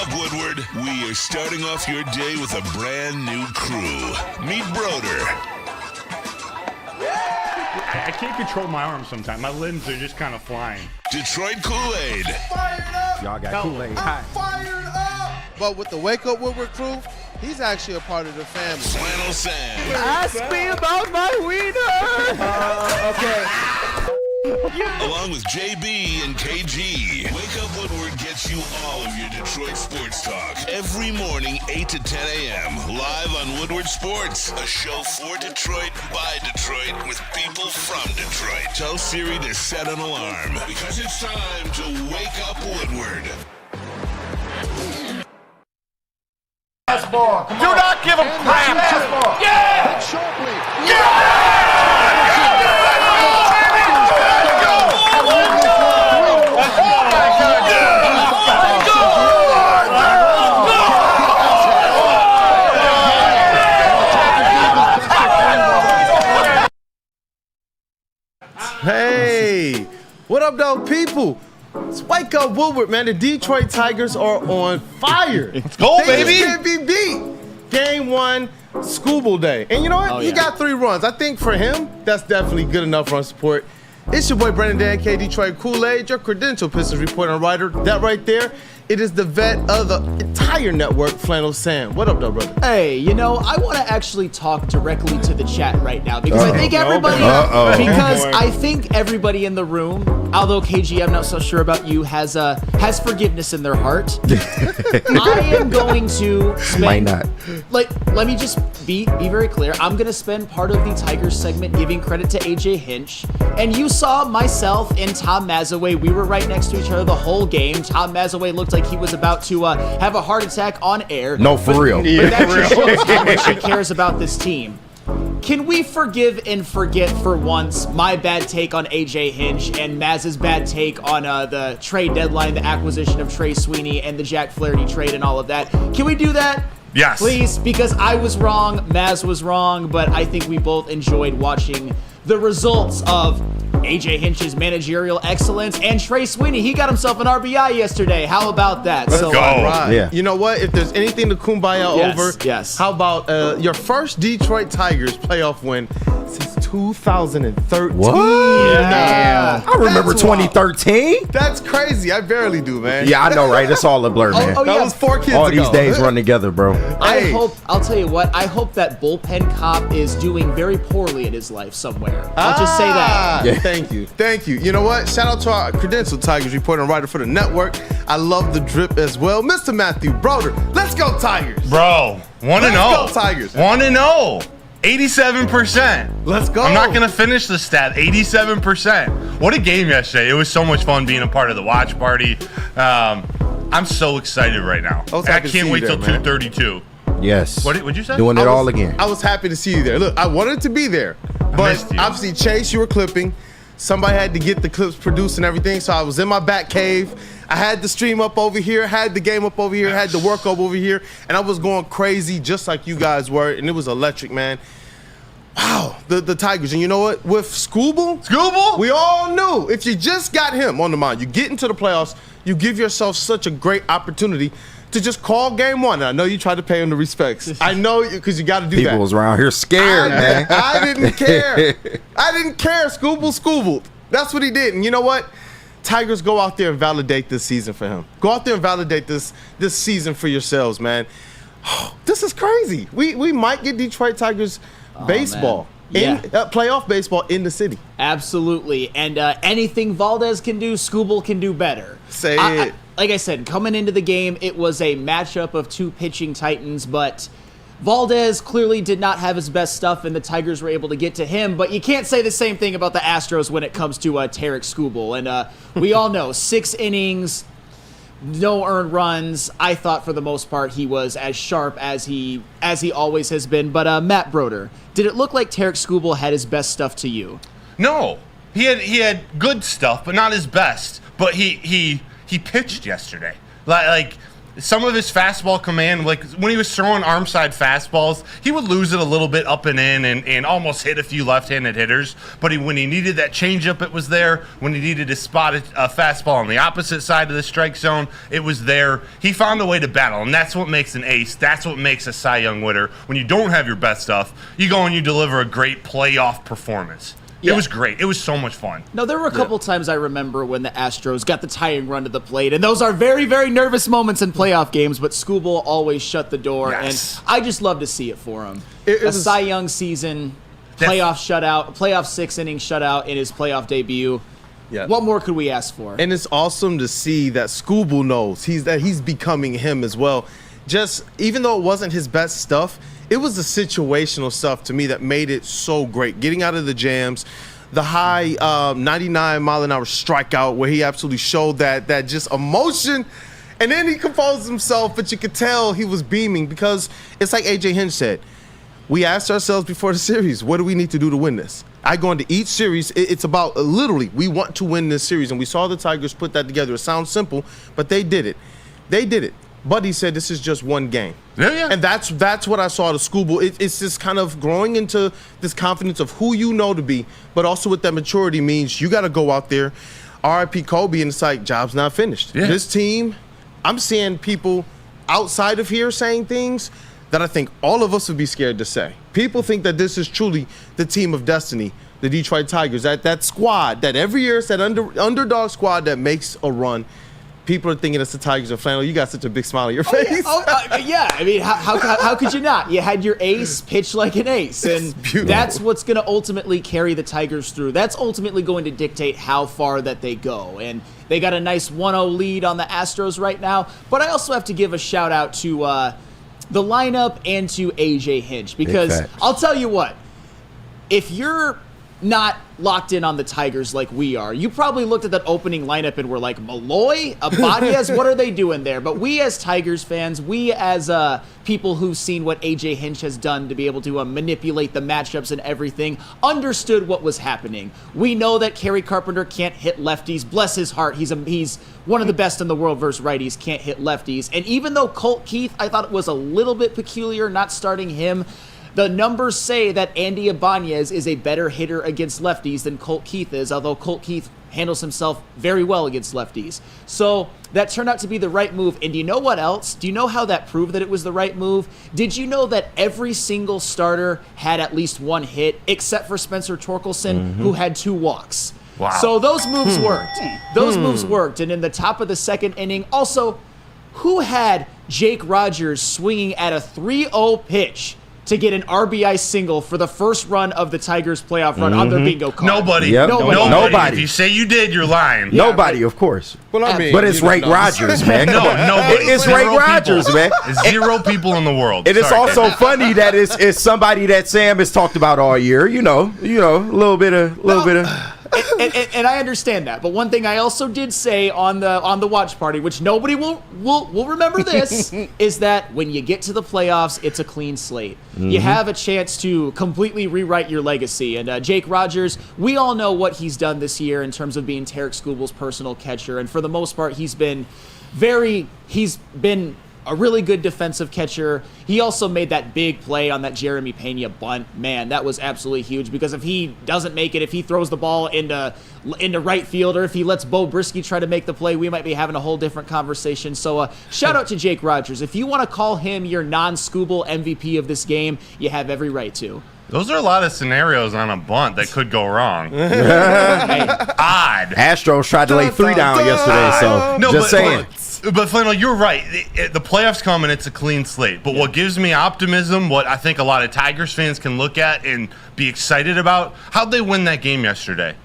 up, Woodward? We are starting off your day with a brand new crew. Meet Broder. I can't control my arms sometimes. My limbs are just kind of flying. Detroit Kool-Aid. Fired up! Y'all got Kool-Aid hot. Fired up! But with the Wake Up Woodward crew, he's actually a part of the family. Flannel Sam. Ask me about my wiener! Okay. Along with JB and KG. Wake Up Woodward gets you all of your Detroit sports talk. Every morning, 8 to 10 a.m. Live on Woodward Sports. A show for Detroit, by Detroit, with people from Detroit. Tell Siri to set an alarm. Because it's time to Wake Up Woodward. Fastball. Do not give him crap. Fastball. Yeah! Sharply. Hey, what up, though, people? It's Wake Up Woodward, man. The Detroit Tigers are on fire. Let's go, They baby. just can't be beat. Game 1, Skubal Day. And you know what? He got 3 runs. I think for him, that's definitely good enough run support. It's your boy, Brandon Dan, K. Detroit Kool-Aid, your credential Pistons reporter and writer. That right there, it is the vet of the entire network, Flannel Sam. What up, though, brother? Hey, you know, I want to actually talk directly to the chat right now because I think everybody, I think everybody in the room, although KG, I'm not so sure about you, has forgiveness in their heart. I am going to spend, Might not. Like, let me just be very clear. I'm going to spend part of the Tigers segment giving credit to AJ Hinch, and you saw myself and Tom Mazaway. We were right next to each other the whole game. Tom Mazaway looked like he was about to have a heart attack on air. No, for real. But that just shows how much he cares about this team. Can we forgive and forget for once my bad take on AJ Hinch and Maz's bad take on the trade deadline, the acquisition of Trey Sweeney and the Jack Flaherty trade and all of that? Can we do that? Yes. Please, because I was wrong, Maz was wrong, but I think we both enjoyed watching the results of AJ Hinch's managerial excellence and Trey Sweeney. He got himself an RBI yesterday. How about that? Let's go. Right. Yeah. You know what? If there's anything to kumbaya over, how about your first Detroit Tigers playoff win since 2013? What? Yeah. I remember That's wild. 2013. That's crazy. I barely do, man. Yeah, I know, right? It's all a blur, man. Oh, That yeah. was 4 kids All ago. these days run together, bro. Hey. I'll tell you what, I hope that bullpen cop is doing very poorly in his life somewhere. I'll just say that. Yeah. Thank you. Thank you. You know what? Shout out to our credential Tigers reporter and writer for the network. I love the drip as well. Mr. Matthew Broder. Let's go, Tigers. Bro, 1-0. Let's go, Tigers. 1-0. 87%. Let's go. I'm not going to finish the stat. 87%. What a game yesterday. It was so much fun being a part of the watch party. I'm so excited right now. I was I happy to see can't you wait there, till man. 2:32. Yes. What'd you say? Doing it all again. I was happy to see you there. Look, I wanted to be there, but missed you. obviously, Chase, you were clipping. Somebody had to get the clips produced and everything, so I was in my back cave. I had the stream up over here, had the game up over here, had the work up over here, and I was going crazy just like you guys were, and it was electric, man. Wow, the Tigers. And you know what? With Skubal, we all knew if you just got him on the mound, you get into the playoffs, you give yourself such a great opportunity to just call game 1. And I know you tried to pay him the respects. I know, because you got to do that. People was around here scared, man. I didn't care. I didn't care. Skubal. That's what he did. And you know what? Tigers, go out there and validate this season for him. Go out there and validate this season for yourselves, man. This is crazy. We might get Detroit Tigers baseball. Playoff baseball in the city. Absolutely. And anything Valdez can do, Skubal can do better. Say it. Like I said, coming into the game, it was a matchup of 2 pitching titans, but Valdez clearly did not have his best stuff, and the Tigers were able to get to him. But you can't say the same thing about the Astros when it comes to Tarik Skubal. And we all know, 6 innings, no earned runs. I thought for the most part he was as sharp as he always has been. But Matt Broder, did it look like Tarik Skubal had his best stuff to you? No. He had good stuff, but not his best. But he pitched yesterday. Like some of his fastball command, like when he was throwing arm side fastballs, he would lose it a little bit up and in and almost hit a few left-handed hitters. But when he needed that changeup, it was there. When he needed to spot a fastball on the opposite side of the strike zone, it was there. He found a way to battle, and that's what makes an ace. That's what makes a Cy Young winner. When you don't have your best stuff, you go and you deliver a great playoff performance. Yeah. It was great. It was so much fun. No, there were a couple times I remember when the Astros got the tying run to the plate, and those are very, very nervous moments in playoff games, but Skubal always shut the door, Yes. and I just love to see it for him. It a was- Cy Young season, playoff shutout, playoff 6-inning shutout in his playoff debut. Yeah. What more could we ask for? And it's awesome to see that Skubal knows he's becoming him as well. Just even though it wasn't his best stuff, it was the situational stuff to me that made it so great. Getting out of the jams, the high 99-mile-an-hour strikeout where he absolutely showed that just emotion. And then he composed himself, but you could tell he was beaming because it's like AJ Hinch said. We asked ourselves before the series, what do we need to do to win this? I go into each series, it's about literally, we want to win this series. And we saw the Tigers put that together. It sounds simple, but they did it. They did it. Buddy said this is just one game. Yeah. And that's what I saw to Skubal. It's just kind of growing into this confidence of who you know to be, but also with that maturity means you got to go out there, RIP Kobe, and it's like, job's not finished. Yeah. This team, I'm seeing people outside of here saying things that I think all of us would be scared to say. People think that this is truly the team of destiny, the Detroit Tigers, that squad, that every year it's that underdog squad that makes a run. People are thinking it's the Tigers of flannel. You got such a big smile on your face. Yeah. I mean, how could you not? You had your ace pitch like an ace, and that's what's going to ultimately carry the Tigers through. That's ultimately going to dictate how far that they go. And they got a nice 1-0 lead on the Astros right now. But I also have to give a shout out to the lineup and to AJ Hinch, because I'll tell you what, if you're not locked in on the Tigers like we are, you probably looked at that opening lineup and were like, Malloy, Ibanez, what are they doing there? But we as Tigers fans, we as people who've seen what AJ Hinch has done to be able to manipulate the matchups and everything, understood what was happening. We know that Kerry Carpenter can't hit lefties. Bless his heart, he's one of the best in the world versus righties, can't hit lefties. And even though Colt Keith, I thought it was a little bit peculiar not starting him, the numbers say that Andy Ibanez is a better hitter against lefties than Colt Keith is, although Colt Keith handles himself very well against lefties. So that turned out to be the right move. And do you know what else? Do you know how that proved that it was the right move? Did you know that every single starter had at least one hit, except for Spencer Torkelson, who had 2 walks? Wow. So those moves worked. Those moves worked. And in the top of the second inning, also, who had Jake Rogers swinging at a 3-0 pitch to get an RBI single for the first run of the Tigers' playoff run on their bingo card? Nobody. Yep. Nobody. If you say you did, you're lying. Nobody, of course. Well, I mean, But it's Ray Rogers, man. No, nobody. It's Ray Rogers, man. 0 people in the world. And it's Sorry. also funny that it's somebody that Sam has talked about all year. You know, a little bit of. And I understand that, but one thing I also did say on the watch party, which nobody will remember this, is that when you get to the playoffs, it's a clean slate. You have a chance to completely rewrite your legacy. And Jake Rogers, we all know what he's done this year in terms of being Tarik Skubal's personal catcher, and for the most part, he's been a really good defensive catcher. He also made that big play on that Jeremy Pena bunt. Man, that was absolutely huge, because if he doesn't make it, if he throws the ball into right field, or if he lets Bo Brisky try to make the play, we might be having a whole different conversation. So shout out to Jake Rogers. If you want to call him your non-Skubal MVP of this game, you have every right to. Those are a lot of scenarios on a bunt that could go wrong. Odd. Astros tried to lay 3 down yesterday, so just saying. But Flannel, you're right. The playoffs come and it's a clean slate. But what gives me optimism, what I think a lot of Tigers fans can look at and be excited about, how'd they win that game yesterday?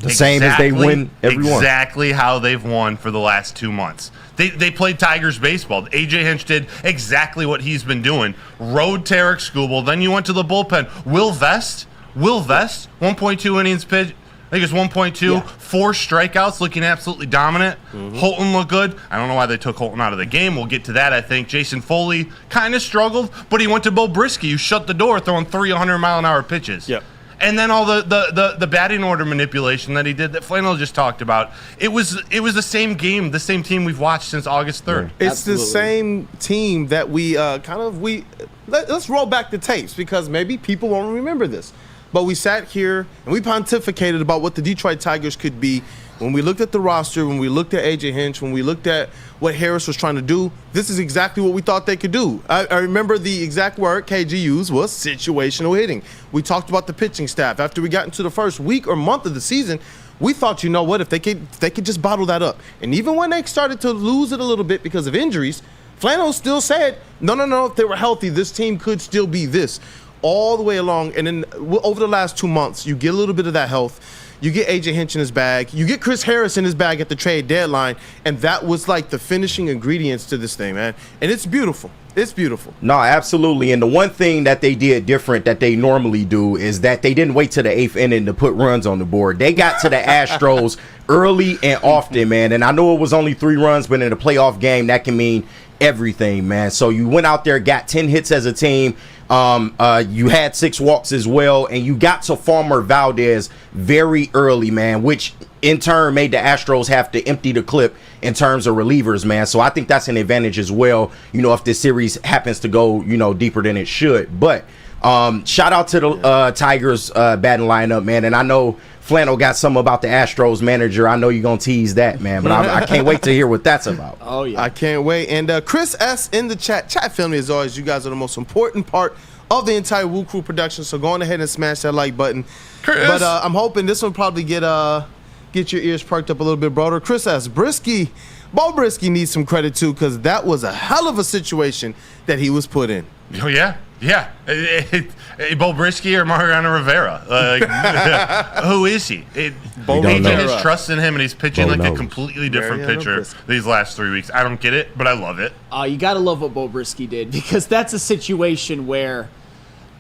Same as they win every one. Exactly how they've won for the last 2 months. They played Tigers baseball. AJ Hinch did exactly what he's been doing. Rode Tarik Skubal. Then you went to the bullpen. Will Vest, 1.2 innings pitched. I think it's 1.2, 4 strikeouts, looking absolutely dominant. Holton looked good. I don't know why they took Holton out of the game. We'll get to that, I think. Jason Foley kind of struggled, but he went to Bo Brisky, who shut the door, throwing 300-mile-an-hour pitches. Yep. And then all the batting order manipulation that he did that Flannel just talked about. It was the same game, the same team we've watched since August 3rd. It's Absolutely. the same team that let's roll back the tapes because maybe people won't remember this. But we sat here and we pontificated about what the Detroit Tigers could be when we looked at the roster, when we looked at AJ Hinch, when we looked at what Harris was trying to do. This is exactly what we thought they could do. I remember the exact word KG used was situational hitting. We talked about the pitching staff. After we got into the first week or month of the season, we thought, you know what, if they could just bottle that up. And even when they started to lose it a little bit because of injuries, Flannel still said, no, if they were healthy, this team could still be this. All the way along, and then over the last 2 months, you get a little bit of that health. You get AJ Hinch in his bag. You get Chris Harris in his bag at the trade deadline, and that was like the finishing ingredients to this thing, man. And it's beautiful. It's beautiful. No, absolutely. And the one thing that they did different that they normally do is that they didn't wait to the 8th inning to put runs on the board. They got to the Astros early and often, man. And I know it was only 3 runs, but in a playoff game, that can mean everything, man. So you went out there, got 10 hits as a team. You had 6 walks as well, and you got to Framber Valdez very early, man, which in turn made the Astros have to empty the clip in terms of relievers, man. So I think that's an advantage as well, you know, if this series happens to go, you know, deeper than it should. But shout out to the Tigers batting lineup, man. And I know Flannel got something about the Astros manager. I know you're going to tease that, man, but I can't wait to hear what that's about. Oh, yeah. I can't wait. And Chris S. in the chat. Chat family, as always, you guys are the most important part of the entire WUW Crew production, so go on ahead and smash that like button. Chris. But I'm hoping this will probably get your ears perked up a little bit broader. Chris S. Brisky, Bo Brisky needs some credit too, because that was a hell of a situation that he was put in. Oh, yeah. Yeah. Bo Brisky or Mariano Rivera. Who is he? AJ is trusting him, and he's pitching Bo like knows. a completely different Mariano pitcher Brisky. these last 3 weeks. I don't get it, but I love it. You got to love what Bo Brisky did, because that's a situation where,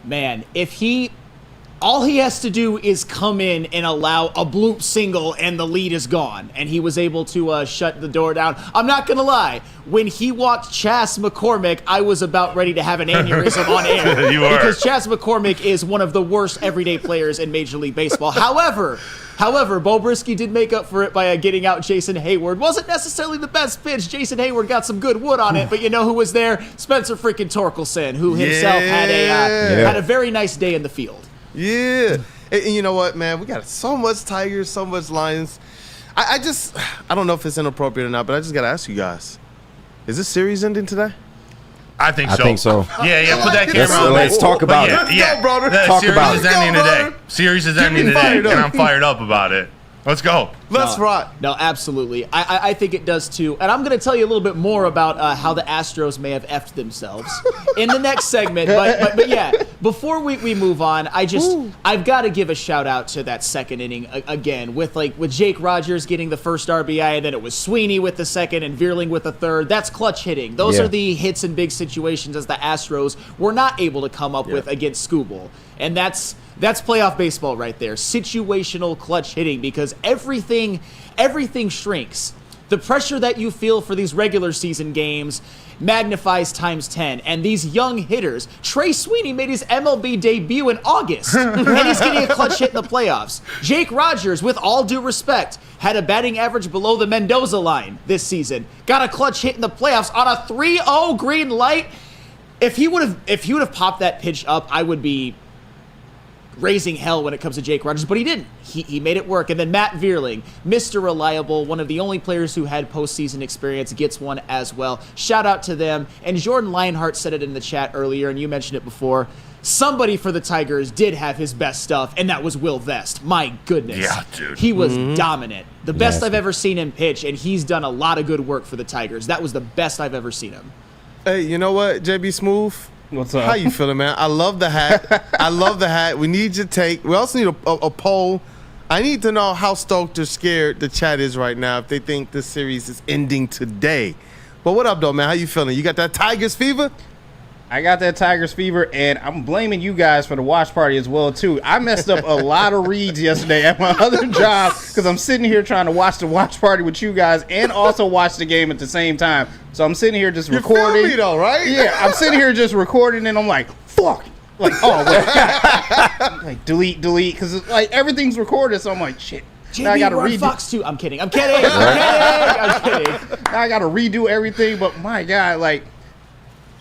man, all he has to do is come in and allow a bloop single and the lead is gone. And he was able to shut the door down. I'm not going to lie. When he walked Chas McCormick, I was about ready to have an aneurysm on air. You are. Because Chas McCormick is one of the worst everyday players in Major League Baseball. However, Bo Brisky did make up for it by getting out Jason Hayward. Wasn't necessarily the best pitch. Jason Hayward got some good wood on it, but you know who was there? Spencer freaking Torkelson, who himself had a very nice day in the field. Yeah. And you know what, man? We got so much Tigers, so much Lions. I don't know if it's inappropriate or not, but I just got to ask you guys. Is this series ending today? I think so. I think so. Yeah, put that camera on. Let's talk about it. Yeah, Let's go, brother. The Talk series about is it. ending Let's go, today. brother. Series is Get ending me today, fired and up. I'm fired up about it. Let's go. Let's rock. No, absolutely. I think it does too. And I'm going to tell you a little bit more about how the Astros may have effed themselves in the next segment. But yeah, before we move on, I've got to give a shout out to that second inning again with Jake Rogers getting the first RBI, and then it was Sweeney with the second and Veerling with the third. That's clutch hitting. Those are the hits in big situations as the Astros were not able to come up with against Skubal. And that's playoff baseball right there. Situational clutch hitting, because everything shrinks. The pressure that you feel for these regular season games magnifies times 10. And these young hitters, Trey Sweeney made his MLB debut in August, and he's getting a clutch hit in the playoffs. Jake Rogers, with all due respect, had a batting average below the Mendoza line this season. Got a clutch hit in the playoffs on a 3-0 green light. If he would have popped that pitch up, I would be raising hell when it comes to Jake Rogers, but he didn't. He made it work. And then Matt Veerling, Mr. Reliable, one of the only players who had postseason experience, gets one as well. Shout out to them. And Jordan Lionheart said it in the chat earlier, and you mentioned it before. Somebody for the Tigers did have his best stuff, and that was Will Vest. My goodness. Yeah, dude. He was dominant. The best I've ever seen him pitch, and he's done a lot of good work for the Tigers. That was the best I've ever seen him. Hey, you know what, JB Smooth? What's up? How you feeling, man? I love the hat. I love the hat. We need your take. We also need a poll. I need to know how stoked or scared the chat is right now if they think this series is ending today. But what up, though, man? How you feeling? You got that Tigers fever? I got that Tigers fever, and I'm blaming you guys for the watch party as well, too. I messed up a lot of reads yesterday at my other job because I'm sitting here trying to watch the watch party with you guys and also watch the game at the same time. So I'm sitting here just recording. You feel me, though, right? Yeah, I'm sitting here just recording, and I'm like, fuck. Like, oh, wait. Like, delete, because like everything's recorded, so I'm like, shit. Now I JB, gotta we're on redo. Fox 2. I'm kidding. I'm kidding. I'm kidding. Now I gotta redo everything. But my God, like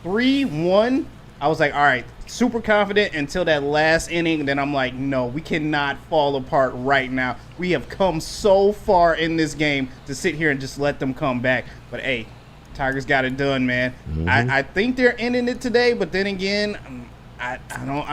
3-1, I was like, all right, super confident until that last inning. Then I'm like, no, we cannot fall apart right now. We have come so far in this game to sit here and just let them come back. But hey, Tigers got it done, man. I think they're ending it today, but then again, I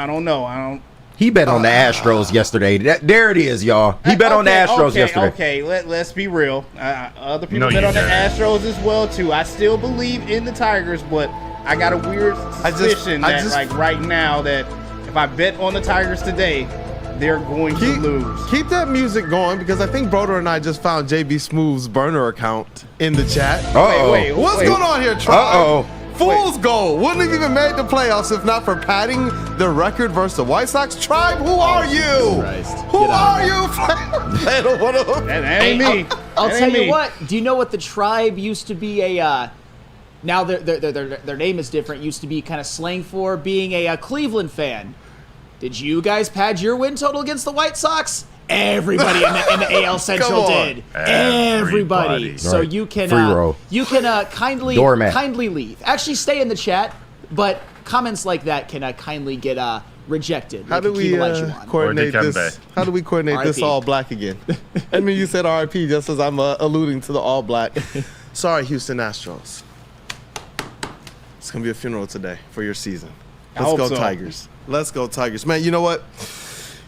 don't know. He bet on the Astros yesterday. There it is, y'all. He bet on the Astros yesterday. Okay, let's be real. Other people No, bet you on the didn't. Astros as well too. I still believe in the Tigers, but I got a weird suspicion that like right now that if I bet on the Tigers today, they're going to lose. Keep that music going because I think Broder and I just found JB Smooth's burner account in the chat. Wait, What's going on here, Tribe? Uh-oh. Fool's goal. Wouldn't have even made the playoffs if not for padding the record versus the White Sox. Tribe, who are you? Christ. Who Get are out you? Play one of them. That ain't me. I'll That tell ain't you me. what. Do you know what the Tribe used to be a? Now their name is different. Used to be kind of slang for being a Cleveland fan. Did you guys pad your win total against the White Sox? Everybody in the AL Central on. did. Everybody. Everybody. So Right. you can Free row. Doormat. kindly leave. Actually, stay in the chat, but comments like that can kindly get rejected. How like do we Hakeem Olajuwon. coordinate Or Dikembe. this? How do we coordinate this RIP. all black again? I mean, you said RIP just as I'm alluding to the all black. Sorry, Houston Astros. It's going to be a funeral today for your season. I Let's hope go so. Tigers. Let's go Tigers. Man, you know what?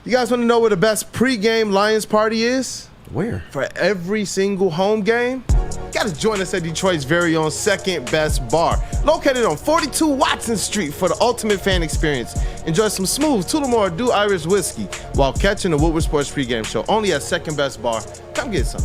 You guys want to know where the best pregame Lions party is? Where? For every single home game? You got to join us at Detroit's very own Second Best Bar, located on 42 Watson Street for the ultimate fan experience. Enjoy some smooth Tullamore Dew Irish whiskey while catching the Woodward Sports pregame show only at Second Best Bar. Come get some.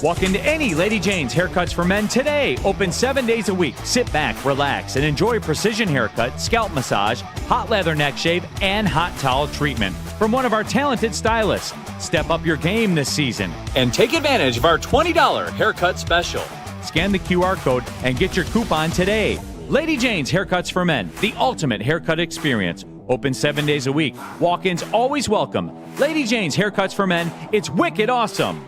Walk into any Lady Jane's Haircuts for Men today. Open 7 days a week. Sit back, relax, and enjoy precision haircut, scalp massage, hot leather neck shave, and hot towel treatment from one of our talented stylists. Step up your game this season and take advantage of our $20 haircut special. Scan the QR code and get your coupon today. Lady Jane's Haircuts for Men, the ultimate haircut experience. Open 7 days a week. Walk-ins always welcome. Lady Jane's Haircuts for Men. It's wicked awesome.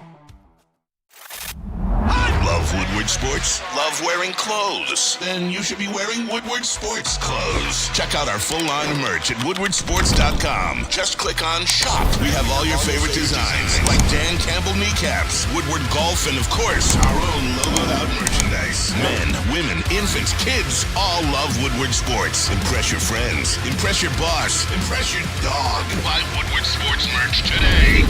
Love Woodward Sports? Love wearing clothes? Then you should be wearing Woodward Sports clothes. Check out our full line of merch at woodwardsports.com. Just click on Shop. We have all your favorite designs, like Dan Campbell kneecaps, Woodward Golf, and of course, our own logoed out merchandise. Men, women, infants, kids, all love Woodward Sports. Impress your friends. Impress your boss. Impress your dog. Buy Woodward Sports merch today.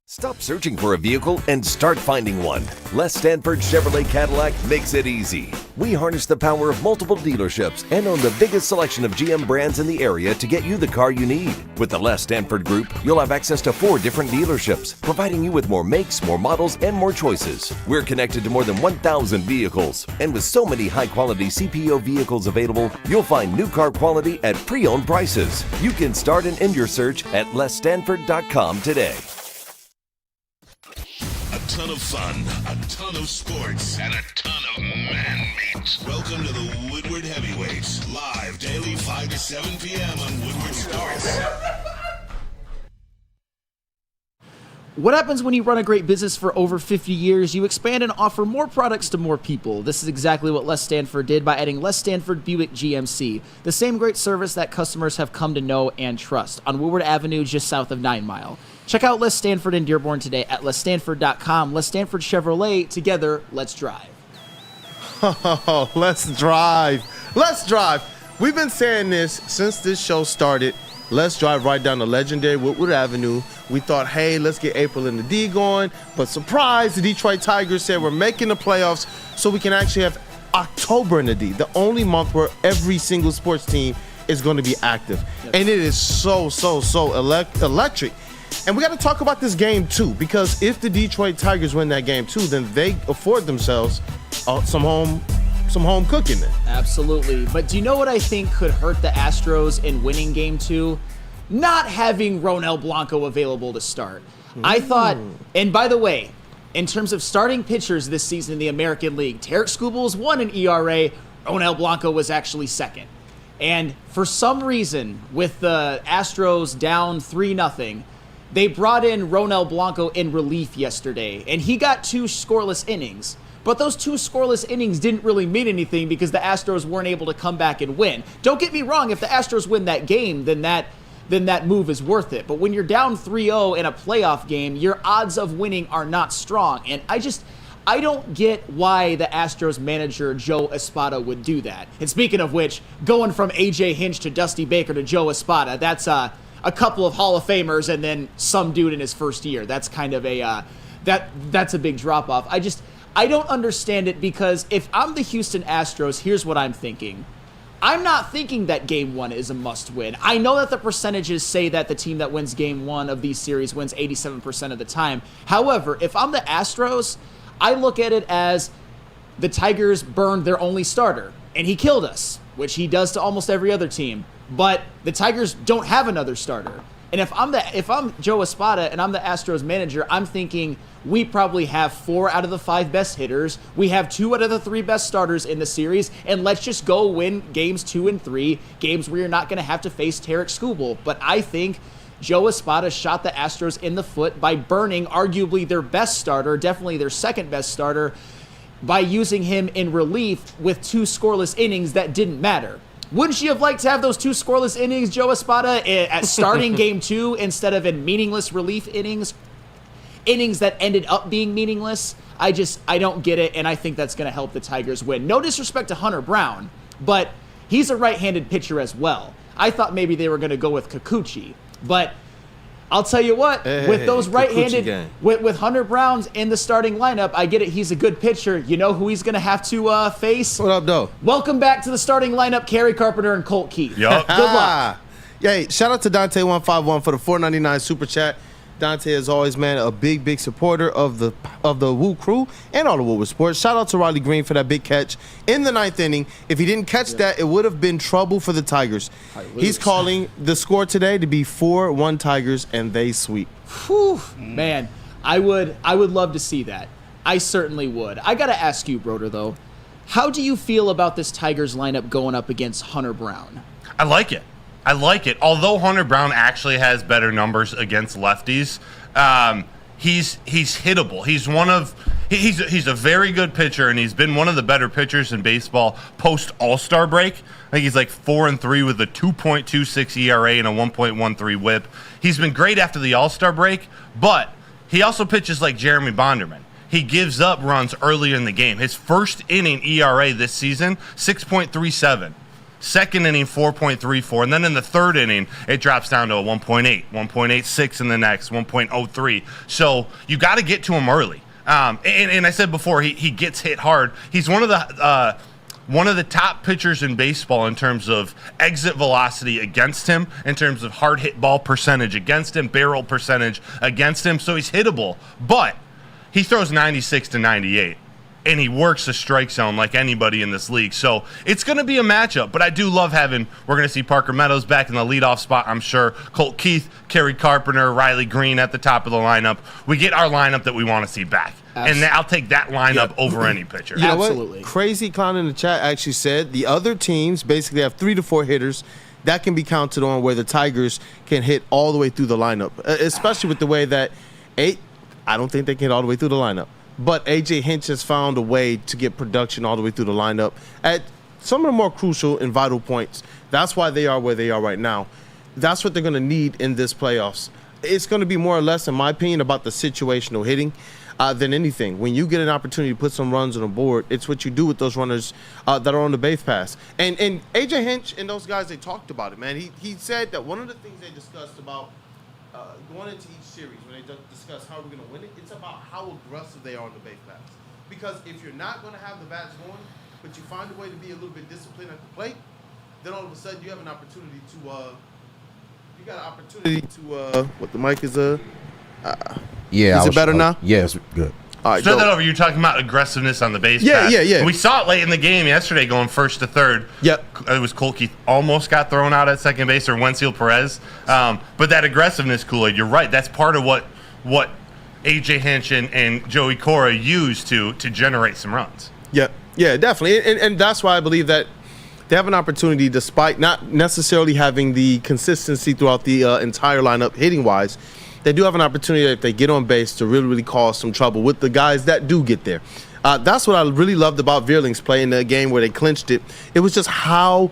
Stop searching for a vehicle and start finding one. Les Stanford Chevrolet Cadillac makes it easy. We harness the power of multiple dealerships and own the biggest selection of GM brands in the area to get you the car you need. With the Les Stanford Group, you'll have access to 4 different dealerships, providing you with more makes, more models, and more choices. We're connected to more than 1,000 vehicles, and with so many high-quality CPO vehicles available, you'll find new car quality at pre-owned prices. You can start and end your search at lesstanford.com today. A ton of fun, a ton of sports, and a ton of man meat. Welcome to the Woodward Heavyweights, live daily 5 to 7 p.m. on Woodward Sports. What happens when you run a great business for over 50 years? You expand and offer more products to more people. This is exactly what Les Stanford did by adding Les Stanford Buick GMC, the same great service that customers have come to know and trust on Woodward Avenue just south of 9 Mile. Check out Les Stanford in Dearborn today at lesstanford.com. Les Stanford Chevrolet, together, let's drive. Oh, let's drive. Let's drive. We've been saying this since this show started. Let's drive right down the legendary Woodward Avenue. We thought, hey, let's get April and the D going. But surprise, the Detroit Tigers said we're making the playoffs so we can actually have October in the D, the only month where every single sports team is going to be active. Yep. And it is so electric. And we got to talk about this game, too, because if the Detroit Tigers win that game, too, then they afford themselves some home cooking then. Absolutely. But do you know what I think could hurt the Astros in winning game 2? Not having Ronel Blanco available to start. I thought, and by the way, in terms of starting pitchers this season in the American League, Tarik Skubal is 1 in ERA, Ronel Blanco was actually second. And for some reason, with the Astros down 3-0, they brought in Ronel Blanco in relief yesterday, and he got 2 scoreless innings. But those 2 scoreless innings didn't really mean anything because the Astros weren't able to come back and win. Don't get me wrong, if the Astros win that game, then that move is worth it. But when you're down 3-0 in a playoff game, your odds of winning are not strong. And I don't get why the Astros manager Joe Espada would do that. And speaking of which, going from A.J. Hinch to Dusty Baker to Joe Espada, that's a couple of Hall of Famers and then some dude in his first year. That's kind of that's a big drop-off. I don't understand it because if I'm the Houston Astros, here's what I'm thinking. I'm not thinking that Game 1 is a must-win. I know that the percentages say that the team that wins Game 1 of these series wins 87% of the time. However, if I'm the Astros, I look at it as the Tigers burned their only starter, and he killed us, which he does to almost every other team. But the Tigers don't have another starter. And if I'm Joe Espada and I'm the Astros manager, I'm thinking we probably have 4 out of the 5 best hitters. We have 2 out of the 3 best starters in the series, and let's just go win games 2 and 3, games where you're not going to have to face Tarik Skubal. But I think Joe Espada shot the Astros in the foot by burning arguably their best starter, definitely their second best starter, by using him in relief with 2 scoreless innings that didn't matter. Wouldn't you have liked to have those 2 scoreless innings, Joe Espada, at starting Game 2 instead of in meaningless relief innings that ended up being meaningless? I don't get it, and I think that's going to help the Tigers win. No disrespect to Hunter Brown, but he's a right-handed pitcher as well. I thought maybe they were going to go with Kikuchi, but I'll tell you what, with those right-handed, with Hunter Brown's in the starting lineup, I get it, he's a good pitcher. You know who he's going to have to face? What up, though? Welcome back to the starting lineup, Kerry Carpenter and Colt Keith. Yup. Good luck. Yeah, shout out to Dante151 for the $4.99 super chat. Dante, as always, man, a big supporter of the WUW Crew and all the Woodward Sports. Shout out to Riley Green for that big catch in the 9th inning. If he didn't catch that, it would have been trouble for the Tigers. He's calling the score today to be 4-1 Tigers, and they sweep. Whew, man, I would love to see that. I certainly would. I got to ask you, Broder, though, how do you feel about this Tigers lineup going up against Hunter Brown? I like it. Although Hunter Brown actually has better numbers against lefties, he's hittable. He's a very good pitcher, and he's been one of the better pitchers in baseball post All-Star break. I think he's like 4-3 with a 2.26 ERA and a 1.13 WHIP. He's been great after the All-Star break, but he also pitches like Jeremy Bonderman. He gives up runs earlier in the game. His first inning ERA this season, 6.37. Second inning, 4.34. And then in the third inning, it drops down to a 1.8, 1.86 in the next, 1.03. So you got to get to him early. And I said before, he gets hit hard. He's one of the top pitchers in baseball in terms of exit velocity against him, in terms of hard hit ball percentage against him, barrel percentage against him. So he's hittable. But he throws 96 to 98. And he works the strike zone like anybody in this league. So it's going to be a matchup. But I do love we're going to see Parker Meadows back in the leadoff spot, I'm sure. Colt Keith, Kerry Carpenter, Riley Green at the top of the lineup. We get our lineup that we want to see back. And I'll take that lineup over any pitcher. You know Absolutely. What? Crazy Clown in the chat actually said the other teams basically have 3 to 4 hitters that can be counted on where the Tigers can hit all the way through the lineup, especially with the way that I don't think they can hit all the way through the lineup. But A.J. Hinch has found a way to get production all the way through the lineup at some of the more crucial and vital points. That's why they are where they are right now. That's what they're going to need in this playoffs. It's going to be more or less, in my opinion, about the situational hitting than anything. When you get an opportunity to put some runs on the board, it's what you do with those runners that are on the base pass. And A.J. Hinch and those guys, they talked about it, man. He said that one of the things they discussed about going into each series, when they discuss how we're going to win it, it's about how aggressive they are on the base pass. Because if you're not going to have the bats going, but you find a way to be a little bit disciplined at the plate, then all of a sudden you have an opportunity to, what the mic is, yeah. Is it better now? Yeah, it's good. All right, Start that over. You're talking about aggressiveness on the base pass. Yeah. We saw it late in the game yesterday going first to third. Yep. It was Colt Keith almost got thrown out at second base, or Wenzel Perez. But that aggressiveness, Kool-Aid, you're right. That's part of what A.J. Hinch and Joey Cora use to generate some runs. Yep. Yeah, definitely. And that's why I believe that they have an opportunity, despite not necessarily having the consistency throughout the entire lineup hitting-wise. They do have an opportunity, if they get on base, to really, really cause some trouble with the guys that do get there. That's what I really loved about Vierling's play in the game where they clinched it. It was just how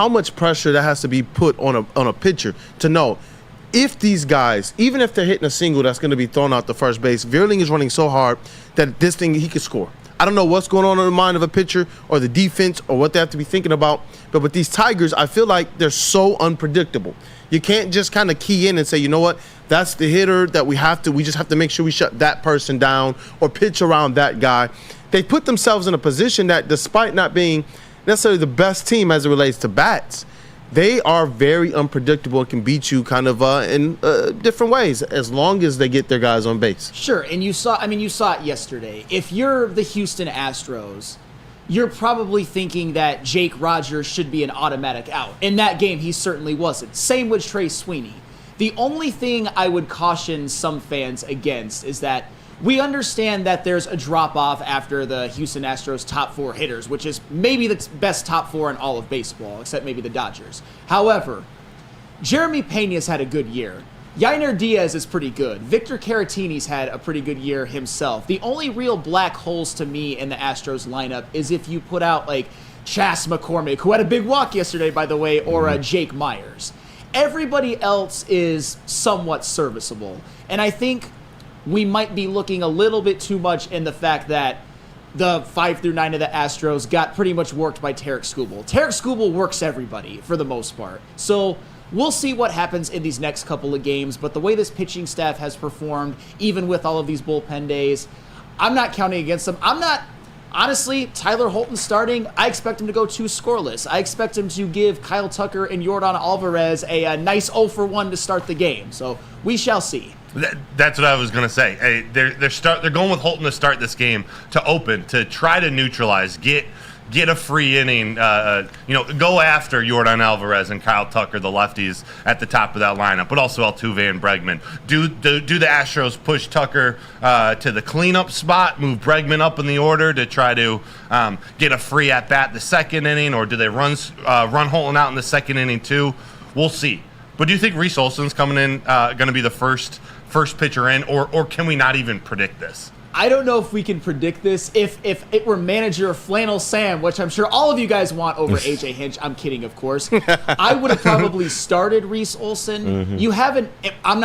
much pressure that has to be put on a pitcher to know if these guys, even if they're hitting a single that's going to be thrown out the first base, Vierling is running so hard that this thing, he could score. I don't know what's going on in the mind of a pitcher or the defense or what they have to be thinking about, but with these Tigers, I feel like they're so unpredictable. You can't just kind of key in and say, you know what, that's the hitter that we just have to make sure we shut that person down or pitch around that guy. They put themselves in a position that, despite not being necessarily the best team as it relates to bats, they are very unpredictable and can beat you kind of in different ways as long as they get their guys on base. Sure, and you saw it yesterday. If you're the Houston Astros, you're probably thinking that Jake Rogers should be an automatic out. In that game, he certainly wasn't. Same with Trey Sweeney. The only thing I would caution some fans against is that we understand that there's a drop-off after the Houston Astros top 4 hitters, which is maybe the best top 4 in all of baseball, except maybe the Dodgers. However, Jeremy Pena's had a good year. Yainer Diaz is pretty good. Victor Caratini's had a pretty good year himself. The only real black holes to me in the Astros lineup is if you put out like Chas McCormick, who had a big walk yesterday, by the way, or Jake Myers. Everybody else is somewhat serviceable. And I think we might be looking a little bit too much in the fact that the 5 through 9 of the Astros got pretty much worked by Tarik Skubal. Tarik Skubal works everybody for the most part. So we'll see what happens in these next couple of games, but the way this pitching staff has performed, even with all of these bullpen days, I'm not counting against them. Honestly, Tyler Holton starting, I expect him to go 2 scoreless. I expect him to give Kyle Tucker and Yordan Alvarez a nice 0-for-1 to start the game. So we shall see. That's what I was going to say. Hey, they're going with Holton to start this game, to open, to try to neutralize, get a free inning, go after Yordan Alvarez and Kyle Tucker, the lefties, at the top of that lineup, but also Altuve and Bregman. Do the Astros push Tucker to the cleanup spot, move Bregman up in the order to try to get a free at-bat the second inning, or do they run Holton out in the second inning too? We'll see. But do you think Reese Olson's coming in, going to be the first pitcher in, or can we not even predict this? I don't know if we can predict this. If it were manager Flannel Sam, which I'm sure all of you guys want over AJ Hinch, I'm kidding, of course, I would have probably started Reese Olson. Mm-hmm. You haven't. I'm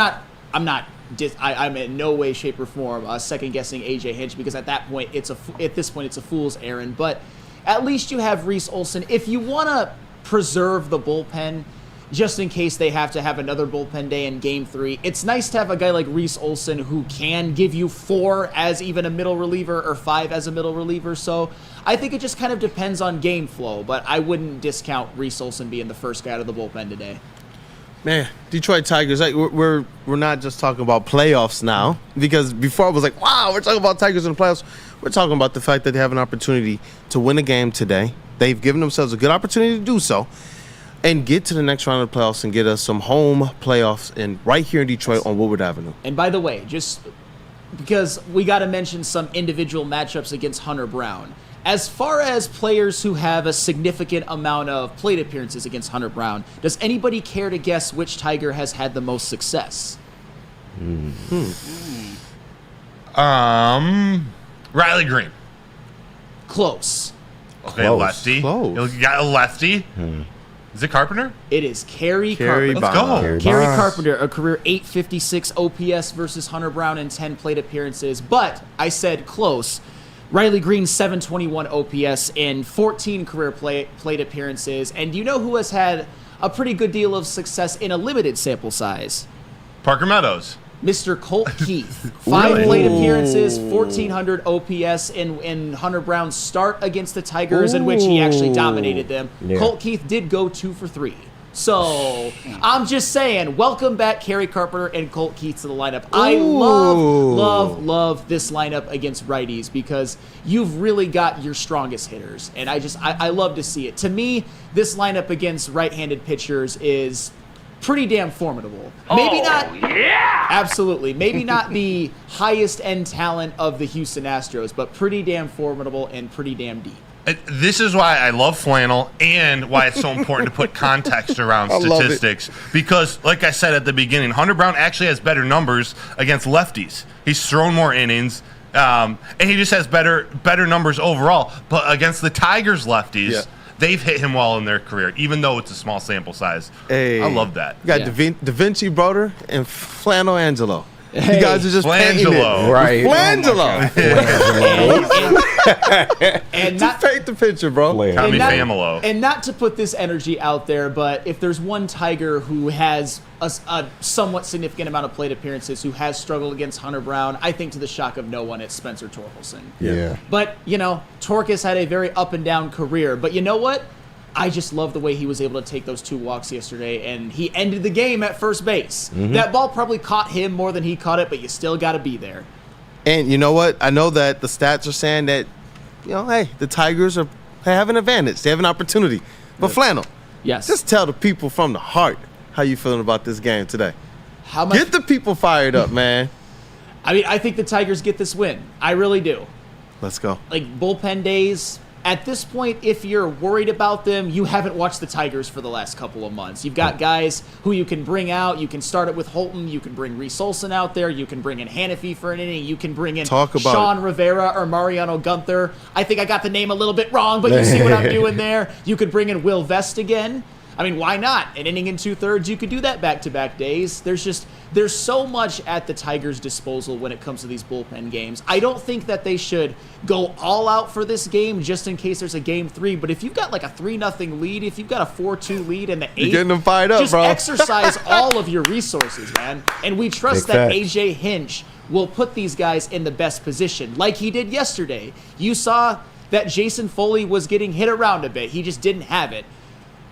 in no way, shape, or form second guessing AJ Hinch, because at this point it's a fool's errand. But at least you have Reese Olson. If you want to preserve the bullpen, just in case they have to have another bullpen day in Game 3. It's nice to have a guy like Reese Olson who can give you 4 as even a middle reliever or 5 as a middle reliever. So I think it just kind of depends on game flow, but I wouldn't discount Reese Olson being the first guy out of the bullpen today. Man, Detroit Tigers, we're not just talking about playoffs now, because before I was like, wow, we're talking about Tigers in the playoffs. We're talking about the fact that they have an opportunity to win a game today. They've given themselves a good opportunity to do so, and get to the next round of the playoffs and get us some home playoffs right here in Detroit on Woodward Avenue. And by the way, just because we got to mention some individual matchups against Hunter Brown. As far as players who have a significant amount of plate appearances against Hunter Brown, does anybody care to guess which Tiger has had the most success? Riley Green. Close. Okay, close. Lefty. Close. You got a lefty. Is it Carpenter? It is Kerry Carpenter. Let's go. Kerry Carpenter, a career 856 OPS versus Hunter Brown in 10 plate appearances. But I said close. Riley Green, 721 OPS in 14 career plate appearances. And do you know who has had a pretty good deal of success in a limited sample size? Parker Meadows. Mr. Colt Keith. 5 plate appearances, 1,400 OPS in Hunter Brown's start against the Tigers, in which he actually dominated them. Yeah. Colt Keith did go 2 for 3. So, I'm just saying, welcome back Kerry Carpenter and Colt Keith to the lineup. I love this lineup against righties, because you've really got your strongest hitters. And I love to see it. To me, this lineup against right-handed pitchers is pretty damn formidable. Maybe not. Yeah. Absolutely. Maybe not the highest end talent of the Houston Astros, but pretty damn formidable and pretty damn deep. This is why I love flannel and why it's so important to put context around statistics. Because, like I said at the beginning, Hunter Brown actually has better numbers against lefties. He's thrown more innings, and he just has better numbers overall. But against the Tigers lefties, they've hit him well in their career, even though it's a small sample size. Hey, I love that. You got Da Vinci Broder and Flannel Angelo. You guys are just painting it. Right. Flangelo. And Just paint the picture, bro. Tommy Familo. And not to put this energy out there, but if there's one Tiger who has a somewhat significant amount of plate appearances, who has struggled against Hunter Brown, I think to the shock of no one, it's Spencer Torkelson. Yeah. But, Tork has had a very up and down career. But you know what? I just love the way he was able to take those 2 walks yesterday, and he ended the game at first base. Mm-hmm. That ball probably caught him more than he caught it, but you still got to be there. And you know what? I know that the stats are saying that, hey, the Tigers have an advantage. They have an opportunity. But Flannel, yes, just tell the people from the heart how you feeling about this game today. Get the people fired up, man. I mean, I think the Tigers get this win. I really do. Let's go. Like, bullpen days. At this point, if you're worried about them, you haven't watched the Tigers for the last couple of months. You've got guys who you can bring out. You can start it with Holton. You can bring Reese Olson out there. You can bring in Hannafy for an inning. You can bring in Sean Rivera or Mariano Gunther. I think I got the name a little bit wrong, but you see what I'm doing there. You could bring in Will Vest again. I mean, why not? An inning and 2/3, you could do that back-to-back days. There's so much at the Tigers' disposal when it comes to these bullpen games. I don't think that they should go all out for this game just in case there's a game 3. But if you've got like a 3-0 lead, if you've got a 4-2 lead in the 8th, you're getting them fired up, just bro. exercise all of your resources, man. And we trust that AJ Hinch will put these guys in the best position, like he did yesterday. You saw that Jason Foley was getting hit around a bit. He just didn't have it.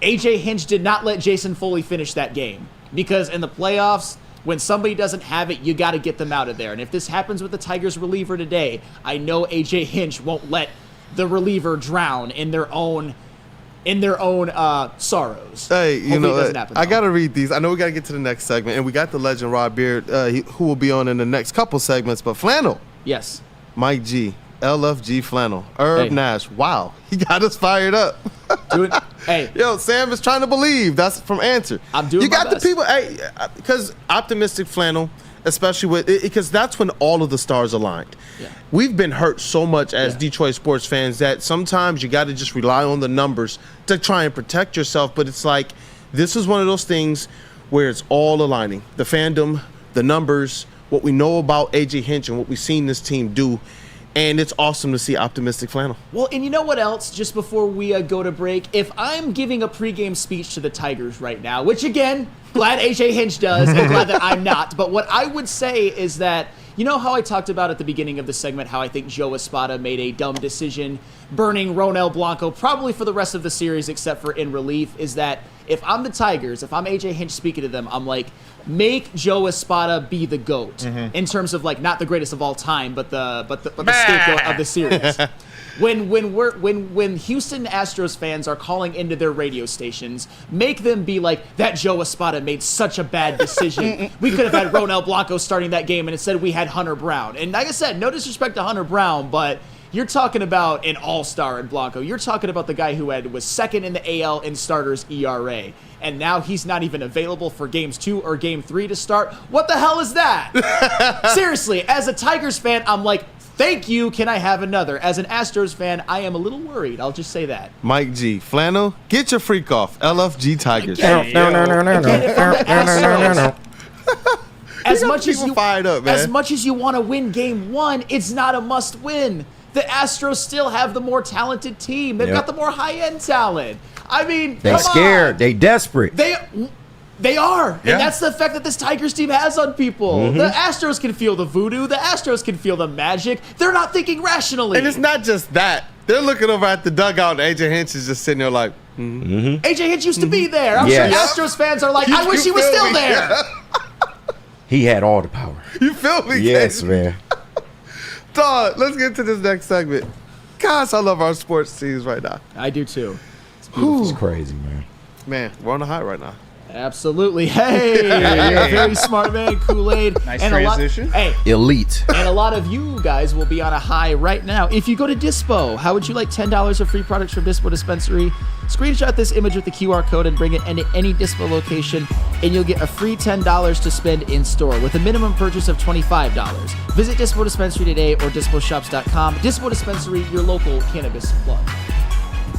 AJ Hinch did not let Jason Foley finish that game, because in the playoffs, when somebody doesn't have it, you got to get them out of there. And if this happens with the Tigers reliever today, I know AJ Hinch won't let the reliever drown in their own sorrows. Hey, Hopefully I got to read these. I know we got to get to the next segment, and we got the legend Rob Beard, who will be on in the next couple segments. But Flannel. Yes. Mike G. LFG Flannel. Herb Nash. Wow. He got us fired up. Hey. Yo, Sam is trying to believe. That's from Answer. I'm doing my best. The people. Hey, because optimistic Flannel, especially with because that's when all of the stars aligned. Yeah. We've been hurt so much as Detroit sports fans that sometimes you got to just rely on the numbers to try and protect yourself. But it's like this is one of those things where it's all aligning. The fandom, the numbers, what we know about AJ Hinch and what we've seen this team do. And it's awesome to see optimistic Flannel. Well, and you know what else? Just before we go to break, if I'm giving a pregame speech to the Tigers right now, which again, glad AJ Hinch does, and glad that I'm not. But what I would say is that, you know how I talked about at the beginning of the segment how I think Joe Espada made a dumb decision burning Ronel Blanco probably for the rest of the series except for in relief, is that if I'm the Tigers, if I'm AJ Hinch speaking to them, I'm like, make Joe Espada be the GOAT in terms of like not the greatest of all time, but the scapegoat of the series. When Houston Astros fans are calling into their radio stations, make them be like, that Joe Espada made such a bad decision. We could have had Ronel Blanco starting that game, and instead we had Hunter Brown. And like I said, no disrespect to Hunter Brown, but you're talking about an all-star in Blanco. You're talking about the guy who was second in the AL in starters ERA. And now he's not even available for games 2 or game 3 to start. What the hell is that? Seriously, as a Tigers fan, I'm like, thank you, can I have another? As an Astros fan, I am a little worried. I'll just say that. Mike G. Flannel, get your freak off. LFG Tigers. As much as you fired up, man. As much as you want to win game 1, it's not a must win. The Astros still have the more talented team. They've got the more high-end talent. I mean, they scared. They desperate. They are. And that's the effect that this Tigers team has on people. The Astros can feel the voodoo. The Astros can feel the magic. They're not thinking rationally. And it's not just that. They're looking over at the dugout, and AJ Hinch is just sitting there like, AJ Hinch used to be there. I'm sure Astros fans are like, I wish he was still there. He had all the power. You feel me? Yes, man. Dog, let's get to this next segment. Gosh, I love our sports teams right now. I do too. It's crazy, man. Man, we're on the high right now. Absolutely. Hey, you're a very smart man, Kool-Aid. Nice and transition. Elite. And a lot of you guys will be on a high right now. If you go to Dispo, how would you like $10 of free products from Dispo Dispensary? Screenshot this image with the QR code and bring it into any Dispo location, and you'll get a free $10 to spend in store with a minimum purchase of $25. Visit Dispo Dispensary today or disposhops.com. Dispo Dispensary, your local cannabis plug.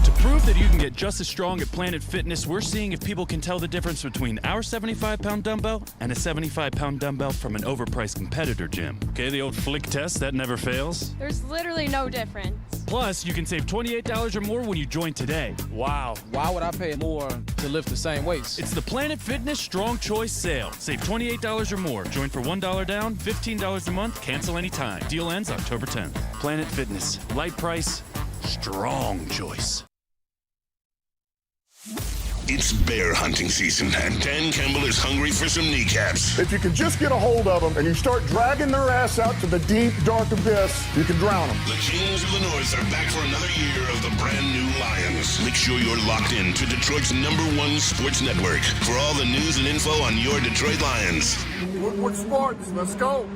To prove that you can get just as strong at Planet Fitness, we're seeing if people can tell the difference between our 75-pound dumbbell and a 75-pound dumbbell from an overpriced competitor gym. Okay, the old flick test, that never fails. There's literally no difference. Plus, you can save $28 or more when you join today. Wow. Why would I pay more to lift the same weights? It's the Planet Fitness Strong Choice Sale. Save $28 or more. Join for $1 down, $15 a month, cancel anytime. Deal ends October 10th. Planet Fitness. Light price, strong choice. It's bear hunting season, and Dan Campbell is hungry for some kneecaps. If you can just get a hold of them and you start dragging their ass out to the deep, dark abyss, you can drown them. The Kings of the North are back for another year of the brand new Lions. Make sure you're locked in to Detroit's #1 sports network for all the news and info on your Detroit Lions. Woodward Sports, let's go.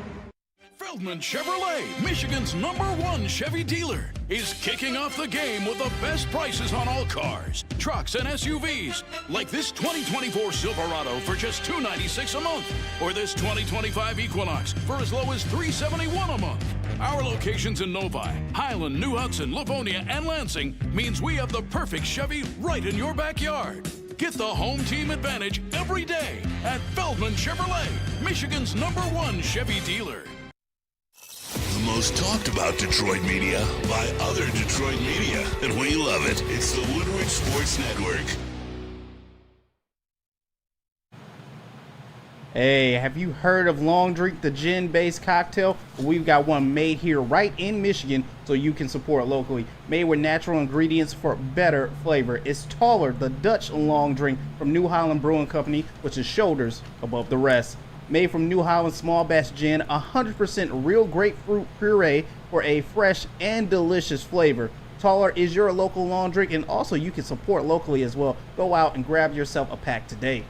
Feldman Chevrolet, Michigan's #1 Chevy dealer, is kicking off the game with the best prices on all cars, trucks, and SUVs, like this 2024 Silverado for just $296 a month, or this 2025 Equinox for as low as $371 a month. Our locations in Novi, Highland, New Hudson, Livonia, and Lansing means we have the perfect Chevy right in your backyard. Get the home team advantage every day at Feldman Chevrolet, Michigan's #1 Chevy dealer. The most talked about Detroit media by other Detroit media, and we love it. It's the Woodward Sports Network. Hey, have you heard of Long Drink, the gin-based cocktail? We've got one made here right in Michigan so you can support locally. Made with natural ingredients for better flavor. It's taller, the Dutch Long Drink from New Holland Brewing Company, which is shoulders above the rest. Made from New Holland small batch gin, 100% real grapefruit puree for a fresh and delicious flavor. Taller is your local long drink, and also you can support locally as well. Go out and grab yourself a pack today.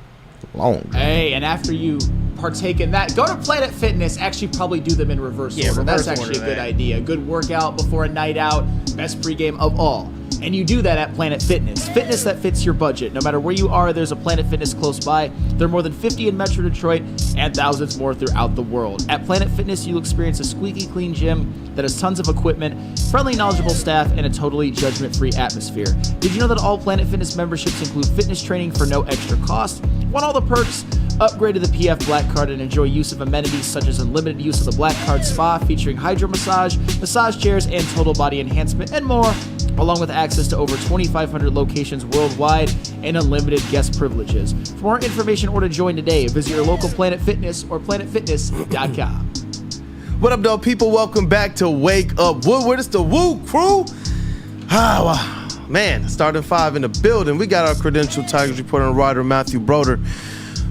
Long. Hey, and after you partake in that, go to Planet Fitness. Actually, probably do them in reverse order. That's actually a good idea. Good workout before a night out. Best pregame of all. And you do that at Planet Fitness. Fitness that fits your budget. No matter where you are, there's a Planet Fitness close by. There are more than 50 in Metro Detroit and thousands more throughout the world. At Planet Fitness, you'll experience a squeaky clean gym that has tons of equipment, friendly, knowledgeable staff, and a totally judgment-free atmosphere. Did you know that all Planet Fitness memberships include fitness training for no extra cost? Want all the perks? Upgrade to the PF Black Card and enjoy use of amenities such as unlimited use of the Black Card Spa featuring hydro massage, massage chairs, and total body enhancement, and more, along with access to over 2,500 locations worldwide and unlimited guest privileges. For more information or to join today, visit your local Planet Fitness or planetfitness.com. What up, though, people? Welcome back to Wake Up Woodward. It's the WUW Crew. Man, starting 5 in the building. We got our credentialed Tigers reporter and writer Matthew Broder,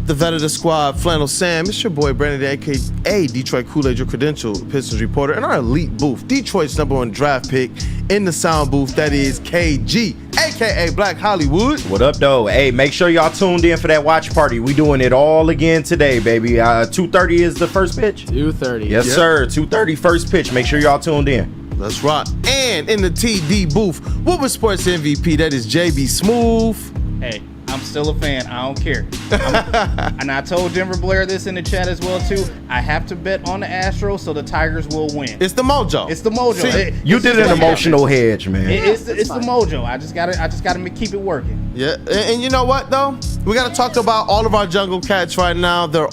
the vet of the squad, Flannel Sam. It's your boy Brandon, a.k.a. Detroit Kool-Aid, your credentialed Pistons reporter, and our elite booth, Detroit's #1 draft pick in the sound booth, that is KG, a.k.a. Black Hollywood. What up, though? Hey, make sure y'all tuned in for that watch party. We doing it all again today, baby. 2:30 is the first pitch? 2:30. Yes, sir. 2:30 first pitch. Make sure y'all tuned in. Let's rock. And in the TD booth, Woodward Sports MVP, that is JB Smooth. Hey, I'm still a fan. I don't care. And I told Denver Blair this in the chat as well too. I have to bet on the Astros so the Tigers will win. It's the mojo. It's the mojo. See, you did an emotional hedge, man. It's the mojo. I just gotta keep it working. Yeah, and you know what though? We gotta talk about all of our jungle cats right now. They're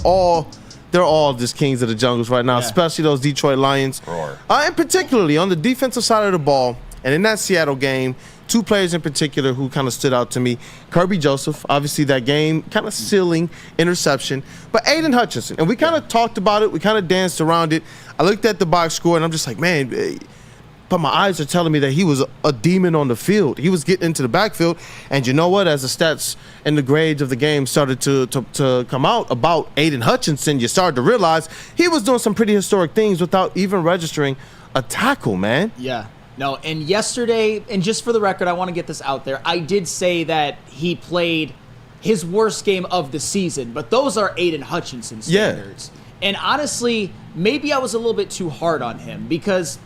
all just kings of the jungles right now, especially those Detroit Lions. And particularly on the defensive side of the ball, and in that Seattle game, two players in particular who kind of stood out to me. Kerby Joseph, obviously that game kind of sealing interception, but Aidan Hutchinson. And we kind of talked about it. We kind of danced around it. I looked at the box score, and I'm just like, man, but my eyes are telling me that he was a demon on the field. He was getting into the backfield, and you know what? As the stats and the grades of the game started to come out about Aidan Hutchinson, you started to realize he was doing some pretty historic things without even registering a tackle, man. Yeah. No, and yesterday, and just for the record, I want to get this out there, I did say that he played his worst game of the season, but those are Aidan Hutchinson standards. Yeah. And honestly, maybe I was a little bit too hard on him because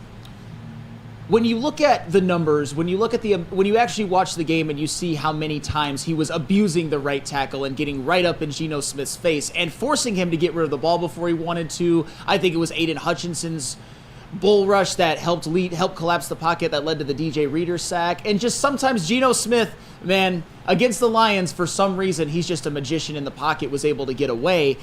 when you look at the numbers, when you actually watch the game and you see how many times he was abusing the right tackle and getting right up in Geno Smith's face and forcing him to get rid of the ball before he wanted to, I think it was Aidan Hutchinson's bull rush that helped collapse the pocket that led to the DJ Reader sack. And just sometimes Geno Smith, man, against the Lions, for some reason, he's just a magician in the pocket, was able to get away.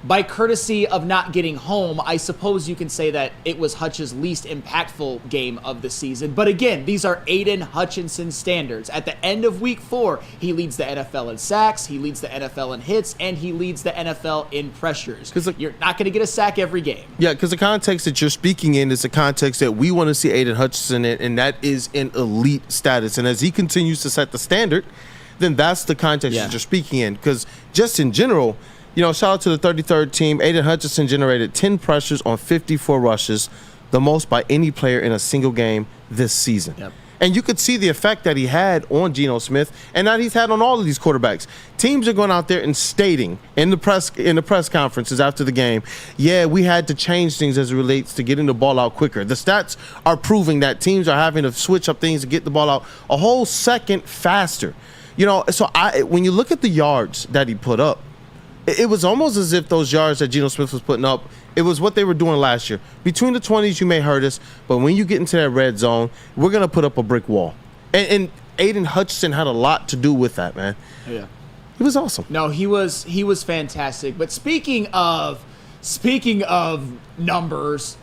By courtesy of not getting home, I suppose you can say that it was Hutch's least impactful game of the season. But again, these are Aidan Hutchinson standards. At the end of week 4, he leads the NFL in sacks, he leads the NFL in hits, and he leads the NFL in pressures. You're not going to get a sack every game. Yeah, because the context that you're speaking in is the context that we want to see Aidan Hutchinson in, and that is in elite status. And as he continues to set the standard, then that's the context that you're speaking in. Because just in general, you know, shout out to the 33rd team. Aidan Hutchinson generated 10 pressures on 54 rushes, the most by any player in a single game this season. Yep. And you could see the effect that he had on Geno Smith and that he's had on all of these quarterbacks. Teams are going out there and stating in the press conferences after the game, yeah, we had to change things as it relates to getting the ball out quicker. The stats are proving that teams are having to switch up things to get the ball out a whole second faster. You know, so when you look at the yards that he put up, it was almost as if those yards that Geno Smith was putting up, it was what they were doing last year. Between the 20s, you may hurt us, but when you get into that red zone, we're going to put up a brick wall. And Aidan Hutchinson had a lot to do with that, man. Yeah. He was awesome. No, he was fantastic. But speaking of numbers,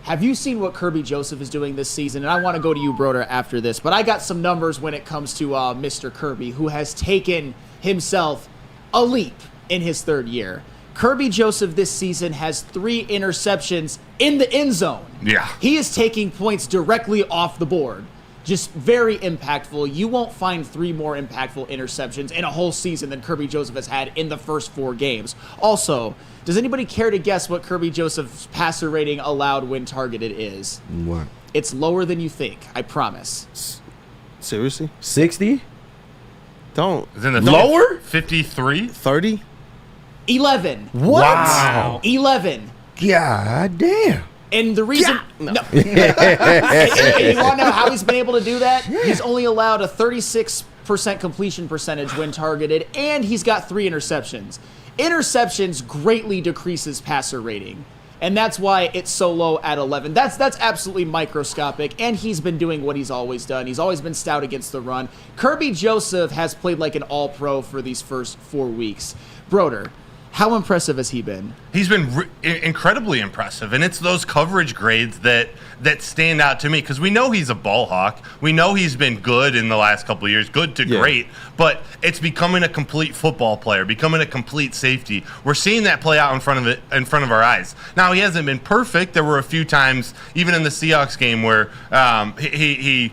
have you seen what Kerby Joseph is doing this season? And I want to go to you, Broder, after this. But I got some numbers when it comes to Mr. Kerby, who has taken himself a leap in his third year. Kerby Joseph this season has 3 interceptions in the end zone. Yeah. He is taking points directly off the board. Just very impactful. You won't find 3 more impactful interceptions in a whole season than Kerby Joseph has had in the first 4 games. Also, does anybody care to guess what Kerby Joseph's passer rating allowed when targeted is? What? It's lower than you think, I promise. Seriously? 60? Don't. Is it the Lower? 53? 30? 11. What? Wow. 11. God damn. And the reason, no. and you want to know how he's been able to do that? Yeah. He's only allowed a 36% completion percentage when targeted, and he's got 3 interceptions. Interceptions greatly decreases passer rating, and that's why it's so low at 11. That's absolutely microscopic, and he's been doing what he's always done. He's always been stout against the run. Kerby Joseph has played like an all-pro for these first 4 weeks. Broder, how impressive has he been? He's been incredibly impressive, and it's those coverage grades that stand out to me because we know he's a ball hawk. We know he's been good in the last couple of years, good to great, but it's becoming a complete football player, becoming a complete safety. We're seeing that play out in front of our eyes. Now, he hasn't been perfect. There were a few times, even in the Seahawks game, where he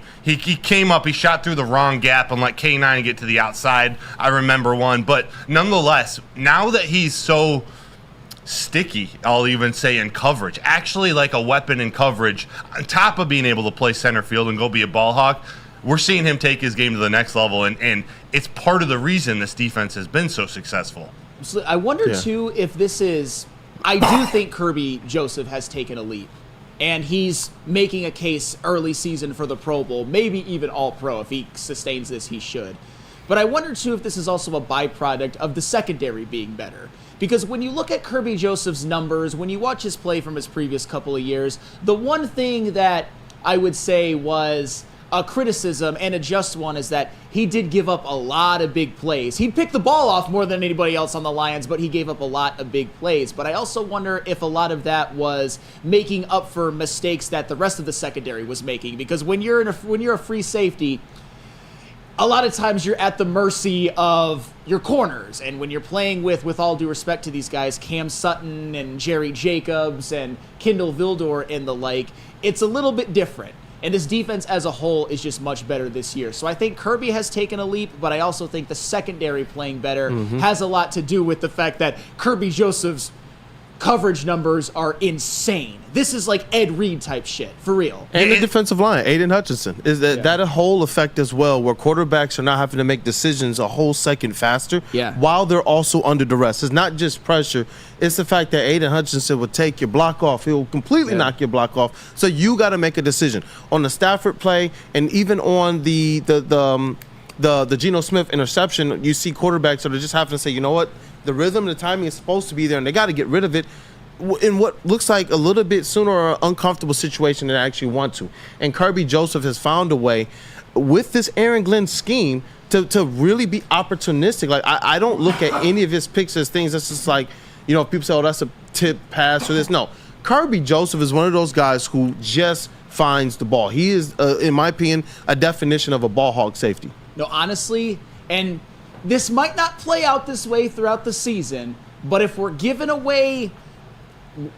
came up, he shot through the wrong gap and let K9 get to the outside. I remember one, but nonetheless, now that he's so sticky, I'll even say, in coverage, actually like a weapon in coverage, on top of being able to play center field and go be a ball hawk, we're seeing him take his game to the next level, and it's part of the reason this defense has been so successful. So I wonder, too, if this is... I do think Kerby Joseph has taken a leap, and he's making a case early season for the Pro Bowl, maybe even All-Pro. If he sustains this, he should. But I wonder, too, if this is also a byproduct of the secondary being better. Because when you look at Kerby Joseph's numbers, when you watch his play from his previous couple of years, the one thing that I would say was a criticism and a just one is that he did give up a lot of big plays. He picked the ball off more than anybody else on the Lions, but he gave up a lot of big plays. But I also wonder if a lot of that was making up for mistakes that the rest of the secondary was making. Because when you're a free safety, a lot of times you're at the mercy of your corners. And when you're playing with all due respect to these guys, Cam Sutton and Jerry Jacobs and Kendall Vildor and the like, it's a little bit different. And this defense as a whole is just much better this year. So I think Kerby has taken a leap, but I also think the secondary playing better has a lot to do with the fact that Kerby Joseph's coverage numbers are insane. This is like Ed Reed type shit, for real. And the defensive line, Aidan Hutchinson, is that a whole effect as well, where quarterbacks are not having to make decisions a whole second faster while they're also under duress. It's not just pressure. It's the fact that Aidan Hutchinson will take your block off. He'll completely knock your block off. So you got to make a decision. On the Stafford play and even on the Geno Smith interception, you see quarterbacks that are just having to say, you know what, the rhythm and the timing is supposed to be there, and they got to get rid of it in what looks like a little bit sooner or an uncomfortable situation than I actually want to. And Kerby Joseph has found a way with this Aaron Glenn scheme to really be opportunistic. Like, I don't look at any of his picks as things that's just like, you know, if people say, oh, that's a tip pass or this. No. Kerby Joseph is one of those guys who just finds the ball. He is, in my opinion, a definition of a ball hog safety. No, honestly, and this might not play out this way throughout the season, but if we're giving away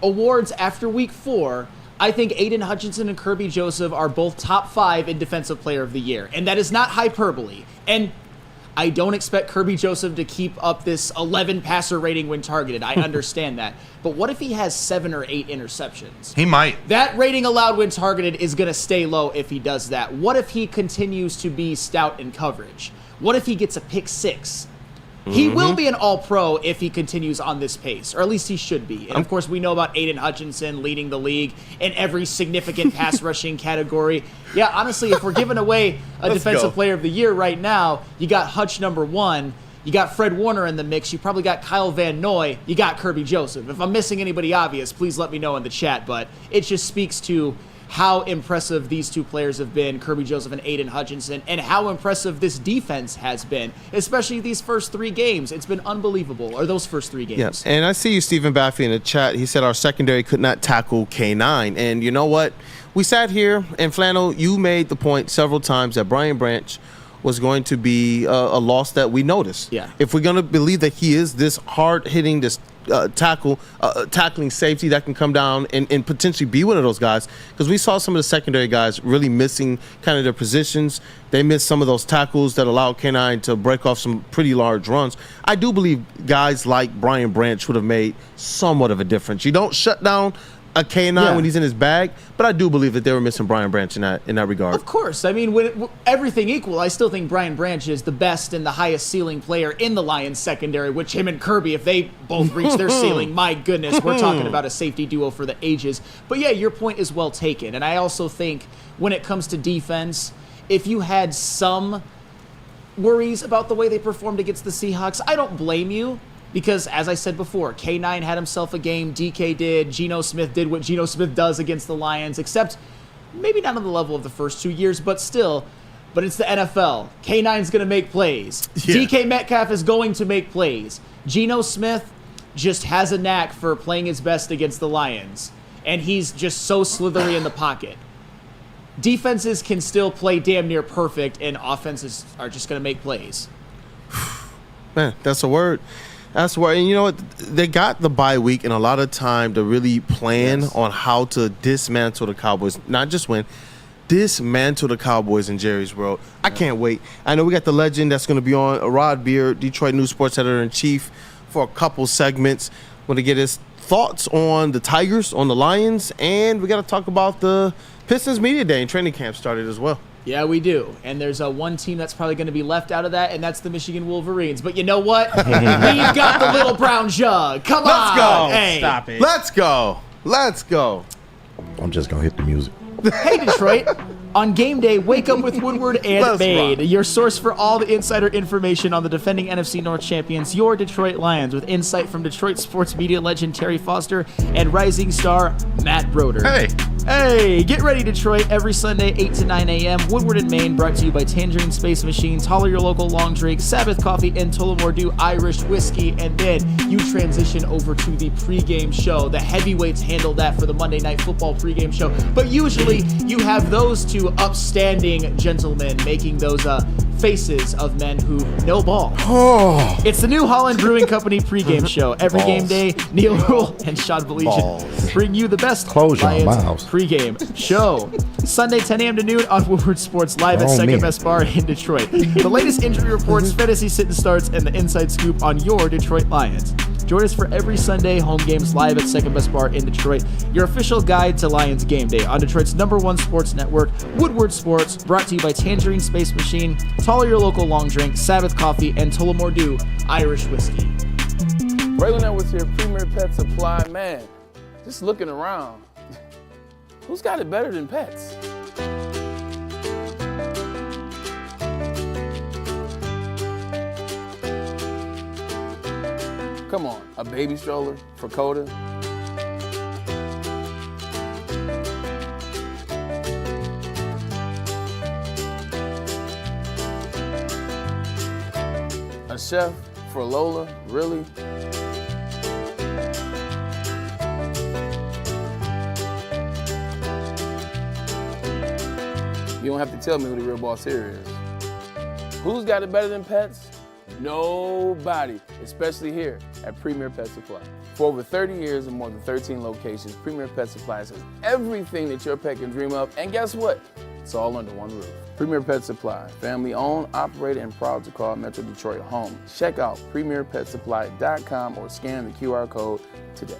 awards after week 4, I think Aidan Hutchinson and Kerby Joseph are both top 5 in Defensive Player of the Year. And that is not hyperbole. And I don't expect Kerby Joseph to keep up this 11 passer rating when targeted. I understand that. But what if he has 7 or 8 interceptions? He might. That rating allowed when targeted is going to stay low if he does that. What if he continues to be stout in coverage? What if he gets a pick 6? He will be an all-pro if he continues on this pace, or at least he should be. And, of course, we know about Aidan Hutchinson leading the league in every significant pass-rushing category. Yeah, honestly, if we're giving away a Defensive Player of the Year right now, you got Hutch number 1, you got Fred Warner in the mix, you probably got Kyle Van Noy, you got Kerby Joseph. If I'm missing anybody obvious, please let me know in the chat, but it just speaks to how impressive these two players have been, Kerby Joseph and Aidan Hutchinson, and how impressive this defense has been, especially these first 3 games. It's been unbelievable, or those first 3 games. Yes, and I see you, Stephen Baffy, in the chat. He said our secondary could not tackle K9. And you know what? We sat here, and Flannel, you made the point several times that Brian Branch was going to be a loss that we noticed. Yeah. If we're going to believe that he is this hard-hitting, this tackling safety that can come down and potentially be one of those guys, because we saw some of the secondary guys really missing kind of their positions. They missed some of those tackles that allowed K9 to break off some pretty large runs. I do believe guys like Brian Branch would have made somewhat of a difference. You don't shut down a K9 when he's in his bag, but I do believe that they were missing Brian Branch in that regard. Of course. I mean, when everything equal, I still think Brian Branch is the best and the highest ceiling player in the Lions secondary, which him and Kerby, if they both reach their ceiling, my goodness, we're talking about a safety duo for the ages. But yeah, your point is well taken. And I also think when it comes to defense, if you had some worries about the way they performed against the Seahawks, I don't blame you. Because, as I said before, K9 had himself a game, DK did, Geno Smith did what Geno Smith does against the Lions, except maybe not on the level of the first 2 years, but still. But it's the NFL. K9's going to make plays. Yeah. DK Metcalf is going to make plays. Geno Smith just has a knack for playing his best against the Lions, and he's just so slithery in the pocket. Defenses can still play damn near perfect, and offenses are just going to make plays. Man, that's a word. That's why, and you know what? They got the bye week and a lot of time to really plan on how to dismantle the Cowboys. Not just win, dismantle the Cowboys in Jerry's world. I can't wait. I know we got the legend that's going to be on, Rod Beard, Detroit News Sports Editor-in-Chief, for a couple segments. Want to get his thoughts on the Tigers, on the Lions, and we got to talk about the Pistons Media Day and training camp started as well. Yeah, we do. And there's one team that's probably going to be left out of that, and that's the Michigan Wolverines. But you know what? We've got the little brown jug. Come on. Let's go. Hey. Stop it. Let's go. Let's go. I'm just going to hit the music. Hey, Detroit. On game day, wake up with Woodward and Made, your source for all the insider information on the defending NFC North champions, your Detroit Lions, with insight from Detroit sports media legend Terry Foster and rising star Matt Broder. Hey, get ready, Detroit, every Sunday, 8 to 9 a.m. Woodward and Maine, brought to you by Tangerine Space Machines, Holler Your Local Long Drink, Sabbath Coffee, and Tullamore Dew Irish Whiskey. And then you transition over to the pregame show. The heavyweights handle that for the Monday Night Football pregame show. But usually you have those two upstanding gentlemen making those faces of men who know ball. It's the New Holland Brewing Company pregame show. Every game day, Neil Rule and Sean Beligian bring you the best Lions pregame show. Sunday, 10 a.m. to noon on Woodward Sports, live at Second Best Bar in Detroit. The latest injury reports, fantasy sit and starts, and the inside scoop on your Detroit Lions. Join us for every Sunday home games live at Second Best Bar in Detroit, your official guide to Lions game day on Detroit's #1 sports network, Woodward Sports, brought to you by Tangerine Space Machine, Taller Your Local Long Drink, Sabbath Coffee, and Tullamore Dew Irish Whiskey. Braylon Edwards here, Premier Pet Supply. Man, just looking around, who's got it better than pets? Come on, a baby stroller for Coda? A chef for Lola? Really? You don't have to tell me who the real boss here is. Who's got it better than pets? Nobody, especially here at Premier Pet Supply. For over 30 years and more than 13 locations, Premier Pet Supply has everything that your pet can dream of, and guess what? It's all under one roof. Premier Pet Supply, family owned, operated, and proud to call Metro Detroit home. Check out premierpetsupply.com or scan the QR code today.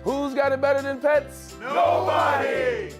Who's got it better than pets? Nobody!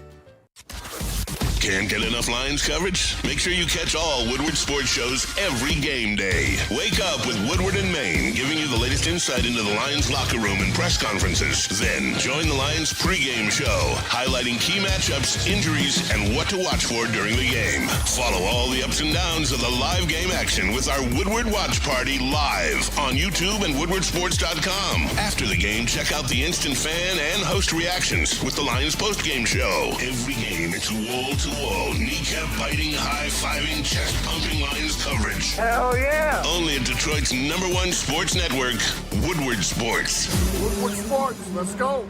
Can't get enough Lions coverage? Make sure you catch all Woodward sports shows every game day. Wake up with Woodward and Maine, giving you the latest insight into the Lions locker room and press conferences. Then join the Lions pregame show, highlighting key matchups, injuries, and what to watch for during the game. Follow all the ups and downs of the live game action with our Woodward Watch Party live on YouTube and WoodwardSports.com. After the game, check out the instant fan and host reactions with the Lions postgame show. Every game, it's wall-to-wall, kneecap-biting, high-fiving, chest-pumping Lions coverage. Hell yeah! Only at Detroit's #1 sports network, Woodward Sports. Woodward Sports, let's go.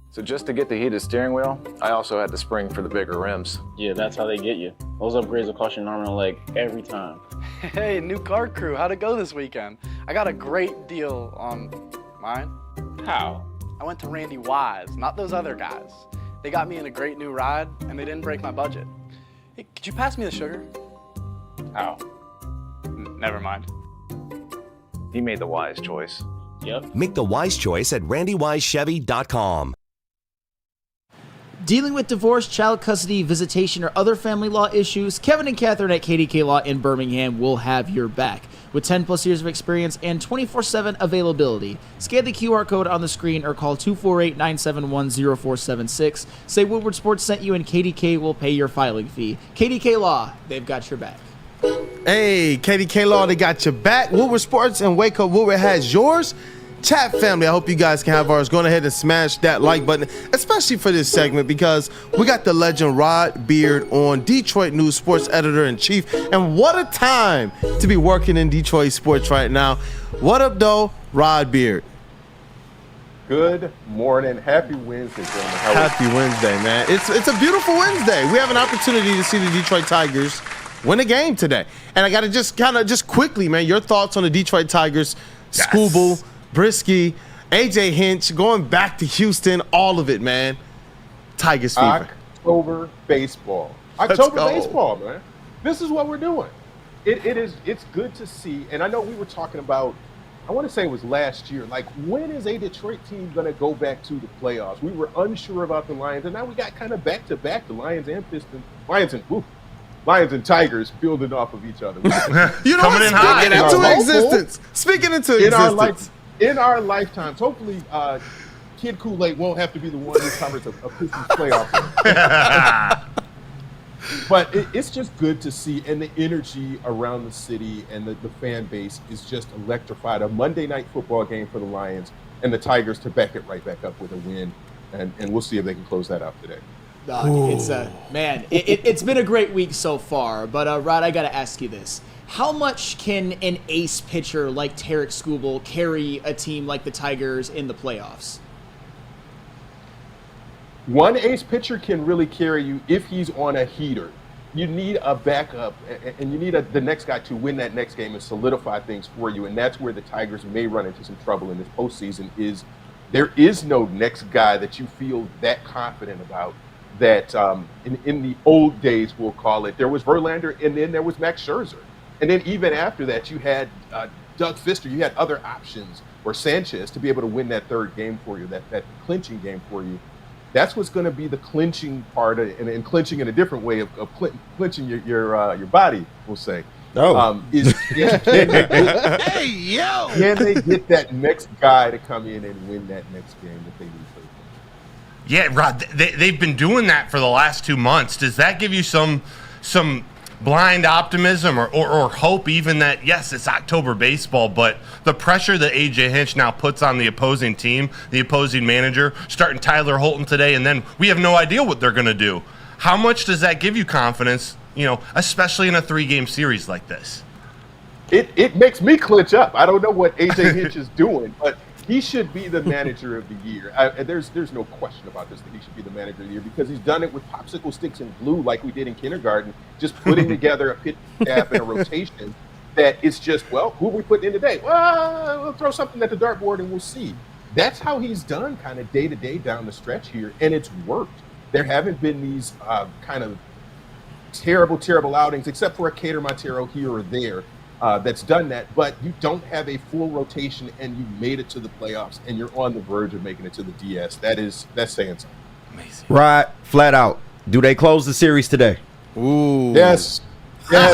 So just to get the heated steering wheel, I also had the spring for the bigger rims. Yeah, that's how they get you. Those upgrades will cost you an arm and a leg every time. Hey, new car crew, how'd it go this weekend? I got a great deal on mine. How? I went to Randy Wise, not those other guys. They got me in a great new ride, and they didn't break my budget. Hey, could you pass me the sugar? How? Never mind. He made the wise choice. Yep. Make the wise choice at randywisechevy.com. Dealing with divorce, child custody, visitation, or other family law issues, Kevin and Catherine at KDK Law in Birmingham will have your back. With 10 plus years of experience and 24/7 availability, scan the QR code on the screen or call 248-971-0476. Say Woodward Sports sent you and KDK will pay your filing fee. KDK Law, they've got your back. Hey, KDK Law, they got your back. Woodward Sports and Wake Up Woodward has yours. Chat family, I hope you guys can have ours. Go ahead and smash that like button, especially for this segment, because we got the legend Rod Beard on, Detroit News Sports Editor-in-Chief. And what a time to be working in Detroit sports right now. What up, though, Rod Beard? Good morning. Happy Wednesday, gentlemen. Happy Wednesday, man. It's a beautiful Wednesday. We have an opportunity to see the Detroit Tigers win a game today. And I got to just quickly, man, your thoughts on the Detroit Tigers, yes. Skubal, Brisky, AJ Hinch, going back to Houston, all of it, man. Tigers fever. October baseball. October baseball, man. This is what we're doing. It's good to see. And I know we were talking about, I want to say it was last year, like, when is a Detroit team going to go back to the playoffs? We were unsure about the Lions, and now we got kind of back-to-back, the Lions and Pistons. Lions and Tigers building off of each other. You know, speaking into existence. In our lifetimes, hopefully, Kid Kool-Aid won't have to be the one who covers a Pistons playoff. But it's just good to see, and the energy around the city and the fan base is just electrified. A Monday night football game for the Lions and the Tigers to back it right back up with a win, and we'll see if they can close that out today. It's been a great week so far, but Rod, I got to ask you this. How much can an ace pitcher like Tarik Skubal carry a team like the Tigers in the playoffs? One ace pitcher can really carry you if he's on a heater. You need a backup, and you need the next guy to win that next game and solidify things for you, and that's where the Tigers may run into some trouble in this postseason. There is no next guy that you feel that confident about that in the old days, we'll call it. There was Verlander, and then there was Max Scherzer. And then even after that, you had Doug Fister. You had other options or Sanchez to be able to win that third game for you, that clinching game for you. That's what's going to be the clinching part, and clinching in a different way of clinching your body, we'll say. Is can they get that next guy to come in and win that next game that they need to? Yeah, Rod, they've been doing that for the last 2 months. Does that give you some blind optimism or hope even that, yes, it's October baseball, but the pressure that A.J. Hinch now puts on the opposing team, the opposing manager, starting Tyler Holton today, and then we have no idea what they're going to do. How much does that give you confidence, especially in a 3-game series like this? It makes me clinch up. I don't know what A.J. Hinch is doing, but he should be the manager of the year. There's no question about this, that he should be the manager of the year, because he's done it with popsicle sticks and glue like we did in kindergarten, just putting together a pitch staff and a rotation that it's just, well, who are we putting in today? Well, we'll throw something at the dartboard and we'll see. That's how he's done kind of day to day down the stretch here, and it's worked. There haven't been these kind of terrible outings, except for a Cater Montero here or there. That's done that, but you don't have a full rotation, and you made it to the playoffs, and you're on the verge of making it to the DS. That's saying something. Amazing. Right, flat out. Do they close the series today? Ooh. Yes. Yeah.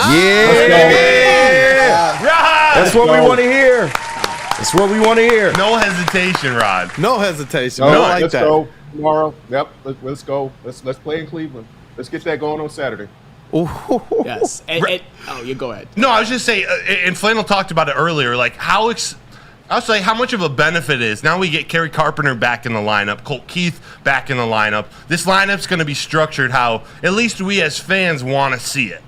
That's what we want to hear. That's what we want to hear. No hesitation, Rod. No hesitation. No, like let's that. go tomorrow. Yep, let's go. Let's play in Cleveland. Let's get that going on Saturday. Yes. You go ahead. No, I was just saying, and Flannel talked about it earlier, like how much of a benefit is now we get Kerry Carpenter back in the lineup, Colt Keith back in the lineup. This lineup's going to be structured how at least we as fans want to see it.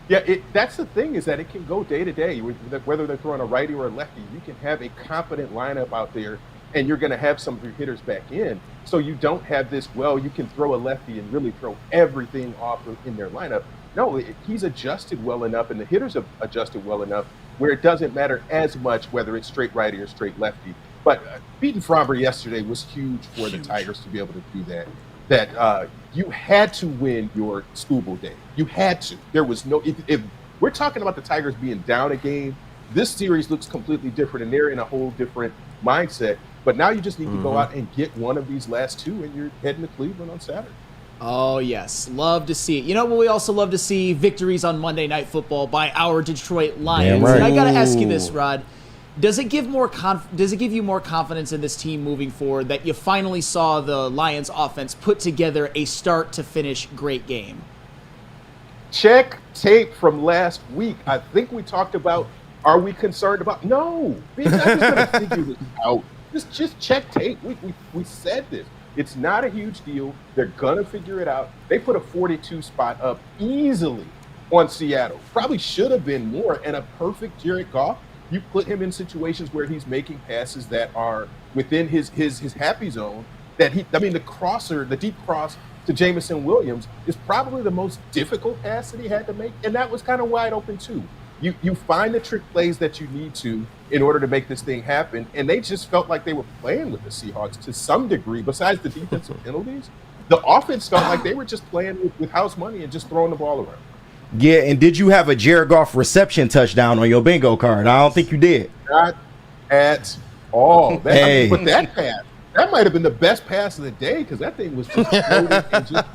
Yeah, that's the thing, is that it can go day to day. Whether they're throwing a righty or a lefty, you can have a competent lineup out there, and you're going to have some of your hitters back in. So you don't have this, well, you can throw a lefty and really throw everything off in their lineup. No, he's adjusted well enough, and the hitters have adjusted well enough where it doesn't matter as much whether it's straight righty or straight lefty. But beating Framber yesterday was huge for the Tigers to be able to do that. That you had to win your Skubal day. You had to. There was no, if we're talking about the Tigers being down a game, this series looks completely different, and they're in a whole different mindset. But now you just need to go out and get one of these last two, and you're heading to Cleveland on Saturday. Oh, yes. Love to see it. You know what we also love to see? Victories on Monday Night Football by our Detroit Lions. Right. And I got to ask you this, Rod. Does it give you more confidence in this team moving forward that you finally saw the Lions offense put together a start-to-finish great game? Check tape from last week. I think we talked about, are we concerned about? No. I'm just going to figure this out. Just check tape. We said this. It's not a huge deal. They're going to figure it out. They put a 42 spot up easily on Seattle. Probably should have been more. And a perfect Jared Goff, you put him in situations where he's making passes that are within his happy zone. The crosser, the deep cross to Jamison Williams is probably the most difficult pass that he had to make. And that was kind of wide open too. You find the trick plays that you need to in order to make this thing happen, and they just felt like they were playing with the Seahawks to some degree. Besides the defensive penalties, the offense felt like they were just playing with house money and just throwing the ball around. Yeah, and did you have a Jared Goff reception touchdown on your bingo card? I don't think you did. Not at all. Hey. But that pass, that might have been the best pass of the day, because that thing was just floating and just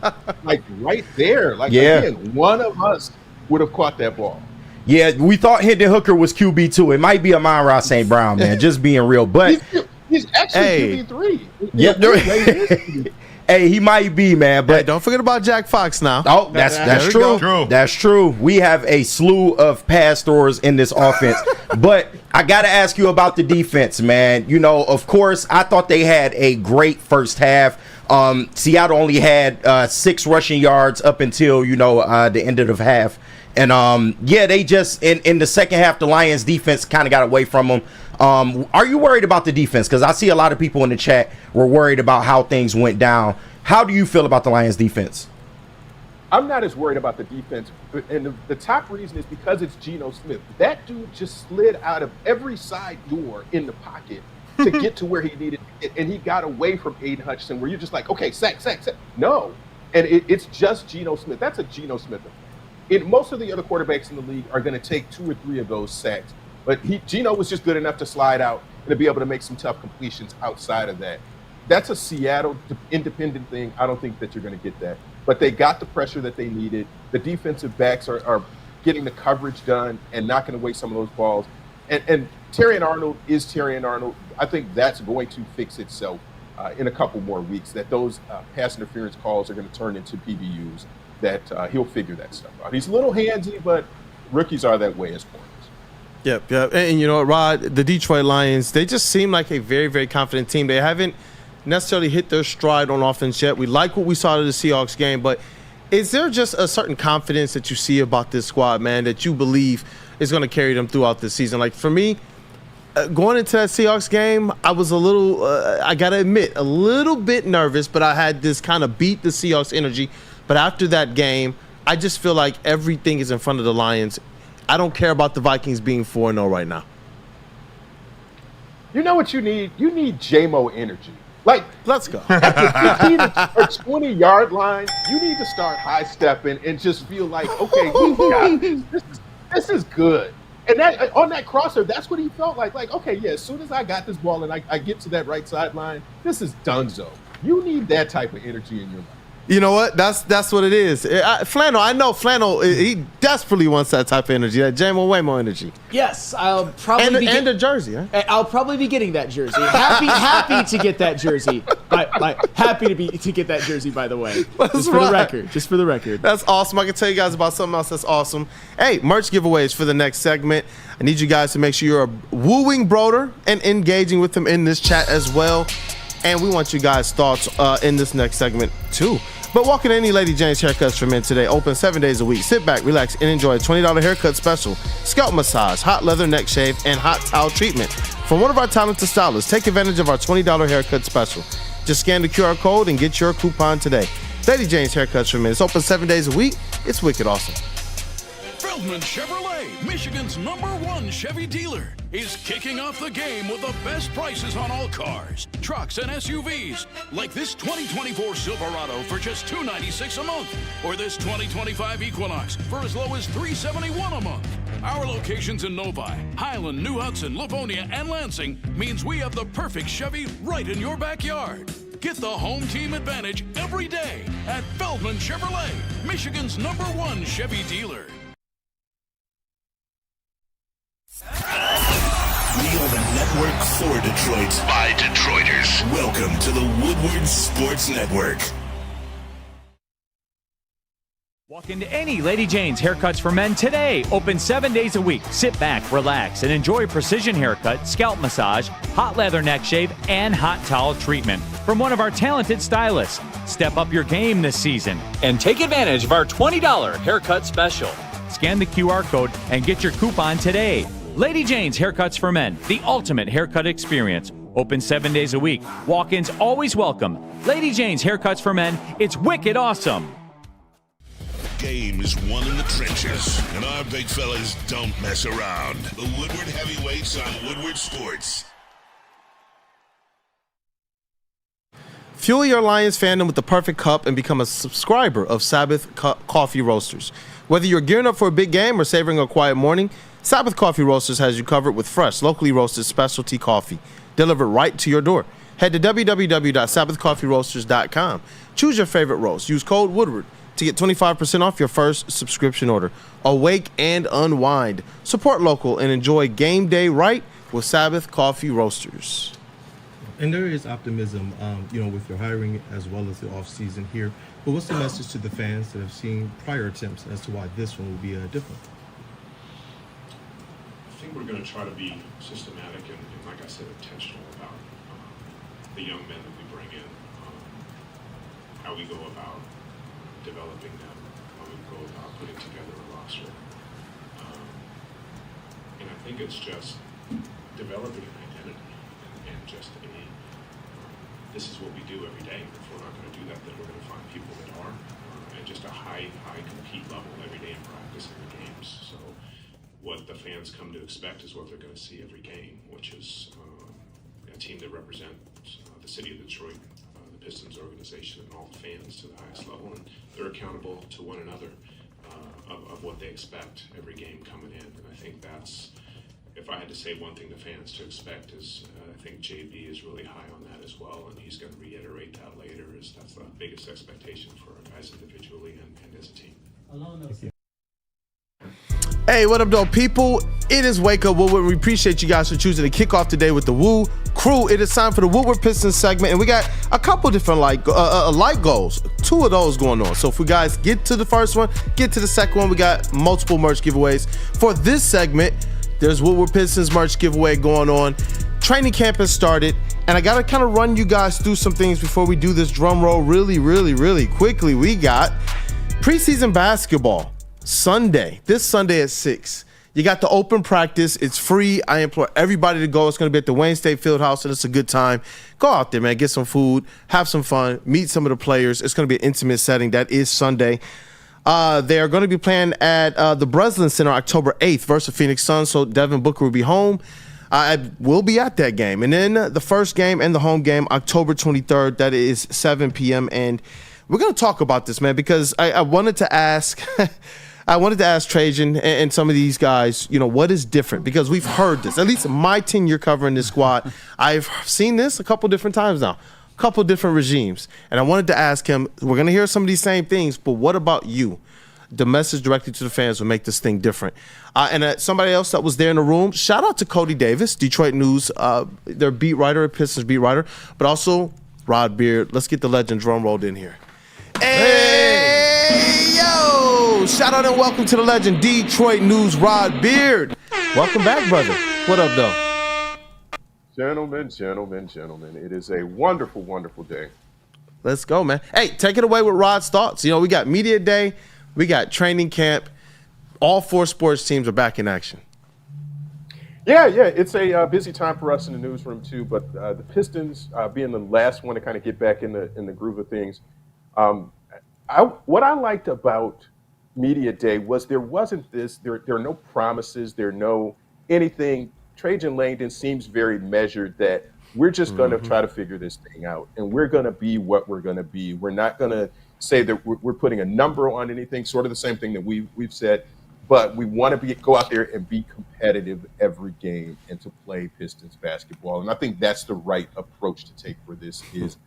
like right there. Like, again, one of us would have caught that ball. Yeah, we thought Hendon Hooker was QB2. It might be Amon-Ra St. Brown, man, just being real. But he's actually QB3. Yep. Hey, he might be, man. But don't forget about Jack Fox now. Oh, that's true. That's true. We have a slew of pass throwers in this offense. But I got to ask you about the defense, man. You know, of course, I thought they had a great first half. Seattle only had 6 rushing yards up until, the end of the half. And, they just, in the second half, the Lions defense kind of got away from them. Are you worried about the defense? Because I see a lot of people in the chat were worried about how things went down. How do you feel about the Lions defense? I'm not as worried about the defense. And the top reason is because it's Geno Smith. That dude just slid out of every side door in the pocket to get to where he needed it. And he got away from Aidan Hutchinson, where you're just like, okay, sack. No. And it's just Geno Smith. That's a Geno Smith effect. Most of the other quarterbacks in the league are going to take 2 or 3 of those sacks. But Geno was just good enough to slide out and to be able to make some tough completions outside of that. That's a Seattle independent thing. I don't think that you're going to get that. But they got the pressure that they needed. The defensive backs are getting the coverage done and knocking away some of those balls. And Terrion Arnold is Terrion Arnold. I think that's going to fix itself in a couple more weeks, that those pass interference calls are going to turn into PBUs, that he'll figure that stuff out. He's a little handsy, but rookies are that way as corners. Yep. And you know what, Rod, the Detroit Lions, they just seem like a very, very confident team. They haven't necessarily hit their stride on offense yet. We like what we saw in the Seahawks game, but is there just a certain confidence that you see about this squad, man, that you believe is going to carry them throughout the season? Like, for me, going into that Seahawks game, I was a little, I got to admit, a little bit nervous, but I had this kind of beat the Seahawks energy. But after that game, I just feel like everything is in front of the Lions. I don't care about the Vikings being 4-0 right now. You know what you need? You need J-Mo energy. Like, let's go. At the 15 or 20-yard line, you need to start high-stepping and just feel like, okay, we got this. This is good. And that on that crosser, that's what he felt like. Like, okay, yeah, as soon as I got this ball and I get to that right sideline, this is donezo. You need that type of energy in your life. You know what? That's what it is. Flannel, I know Flannel, he desperately wants that type of energy, that J-Mo Waymo energy. Yes, I'll probably and a jersey. Huh? I'll probably be getting that jersey. Happy to get that jersey. Happy to get that jersey. By the way, just for the record. That's awesome. I can tell you guys about something else that's awesome. Hey, merch giveaways for the next segment. I need you guys to make sure you're wooing Broder and engaging with him in this chat as well. And we want you guys' thoughts in this next segment too. But walk in any Lady Jane's Haircuts for Men today. Open 7 days a week. Sit back, relax, and enjoy a $20 haircut special, scalp massage, hot leather neck shave, and hot towel treatment from one of our talented stylists. Take advantage of our $20 haircut special. Just scan the QR code and get your coupon today. Lady Jane's Haircuts for Men. It's open 7 days a week. It's wicked awesome. Feldman Chevrolet, Michigan's #1 Chevy dealer, is kicking off the game with the best prices on all cars, trucks, and SUVs, like this 2024 Silverado for just $296 a month, or this 2025 Equinox for as low as $371 a month. Our locations in Novi, Highland, New Hudson, Livonia, and Lansing means we have the perfect Chevy right in your backyard. Get the home team advantage every day at Feldman Chevrolet, Michigan's #1 Chevy dealer. We are the network for Detroit by Detroiters. Welcome to the Woodward Sports Network. Walk into any Lady Jane's Haircuts for Men today. Open 7 days a week. Sit back, relax, and enjoy precision haircut, scalp massage, hot leather neck shave, and hot towel treatment from one of our talented stylists. Step up your game this season and take advantage of our $20 haircut special. Scan the QR code and get your coupon today. Lady Jane's Haircuts for Men, the ultimate haircut experience. Open 7 days a week. Walk-ins always welcome. Lady Jane's Haircuts for Men, it's wicked awesome. Game is won in the trenches, and our big fellas don't mess around. The Woodward Heavyweights on Woodward Sports. Fuel your Lions fandom with the perfect cup and become a subscriber of Sabbath Coffee Roasters. Whether you're gearing up for a big game or savoring a quiet morning, Sabbath Coffee Roasters has you covered with fresh, locally roasted specialty coffee delivered right to your door. Head to www.sabbathcoffeeroasters.com. Choose your favorite roast. Use code Woodward to get 25% off your first subscription order. Awake and unwind. Support local and enjoy game day right with Sabbath Coffee Roasters. And there is optimism, with your hiring as well as the off-season here. But what's the message to the fans that have seen prior attempts as to why this one will be different? I think we're going to try to be systematic and like I said, intentional about the young men that we bring in, how we go about developing them, how we go about putting together a roster. And I think it's just developing an identity and just this is what we do every day. If we're not going to do that, then we're going to find people that are, and just a high compete level every day in practice and the games. So what the fans come to expect is what they're going to see every game, which is a team that represents the city of Detroit, the Pistons organization, and all the fans to the highest level, and they're accountable to one another of what they expect every game coming in. And I think that's if I had to say one thing to fans to expect is I think JB is really high on that as well, and he's going to reiterate that later. Is that's the biggest expectation for our guys individually and as a team. Hey, what up, though, people? It is Wake Up Woodward. We appreciate you guys for choosing to kick off today with the WUW Crew. It is time for the Woodward Pistons segment, and we got a couple different light goals. 2 of those going on. So if we guys get to the first one, get to the second one, we got multiple merch giveaways. For this segment, there's Woodward Pistons merch giveaway going on. Training camp has started, and I got to kind of run you guys through some things before we do this drum roll really quickly. We got preseason basketball. This Sunday at 6. You got the open practice. It's free. I implore everybody to go. It's going to be at the Wayne State Fieldhouse, and it's a good time. Go out there, man. Get some food. Have some fun. Meet some of the players. It's going to be an intimate setting. That is Sunday. They are going to be playing at the Breslin Center October 8th versus Phoenix Suns, so Devin Booker will be home. I will be at that game. And then the first game and the home game, October 23rd. That is 7 p.m. And we're going to talk about this, man, because I wanted to ask Trajan and some of these guys, what is different? Because we've heard this, at least my tenure covering this squad. I've seen this a couple different times now, a couple different regimes. And I wanted to ask him, we're going to hear some of these same things, but what about you? The message directly to the fans will make this thing different. And somebody else that was there in the room, shout out to Cody Davis, Detroit News, their beat writer, Pistons beat writer, but also Rod Beard. Let's get the legend drum rolled in here. Hey, yo! Shout out and welcome to the legend, Detroit News, Rod Beard. Welcome back, brother. What up, though? Gentlemen, it is a wonderful, wonderful day. Let's go, man. Hey, take it away with Rod's thoughts. We got media day, we got training camp. All 4 sports teams are back in action. Yeah, it's a busy time for us in the newsroom too. But the Pistons being the last one to kind of get back in the groove of things. What I liked about media day was there wasn't this. There are no promises. There are no anything. Trajan Langdon seems very measured that we're just going to try to figure this thing out, and we're going to be what we're going to be. We're not going to say that we're putting a number on anything. Sort of the same thing that we've said. But we want to go out there and be competitive every game and to play Pistons basketball. And I think that's the right approach to take for this is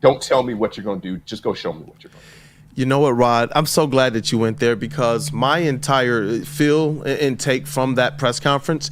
don't tell me what you're going to do. Just go show me what you're going to do. You know what, Rod? I'm so glad that you went there because my entire feel and take from that press conference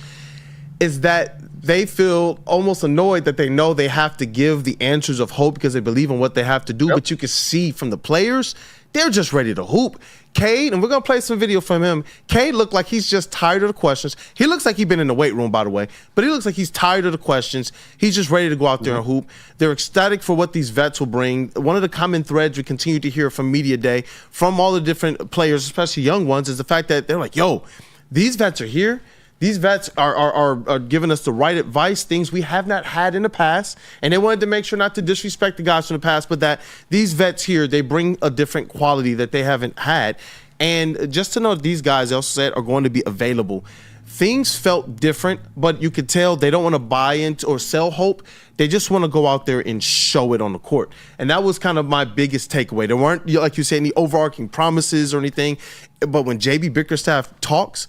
is that they feel almost annoyed that they know they have to give the answers of hope because they believe in what they have to do. Yep. But you can see from the players, they're just ready to hoop. Cade, and we're going to play some video from him. Cade looked like he's just tired of the questions. He looks like he's been in the weight room, by the way, but he looks like he's tired of the questions. He's just ready to go out there and hoop. They're ecstatic for what these vets will bring. One of the common threads we continue to hear from Media Day, from all the different players, especially young ones, is the fact that they're like, yo, these vets are here. These vets are giving us the right advice, things we have not had in the past. And they wanted to make sure not to disrespect the guys from the past, but that these vets here, they bring a different quality that they haven't had. And just to know that these guys, they also said, are going to be available. Things felt different, but you could tell they don't want to buy into or sell hope. They just want to go out there and show it on the court. And that was kind of my biggest takeaway. There weren't, like you said, any overarching promises or anything. But when JB Bickerstaff talks,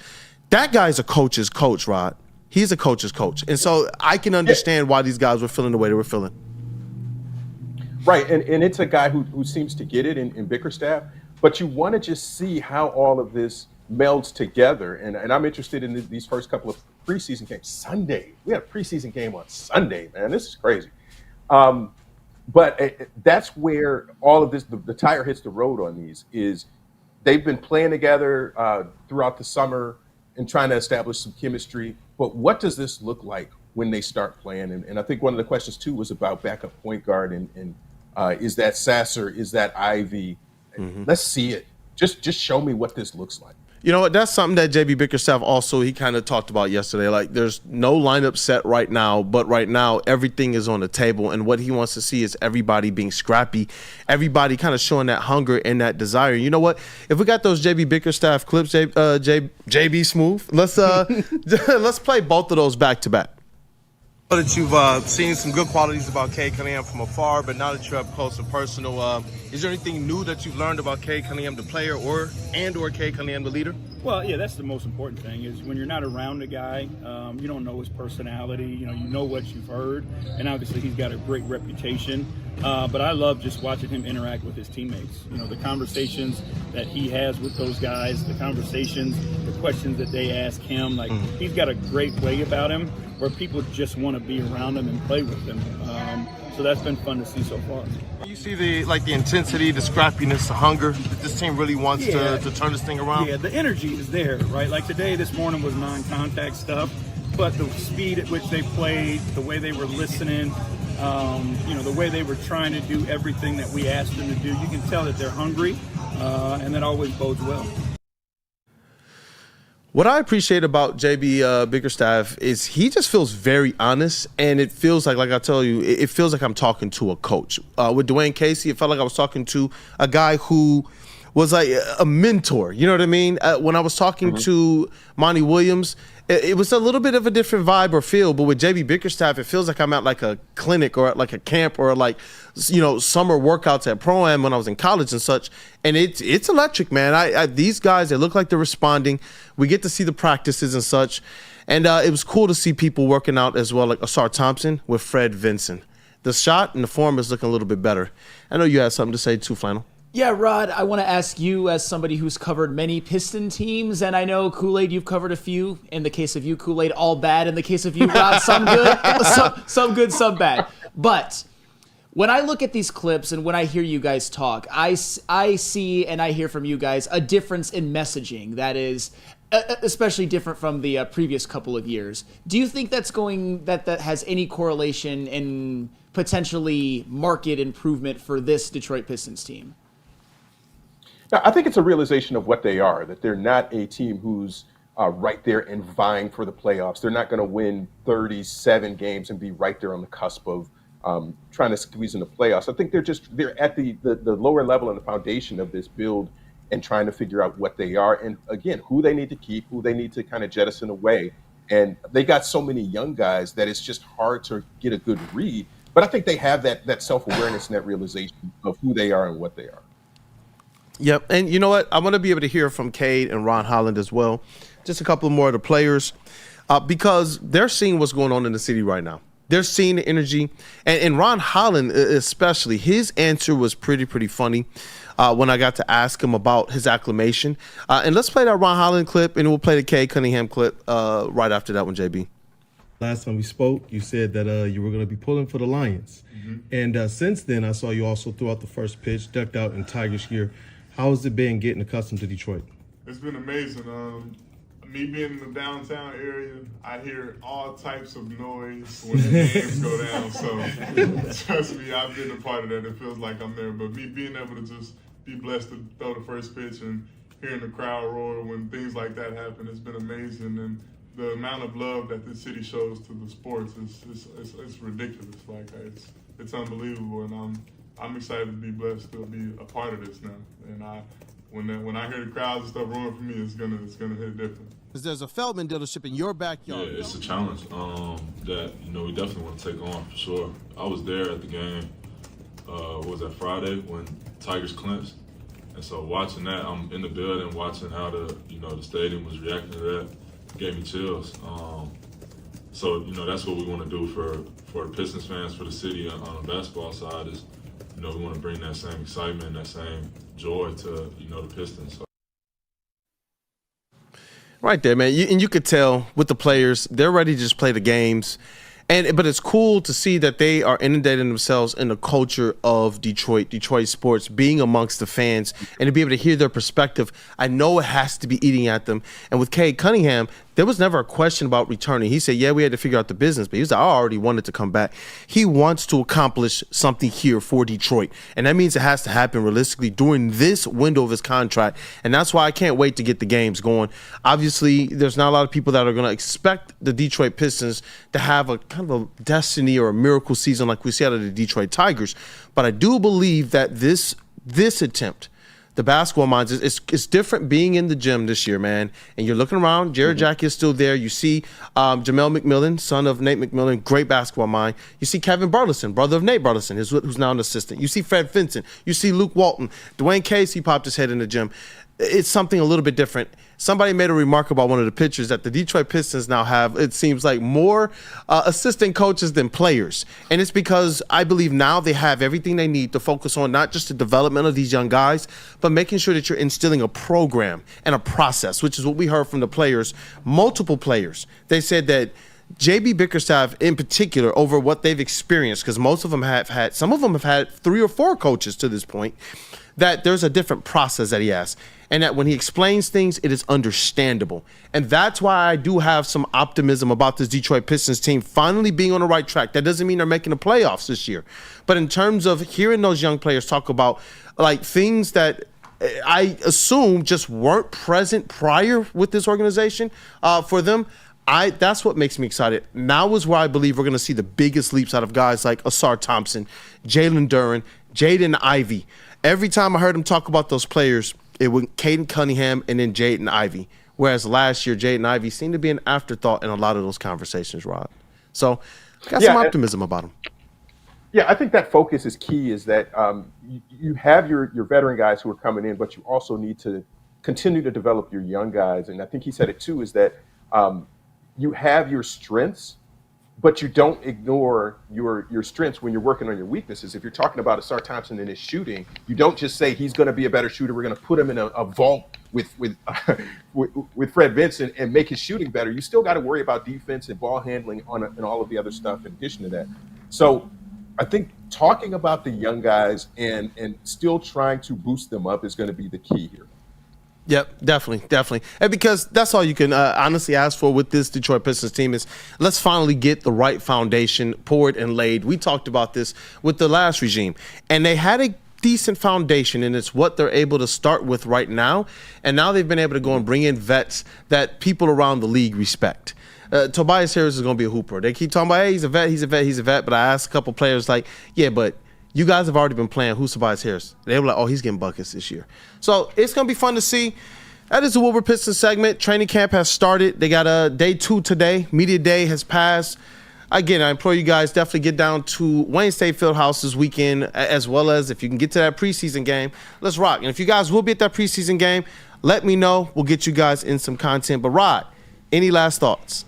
that guy's a coach's coach, Rod. He's a coach's coach. And so I can understand why these guys were feeling the way they were feeling. Right, and it's a guy who seems to get it in Bickerstaff, but you want to just see how all of this melds together. And I'm interested in these first couple of preseason games. Sunday, we had a preseason game on Sunday, man. This is crazy. But that's where all of this, the tire hits the road on these, is they've been playing together throughout the summer and trying to establish some chemistry. But what does this look like when they start playing? And I think one of the questions, too, was about backup point guard. And is that Sasser? Is that Ivy? Let's see it. Just show me what this looks like. You know what? That's something that JB Bickerstaff also, he kind of talked about yesterday. Like, there's no lineup set right now, but right now everything is on the table. And what he wants to see is everybody being scrappy, everybody kind of showing that hunger and that desire. You know what? If we got those JB Bickerstaff clips, JB Smooth, let's play both of those back to back. I know that you've seen some good qualities about Cade Cunningham from afar, but now that you're up close and personal, is there anything new that you've learned about Cade Cunningham, the player, or Cade Cunningham, the leader? Well, yeah, that's the most important thing is when you're not around the guy, you don't know his personality. You know what you've heard, and obviously he's got a great reputation. But I love just watching him interact with his teammates. The conversations that he has with those guys, the conversations, the questions that they ask him. Like he's got a great way about him where people just want to be around him and play with him. So that's been fun to see so far. You see the intensity, the scrappiness, the hunger that this team really wants to turn this thing around? Yeah, the energy is there, right? Like today, this morning was non-contact stuff, but the speed at which they played, the way they were listening, the way they were trying to do everything that we asked them to do, you can tell that they're hungry, and that always bodes well. What I appreciate about JB Bickerstaff is he just feels very honest, and it feels like I tell you, it feels like I'm talking to a coach. With Dwayne Casey, it felt like I was talking to a guy who was like a mentor. You know what I mean? When I was talking to Monty Williams, it was a little bit of a different vibe or feel. But with JB Bickerstaff, it feels like I'm at like a clinic or at like a camp or like, summer workouts at Pro-Am when I was in college and such. And it's electric, man. These guys, they look like they're responding. We get to see the practices and such. And it was cool to see people working out as well, like Asar Thompson with Fred Vinson. The shot and the form is looking a little bit better. I know you had something to say too, Flannel. Yeah, Rod, I want to ask you as somebody who's covered many Piston teams, and I know, Kool-Aid, you've covered a few. In the case of you, Kool-Aid, all bad. In the case of you, Rod, some good, some good, some bad. But when I look at these clips and when I hear you guys talk, I see and I hear from you guys a difference in messaging that is especially different from the previous couple of years. Do you think that has any correlation in potentially market improvement for this Detroit Pistons team? Now, I think it's a realization of what they are, that they're not a team who's right there and vying for the playoffs. They're not going to win 37 games and be right there on the cusp of trying to squeeze in the playoffs. I think they're at the lower level and the foundation of this build and trying to figure out what they are and, again, who they need to keep, who they need to kind of jettison away. And they got so many young guys that it's just hard to get a good read. But I think they have that self-awareness and that realization of who they are and what they are. Yep, and you know what? I want to be able to hear from Cade and Ron Holland as well. Just a couple more of the players because they're seeing what's going on in the city right now. They're seeing the energy. And Ron Holland especially, his answer was pretty funny when I got to ask him about his acclimation. And let's play that Ron Holland clip, and we'll play the Cade Cunningham clip right after that one, JB. Last time we spoke, you said that you were going to be pulling for the Lions. And since then, I saw you also throw out the first pitch, ducked out in Tigers gear. How has it been getting accustomed to Detroit? It's been amazing. Me being in the downtown area, I hear all types of noise when the games go down. So trust me, I've been a part of that. It feels like I'm there. But me being able to just be blessed to throw the first pitch and hearing the crowd roar when things like that happen, it's been amazing. And the amount of love that this city shows to the sports is ridiculous. Like it's unbelievable, and I'm excited to be blessed to be a part of this now. And when I hear the crowds and stuff roaring for me, it's gonna hit different. Because there's a Feldman dealership in your backyard. Yeah, it's a challenge that we definitely want to take on for sure. I was there at the game. Was that Friday when Tigers clinched? And so watching that, I'm in the building watching how the stadium was reacting to that. Gave me chills. So that's what we want to do for the Pistons fans, for the city on the basketball side is, we want to bring that same excitement, that same joy to the Pistons. So. Right there, man. You could tell with the players, they're ready to just play the games. But it's cool to see that they are inundating themselves in the culture of Detroit sports, being amongst the fans, and to be able to hear their perspective. I know it has to be eating at them. And with Cade Cunningham, there was never a question about returning. He said, yeah, we had to figure out the business, but he was like, I already wanted to come back. He wants to accomplish something here for Detroit, and that means it has to happen realistically during this window of his contract, and that's why I can't wait to get the games going. Obviously, there's not a lot of people that are going to expect the Detroit Pistons to have a kind of a destiny or a miracle season like we see out of the Detroit Tigers, but I do believe that this attempt, the basketball minds, it's different being in the gym this year, man. And you're looking around, Jared Jack is still there. You see Jamel McMillan, son of Nate McMillan, great basketball mind. You see Kevin Burleson, brother of Nate Burleson, who's now an assistant. You see Fred Vinson. You see Luke Walton. Dwayne Casey popped his head in the gym. it's something a little bit different. Somebody made a remark about one of the pitchers that the Detroit Pistons now have, it seems like, more assistant coaches than players. And it's because I believe now they have everything they need to focus on not just the development of these young guys, but making sure that you're instilling a program and a process, which is what we heard from the players, multiple players. They said that JB Bickerstaff in particular, over what they've experienced, because most of them have had, some of them have had 3 or 4 coaches to this point, that there's a different process that he has. And that when he explains things, it is understandable. And that's why I do have some optimism about this Detroit Pistons team finally being on the right track. That doesn't mean they're making the playoffs this year. But in terms of hearing those young players talk about like things that I assume just weren't present prior with this organization for them, that's what makes me excited. Now is where I believe we're going to see the biggest leaps out of guys like Asar Thompson, Jalen Duren, Jaden Ivey. Every time I heard him talk about those players, it was Caden Cunningham and then Jaden Ivey. Whereas last year, Jaden Ivey seemed to be an afterthought in a lot of those conversations, Rod. So got some optimism about him. Yeah, I think that focus is key, is that you have your veteran guys who are coming in, but you also need to continue to develop your young guys. And I think he said it too, is that you have your strengths, but you don't ignore your strengths when you're working on your weaknesses. If you're talking about Asar Thompson and his shooting, you don't just say he's going to be a better shooter, we're going to put him in a vault with Fred Vincent and make his shooting better. You still got to worry about defense and ball handling and all of the other stuff in addition to that. So I think talking about the young guys and still trying to boost them up is going to be the key here. Yep, definitely. And because that's all you can honestly ask for with this Detroit Pistons team is let's finally get the right foundation poured and laid. We talked about this with the last regime, and they had a decent foundation, and it's what they're able to start with right now. And now they've been able to go and bring in vets that people around the league respect. Tobias Harris is going to be a hooper. They keep talking about, hey, he's a vet. But I asked a couple players like, yeah, but you guys have already been playing. Who's Tobias Harris? They were like, oh, he's getting buckets this year. So it's going to be fun to see. That is the Woodward Pistons segment. Training camp has started. They got a day 2 today. Media day has passed. Again, I implore you guys definitely get down to Wayne State Fieldhouse this weekend, as well as if you can get to that preseason game, let's rock. And if you guys will be at that preseason game, let me know. We'll get you guys in some content. But Rod, any last thoughts?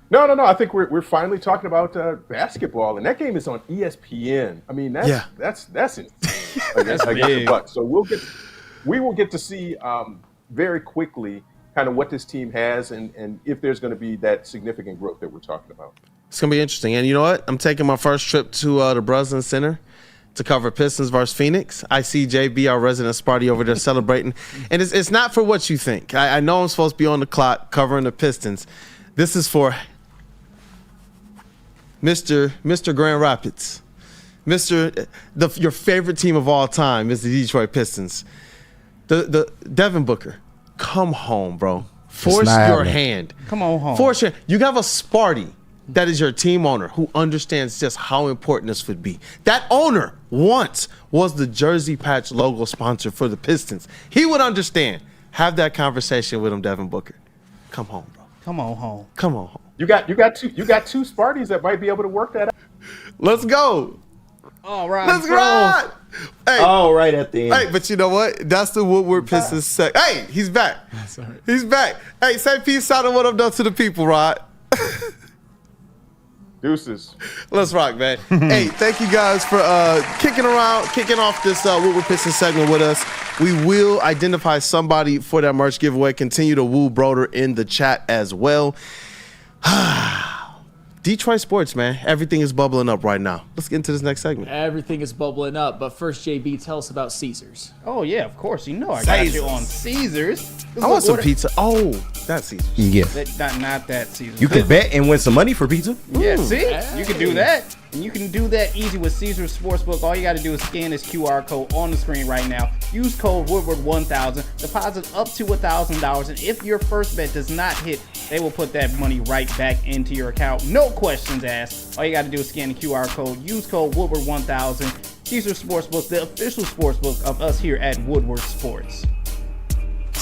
No. I think we're finally talking about basketball, and that game is on ESPN. I mean, that's insane. That's big. So we will get to see very quickly kind of what this team has and if there's going to be that significant growth that we're talking about. It's going to be interesting. And you know what? I'm taking my first trip to the Breslin Center to cover Pistons versus Phoenix. I see JB, our resident Sparty, over there celebrating. And it's not for what you think. I know I'm supposed to be on the clock covering the Pistons. This is for Mr. Grand Rapids. Your favorite team of all time is the Detroit Pistons. The Devin Booker, come home, bro. Force your hand. Come on home. Force your. You have a Sparty that is your team owner who understands just how important this would be. That owner once was the jersey patch logo sponsor for the Pistons. He would understand. Have that conversation with him, Devin Booker. Come home, bro. Come on home. Come on home. You got two Sparties that might be able to work that out. Let's go. All right. Let's ride. Hey. All right at the end. Hey, but you know what? That's the Woodward Pistons set. Hey, he's back. Sorry. He's back. Hey, say peace out and what I've done to the people, Rod. Deuces. Let's rock, man. Hey, thank you guys for kicking off this Woodward Pistons segment with us. We will identify somebody for that merch giveaway. Continue to woo Broder in the chat as well. Detroit sports, man. Everything is bubbling up right now. Let's get into this next segment. Everything is bubbling up, but first, JB, tell us about Caesars. Oh, yeah, of course. You know I got you on Caesars. I want some pizza. Oh, that's Caesars. Yeah. Not that Caesars. You can bet and win some money for pizza. Yeah, see? You can do that. And you can do that easy with Caesars Sportsbook. All you got to do is scan this QR code on the screen right now. Use code Woodward1000. Deposit up to $1,000. And if your first bet does not hit, they will put that money right back into your account. No questions asked. All you got to do is scan the QR code. Use code Woodward1000. Caesars Sportsbook, the official sportsbook of us here at Woodward Sports.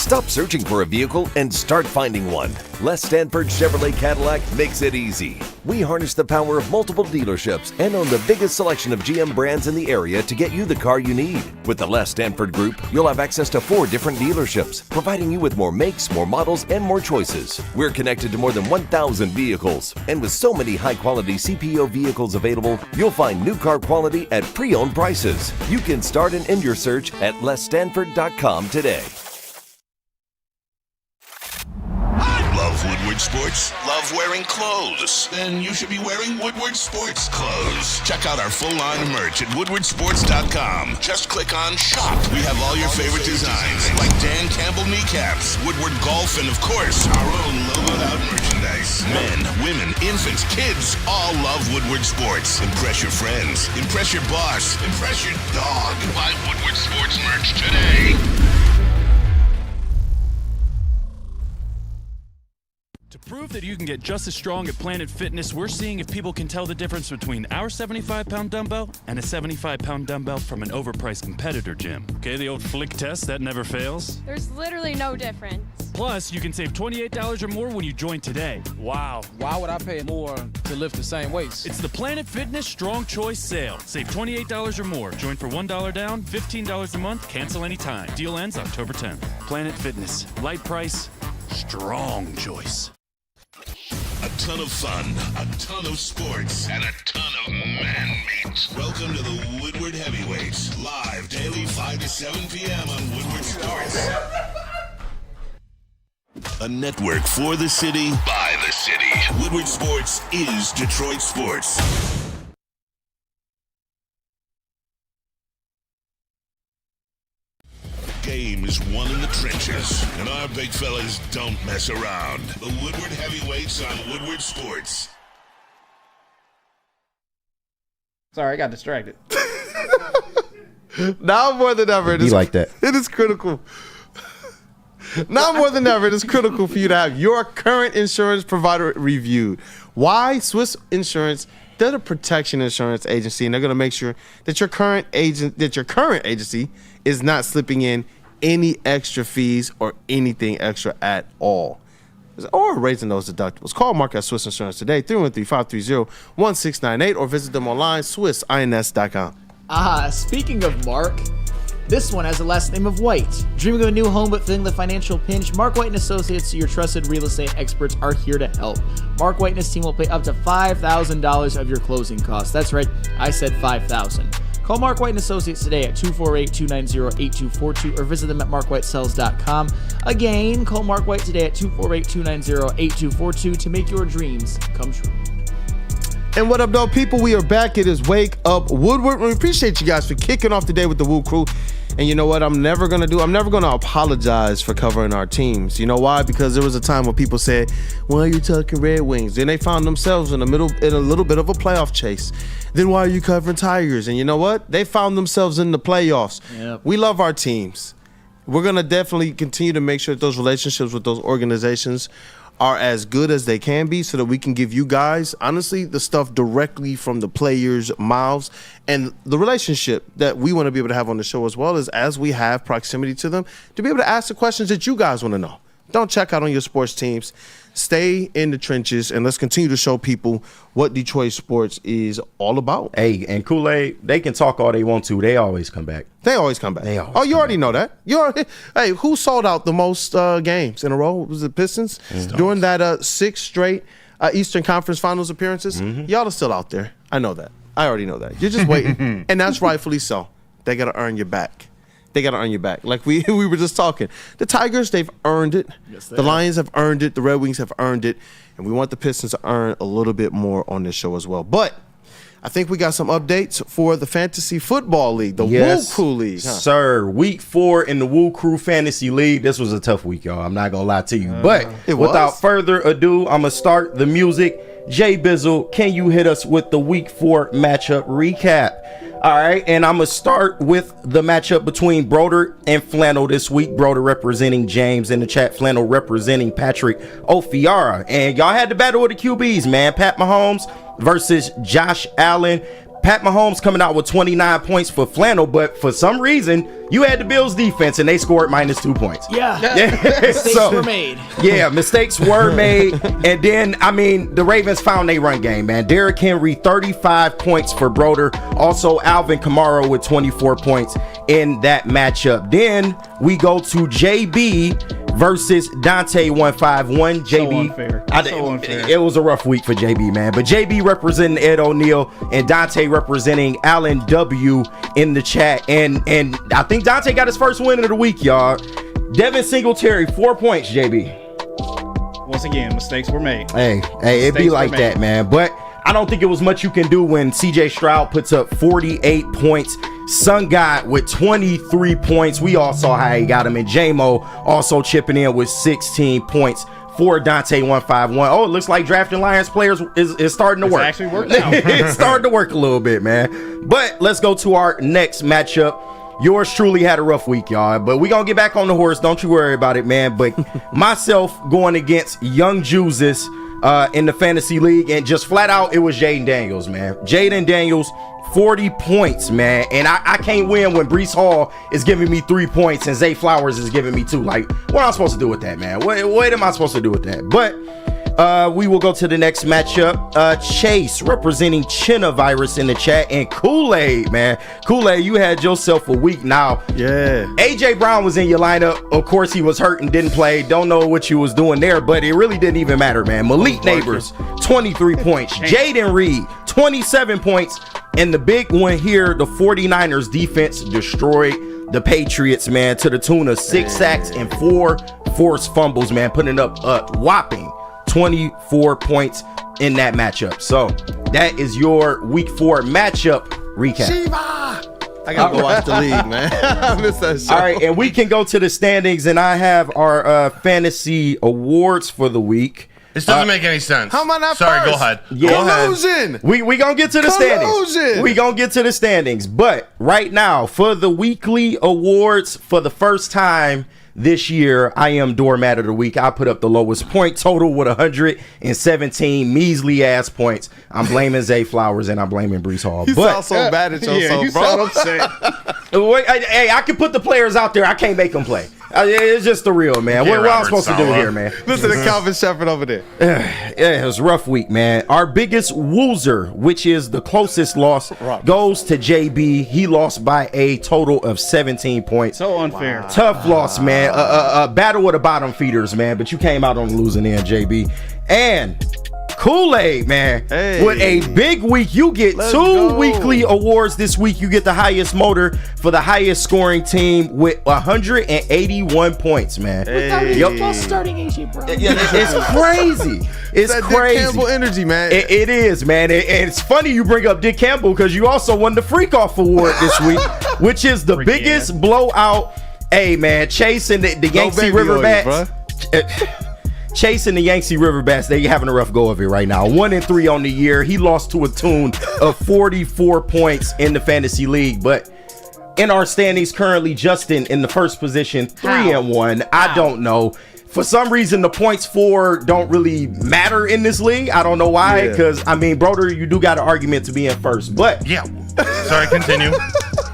Stop searching for a vehicle and start finding one. Les Stanford Chevrolet Cadillac makes it easy. We harness the power of multiple dealerships and own the biggest selection of GM brands in the area to get you the car you need. With the Les Stanford Group, you'll have access to 4 different dealerships, providing you with more makes, more models, and more choices. We're connected to more than 1,000 vehicles. And with so many high-quality CPO vehicles available, you'll find new car quality at pre-owned prices. You can start and end your search at lesstanford.com today. Love Woodward Sports? Love wearing clothes? Then you should be wearing Woodward Sports clothes. Check out our full line of merch at woodwardsports.com. Just click on Shop. We have all your favorite designs, like Dan Campbell kneecaps, Woodward Golf, and of course, our own logoed out merchandise. Men, women, infants, kids all love Woodward Sports. Impress your friends. Impress your boss. Impress your dog. Buy Woodward Sports merch today. To prove that you can get just as strong at Planet Fitness, we're seeing if people can tell the difference between our 75-pound dumbbell and a 75-pound dumbbell from an overpriced competitor gym. Okay, the old flick test, that never fails. There's literally no difference. Plus, you can save $28 or more when you join today. Wow. Why would I pay more to lift the same weights? It's the Planet Fitness Strong Choice Sale. Save $28 or more. Join for $1 down, $15 a month, cancel anytime. Deal ends October 10th. Planet Fitness. Light price, strong choice. A ton of fun, a ton of sports, and a ton of man meat. Welcome to the Woodward Heavyweights, live daily 5 to 7 p.m. on Woodward Sports. A network for the city, by the city. Woodward Sports is Detroit Sports. Game is won in the trenches, and our big fellas don't mess around. The Woodward Heavyweights on Woodward Sports. Sorry, I got distracted. Now more than ever, Be like that. It is critical. Now more than ever, it is critical for you to have your current insurance provider reviewed. Why? Swiss Insurance, they're the protection insurance agency, and they're going to make sure that your current agency is not slipping in any extra fees or anything extra at all, or raising those deductibles. Call Mark at Swiss Insurance today, 313-530-1698, or visit them online, swissins.com. Speaking of Mark, this one has the last name of White. Dreaming of a new home but feeling the financial pinch? Mark White & Associates, your trusted real estate experts, are here to help. Mark White and his team will pay up to $5,000 of your closing costs. That's right, I said $5,000. Call Mark White & Associates today at 248-290-8242 or visit them at markwhitesells.com. Again, call Mark White today at 248-290-8242 to make your dreams come true. And what up, though, people? We are back. It is Wake Up Woodward. We appreciate you guys for kicking off the day with the WUW Crew. And you know what I'm never going to apologize for covering our teams. You know why? Because there was a time when people said, why are you talking Red Wings? Then they found themselves in a little bit of a playoff chase. Then why are you covering Tigers? And you know what? They found themselves in the playoffs. Yep. We love our teams. We're going to definitely continue to make sure that those relationships with those organizations are as good as they can be, so that we can give you guys, honestly, the stuff directly from the players' mouths, and the relationship that we want to be able to have on the show, as well as we have proximity to them, to be able to ask the questions that you guys want to know. Don't check out on your sports teams. Stay in the trenches, and let's continue to show people what Detroit sports is all about. Hey, and Kool-Aid, they can talk all they want to. They always come back. You already know that. Hey, who sold out the most games in a row? Was it Pistons? During that 6 straight Eastern Conference Finals appearances? Y'all are still out there. I know that. I already know that. You're just waiting, and that's rightfully so. They got to earn your back. Like we were just talking. The Tigers, they've earned it. Yes, the Lions have earned it. The Red Wings have earned it. And we want the Pistons to earn a little bit more on this show as well. But I think we got some updates for the Fantasy Football League, the WUW Crew League. Sir. Week 4 in the WUW Crew Fantasy League. This was a tough week, y'all. I'm not going to lie to you. But without further ado, I'm going to start the music. Jay Bizzle, can you hit us with the Week 4 matchup recap? All right, and I'm going to start with the matchup between Broder and Flannel this week. Broder representing James in the chat, Flannel representing Patrick Ofiara. And y'all had the battle of the QBs, man. Pat Mahomes versus Josh Allen. Pat Mahomes coming out with 29 points for Flannel, but for some reason, you had the Bills defense and they scored -2 points. Yeah. Mistakes were made. Yeah, mistakes were made. And then, I mean, the Ravens found their run game, man. Derrick Henry, 35 points for Broder. Also, Alvin Kamara with 24 points in that matchup. Then we go to JB versus Dante 151. JB, So unfair. it was a rough week for JB, man. But JB representing Ed O'Neill and Dante representing Alan W in the chat. And I think Dante got his first win of the week, y'all. Devin Singletary, 4 points, JB. Once again, mistakes were made. Hey, it be like that, man. But I don't think it was much you can do when CJ Stroud puts up 48 points. Sun God with 23 points. We all saw how he got him. And J-Mo also chipping in with 16 points for Dante 151. Oh, it looks like drafting Lions players is starting to work. It's actually working out. It's starting to work a little bit, man. But let's go to our next matchup. Yours truly had a rough week, y'all. But we're going to get back on the horse. Don't you worry about it, man. But myself going against Young Jesus in the fantasy league. And just flat out, it was Jaden Daniels, man. Jaden Daniels, 40 points, man. And I can't win when Breece Hall is giving me 3 points and Zay Flowers is giving me 2. Like, what am I supposed to do with that, man? What am I supposed to do with that? But we will go to the next matchup. Chase representing China Virus in the chat, and Kool-Aid, man. Kool-Aid, you had yourself a week now. Yeah. AJ Brown was in your lineup. Of course, he was hurt and didn't play. Don't know what you was doing there, but it really didn't even matter, man. Malik Neighbors, 23 points. Jaden Reed, 27 points. And the big one here, the 49ers defense destroyed the Patriots, man, to the tune of 6 sacks and 4 forced fumbles, man, putting up a whopping 24 points in that matchup. So that is your week 4 matchup recap. Shiva! I gotta go watch the league, man. I missed that show. All right, and we can go to the standings, and I have our fantasy awards for the week. This doesn't make any sense. How am I not Sorry, first? go ahead. Yeah. Collusion! We gonna get to the standings. Collusion! We gonna get to the standings. But right now, for the weekly awards, for the first time this year, I am Doormat of the Week. I put up the lowest point total with 117 measly ass points. I'm blaming Zay Flowers and I'm blaming Breece Hall. You sound so bad at yourself, you bro. sound upset. Hey, I can put the players out there. I can't make them play. It's just the real, man. What am I supposed to do here, man? Listen to Calvin Shepard over there. Yeah, it was a rough week, man. Our biggest loser, which is the closest loss, goes to JB. He lost by a total of 17 points. So unfair. Tough loss, man. A battle with the bottom feeders, man. But you came out on the losing end, JB. And Kool-Aid, man, with a big week. You get 2 weekly awards this week. You get the highest motor for the highest scoring team with 181 points, man. Without starting AJ Brown. It's crazy. It's that crazy. Dick Campbell energy, man. It is, man. And it's funny you bring up Dick Campbell because you also won the Freak Off Award this week, which is the biggest blowout. Hey, man, chasing the Yangtze River Bats. Chasing the Yangtze River Bats, they having a rough go of it right now. 1-3 on the year. He lost to a tune of 44 points in the fantasy league. But in our standings currently, Justin in the first position, 3-1. I don't know. For some reason, the points for don't really matter in this league. I don't know why, because, I mean, Broder, you do got an argument to be in first. But yeah. Sorry, continue.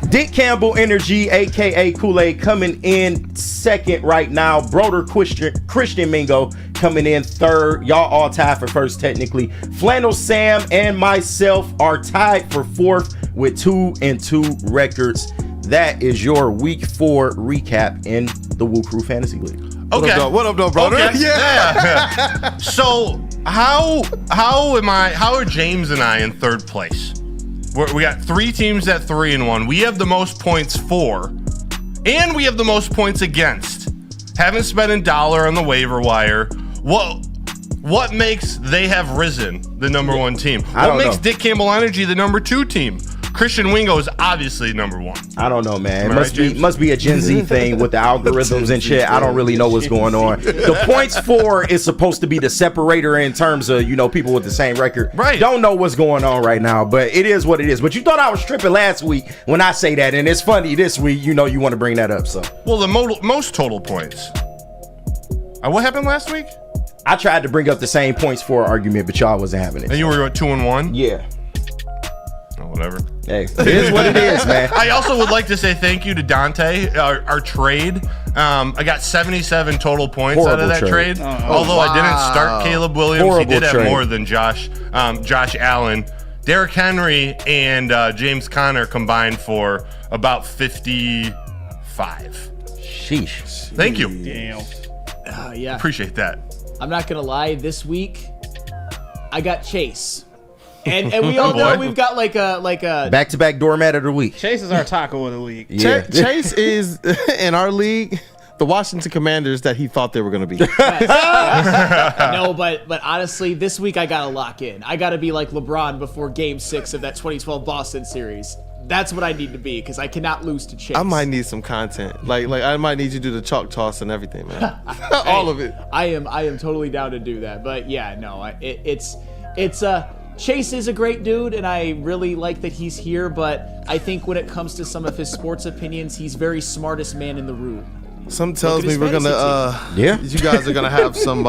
Dick Campbell Energy, a.k.a. Kool-Aid, coming in second right now. Broder Christian Mingo coming in third. Y'all all tied for first, technically. Flannel Sam and myself are tied for fourth with 2-2 records. That is your week 4 recap in the WUW Crew Fantasy League. Okay. What up, though, brother? Okay. Yeah. So how are James and I in third place? We got 3 teams at 3-1. We have the most points for, and we have the most points against. Haven't spent a dollar on the waiver wire. What makes they have risen the number 1 team? What makes Dick Campbell Energy the number 2 team? Christian Wingo is obviously number 1. I don't know, man. It must be a Gen Z thing with the algorithms and shit. I don't really know what's going on. The points for is supposed to be the separator in terms of, people with the same record. Right. Don't know what's going on right now, but it is what it is. But you thought I was tripping last week when I say that, and it's funny this week, you want to bring that up. So. Well, the most total points. What happened last week? I tried to bring up the same points for argument, but y'all wasn't having it. And you were at 2-1? Yeah. whatever. Hey, it is what it is, man. I also would like to say thank you to Dante, our trade. I got 77 total points out of that trade. Although I didn't start Caleb Williams, he did have more than Josh Allen. Derrick Henry and James Conner combined for about 55. Sheesh. Thank you. Damn. Yeah. Appreciate that. I'm not gonna lie. This week, I got Chase, and we all know we've got like a back-to-back doormat of the week. Chase is our taco of the league. Yeah. Chase is in our league the Washington Commanders that he thought they were going to be. No, but honestly, this week I gotta lock in. I gotta be like LeBron before Game 6 of that 2012 Boston series. That's what I need to be because I cannot lose to Chase. I might need some content. Like I might need you to do the chalk toss and everything, man. All of it. I am totally down to do that. But yeah, no, it's Chase is a great dude, and I really like that he's here. But I think when it comes to some of his sports opinions, he's very smartest man in the room. Some tells me we're gonna you guys are gonna have some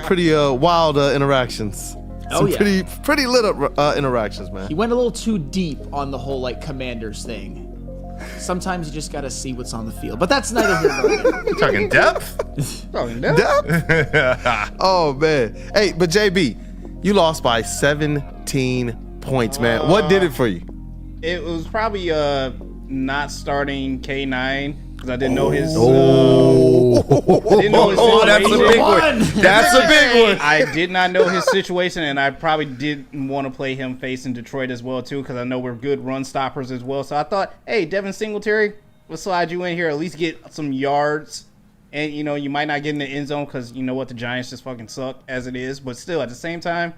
pretty wild interactions. Some pretty lit up interactions, man. He went a little too deep on the whole like Commanders thing. Sometimes you just gotta see what's on the field, but that's neither here nor there. You talking depth? Talking depth? Oh man. Hey, but JB, you lost by 17 points, man. What did it for you? It was probably not starting K9 because I didn't know his. That's a big one. That's a big one. I did not know his situation, and I probably didn't want to play him facing Detroit as well too, because I know we're good run stoppers as well. So I thought, hey, Devin Singletary, we'll slide you in here, at least get some yards, and you might not get in the end zone because you know what, the Giants just fucking suck as it is. But still, at the same time,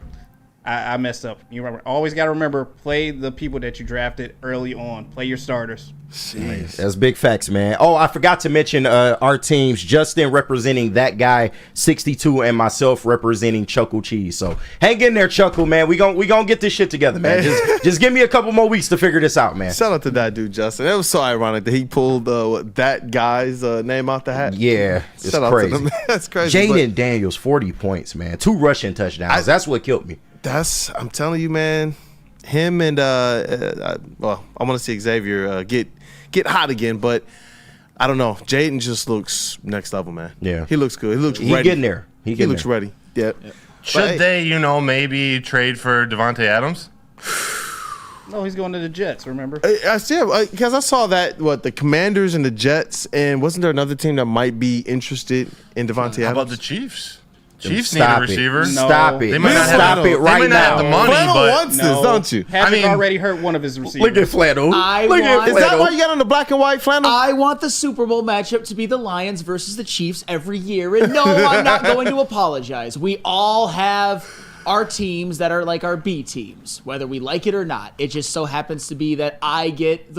I messed up. You always got to remember, play the people that you drafted early on. Play your starters. Jeez. That's big facts, man. Oh, I forgot to mention our teams. Justin representing that guy, 62, and myself representing Chuckle Cheese. So hang in there, Chuckle, man. We gonna get this shit together, man. Just give me a couple more weeks to figure this out, man. Shout out to that dude, Justin. It was so ironic that he pulled that guy's name out the hat. Yeah, it's Shout crazy. Out to them. That's crazy. Jaden Daniels, 40 points, man. 2 rushing touchdowns. That's what killed me. I'm telling you, man. Him and I want to see Xavier get hot again, but I don't know. Jaden just looks next level, man. Yeah, he looks good. He looks ready. He's getting there. He looks ready. Yep. Should they, maybe trade for Davante Adams? No, he's going to the Jets. Remember? Because I saw that the Commanders and the Jets, and wasn't there another team that might be interested in Davante Adams? How about the Chiefs? Chiefs need a receiver. No. Stop it. They might not have it right now. The money, Flannel but wants this, don't you? Having already hurt one of his receivers. Look at Flannel. Is that why you got on the black and white flannel? I want the Super Bowl matchup to be the Lions versus the Chiefs every year. And no, I'm not going to apologize. We all have our teams that are like our B teams, whether we like it or not. It just so happens to be that I get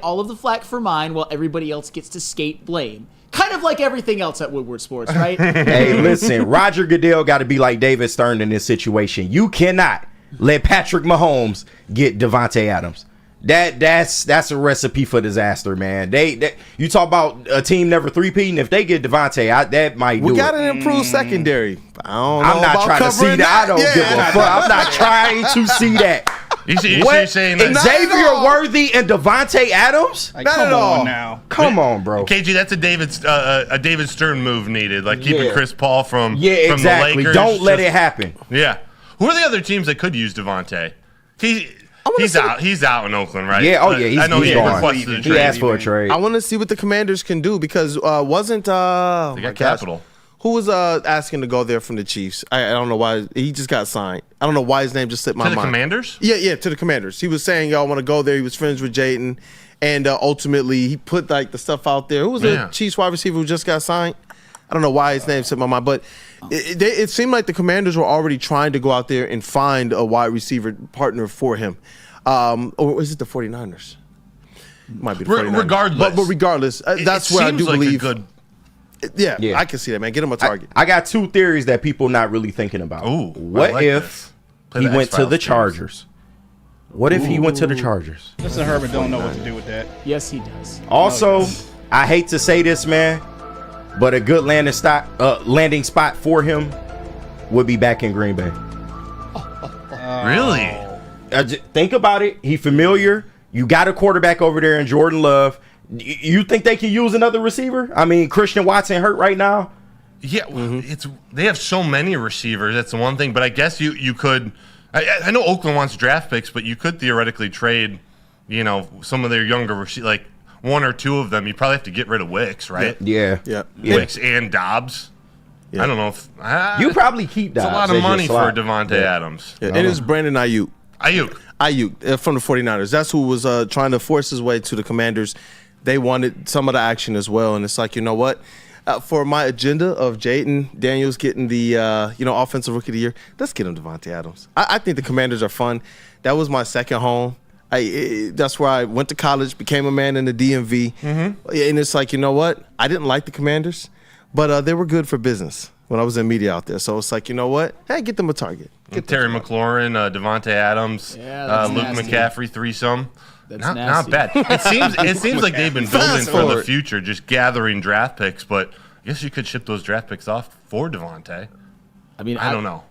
all of the flack for mine while everybody else gets to skate blame. Kind of like everything else at Woodward Sports, right? Hey, listen, Roger Goodell got to be like David Stern in this situation. You cannot let Patrick Mahomes get Davante Adams. That's a recipe for disaster, man. You talk about a team never three-peating. If they get Davante, that might do it. We got an improved secondary. I'm not trying to see that. I don't give a fuck. I'm not trying to see that. You saying that Xavier Worthy and Davante Adams? Like, come on now. Come on, bro. KG, that's a David Stern move needed, like keeping Chris Paul from exactly. the Lakers. Don't let it happen. Yeah. Who are the other teams that could use Davante? He's out in Oakland, right? Yeah. Oh yeah. I know he's he gone. requested a trade. He asked for a trade. I want to see what the Commanders can do because wasn't they got capital. Who was asking to go there from the Chiefs? I don't know why. He just got signed. I don't know why his name just slipped my mind. To the Commanders? Yeah, to the Commanders. He was saying, y'all want to go there. He was friends with Jaden. And ultimately, he put like the stuff out there. Who was the Chiefs wide receiver who just got signed? I don't know why his name slipped my mind. But it seemed like the Commanders were already trying to go out there and find a wide receiver partner for him. Or is it the 49ers? It might be the 49ers. Regardless. But regardless, that's where I do believe. Yeah, I can see that, man. Get him a target. I got 2 theories that people not really thinking about. Ooh, what if he went to the Chargers? What if he went to the Chargers? Mr. Herbert don't know what to do with that. Yes, he does. Also, I hate to say this, man, but a good landing spot for him would be back in Green Bay. Really? think about it. He familiar. You got a quarterback over there in Jordan Love. You think they can use another receiver? I mean, Christian Watson hurt right now. Yeah, they have so many receivers. That's the one thing. But I guess you could. I know Oakland wants draft picks, but you could theoretically trade, some of their younger receivers, like one or two of them. You probably have to get rid of Wicks, right? Yeah. Wicks and Dobbs. Yeah. I don't know if you probably keep Dobbs. It's a lot of money for Devontae Adams. Yeah. It is Brandon Ayuk. Ayuk from the 49ers. That's who was trying to force his way to the Commanders. They wanted some of the action as well, and it's like, you know what? For my agenda of Jaden Daniels getting the offensive rookie of the year, let's get him Devontae Adams. I think the Commanders are fun. That was my second home. That's where I went to college, became a man in the DMV, and it's like, you know what? I didn't like the Commanders, but they were good for business when I was in media out there. So it's like, you know what? Hey, get them a target. Get Terry McLaurin, Devontae Adams, Luke McCaffrey threesome. Not bad. It seems like they've been building for the future, just gathering draft picks. But I guess you could ship those draft picks off for Devontae. I mean, I don't know.